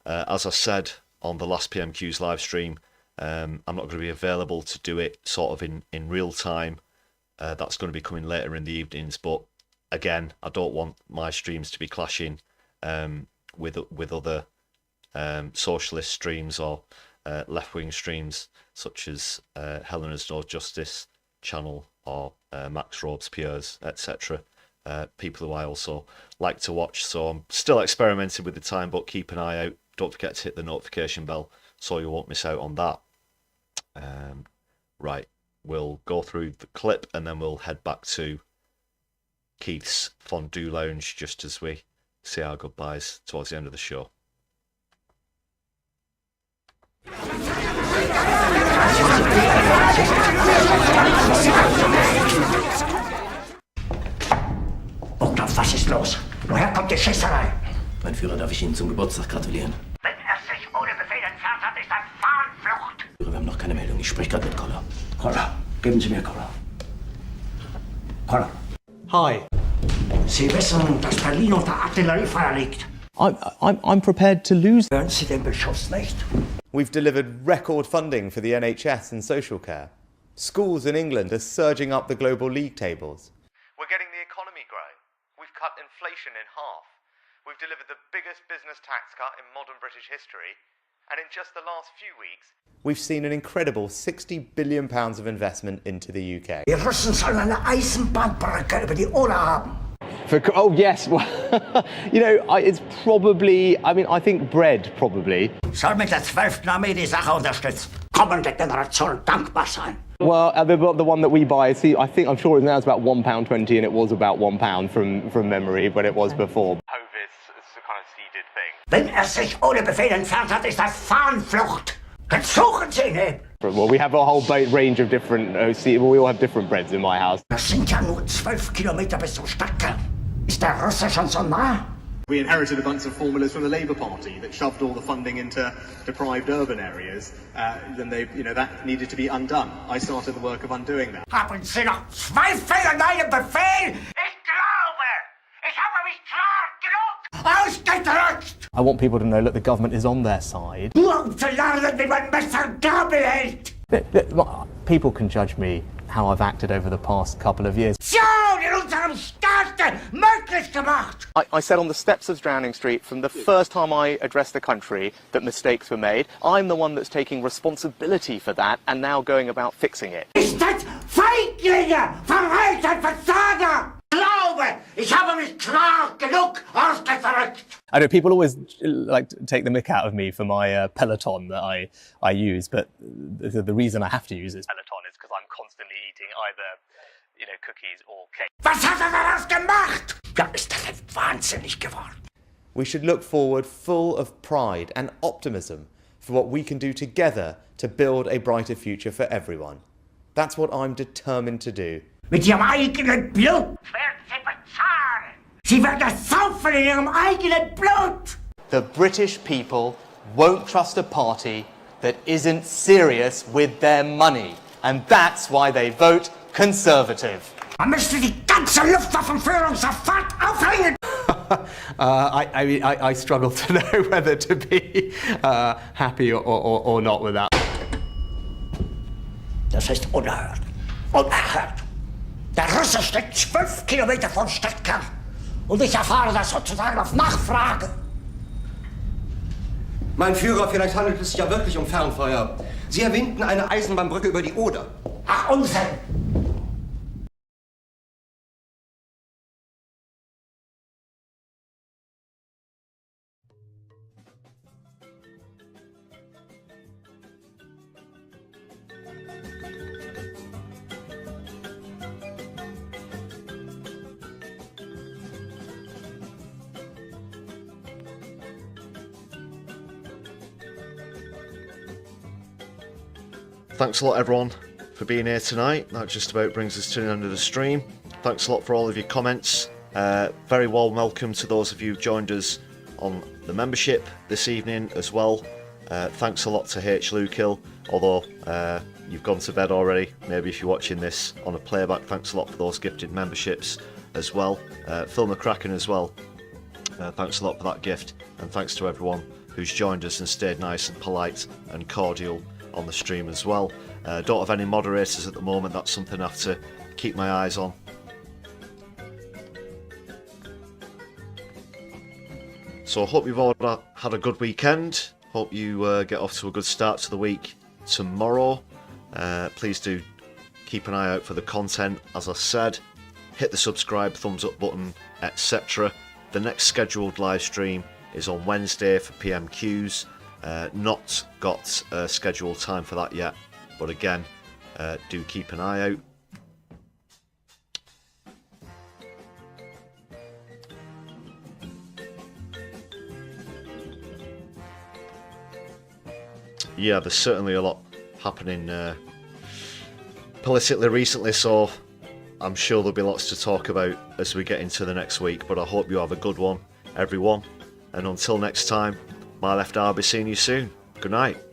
As I said on the last PMQs live stream, I'm not going to be available to do it sort of in real time. That's going to be coming later in the evenings, but again, I don't want my streams to be clashing with other socialist streams or left-wing streams, such as Helena's No Justice channel or Max Robespierre's, etc. People who I also like to watch. So I'm still experimenting with the time, but keep an eye out. Don't forget to hit the notification bell so you won't miss out on that. Right, we'll go through the clip and then we'll head back to Keith's Fondue Lounge just as we say our goodbyes towards the end of the show. Bogdan, was ist los? Woher kommt die Schießerei? Mein Führer, darf ich Ihnen zum Geburtstag gratulieren? Wenn er sich ohne Befehl entfernt hat, ist ein Fahnenflucht. Wir haben noch keine Meldung. Ich spreche gerade mit Koller. Koller, geben Sie mir Koller. Koller. Hi. Sie wissen, dass Berlin unter Artilleriefeuer liegt. I'm prepared to lose. Hören Sie den Beschuss nicht? We've delivered record funding for the NHS and social care. Schools in England are surging up the global league tables. We're getting the economy growing. We've cut inflation inflation in half. We've delivered the biggest business tax cut in modern British history. And in just the last few weeks, we've seen an incredible £60 billion of investment into the UK. Die Russen sollen eine Eisenbahnbrücke über die Oder haben. Oh yes, well, it's probably, I think bread probably. Soll mit der 12. Armee die Sache unterstützen. Kommende Generation dankbar sein. Well, the one that we buy, I'm sure now it's about £1.20 and it was about £1 from memory, but it was before. Wenn sich ohne Befehl entfernt hat, ist das Fahnenflucht. Jetzt suchen Sie ihn eben. Well, we have a whole range of different, we all have different breads in my house. Das sind ja nur 12 Kilometer bis zum Stadtkern. Ist der Russe schon so nah? We inherited a bunch of formulas from the Labour Party that shoved all the funding into deprived urban areas. Then that needed to be undone. I started the work of undoing that. Haben Sie noch Zweifel an meinem Befehl? Ich glaube, ich habe mich klar genug ausgedrückt. I want people to know, look, the government is on their side. Nur um zu lernen, wie man Messer und Gabel hält. People can judge me how I've acted over the past couple of years. In unserem Staate möglich gemacht. I said on the steps of Downing Street from the first time I addressed the country that mistakes were made. I'm the one that's taking responsibility for that and now going about fixing it. Ist das Feiglinge, Verräter, Versager? Glaube, ich habe mich klar genug ausgedrückt. I know people always take the mick out of me for my Peloton that I use, but the reason I have to use this Peloton is because I'm constantly eating either cookies or cake. Was hat daraus gemacht? Ja, ist das wahnsinnig geworden. We should look forward full of pride and optimism for what we can do together to build a brighter future for everyone. That's what I'm determined to do. Mit ihrem eigenen Blut werden sie bezahlen. Sie werden es saufen in ihrem eigenen Blut. The British people won't trust a party that isn't serious with their money. And that's why they vote Conservative. Man müsste die ganze Luftwaffenführung sofort aufhängen. I struggle to know whether to be happy or not with that. Das ist unerhört. Unerhört. Der Russe steckt 12 Kilometer vom Stadtkern. Und ich erfahre das sozusagen auf Nachfrage. Mein Führer, vielleicht handelt es sich ja wirklich um Fernfeuer. Sie erwähnten eine Eisenbahnbrücke über die Oder. Ach, Unsinn! Thanks a lot, everyone, for being here tonight. That just about brings us to the end of the stream. Thanks a lot for all of your comments. Very warm welcome to those of you who joined us on the membership this evening as well. Thanks a lot to H. Lukill, although you've gone to bed already. Maybe if you're watching this on a playback, thanks a lot for those gifted memberships as well. Phil McCracken as well. Thanks a lot for that gift. And thanks to everyone who's joined us and stayed nice and polite and cordial on the stream as well. Don't have any moderators at the moment. That's something I have to keep my eyes on. So I hope you've all had a good weekend. Hope you get off to a good start to the week tomorrow. Please do keep an eye out for the content. As I said, hit the subscribe, thumbs up button, etc. The next scheduled live stream is on Wednesday for PMQs. Not got a scheduled time for that yet, but again, do keep an eye out. Yeah, there's certainly a lot happening politically recently, so I'm sure there'll be lots to talk about as we get into the next week, but I hope you have a good one, everyone, and until next time, my Lefty, I'll be seeing you soon. Good night.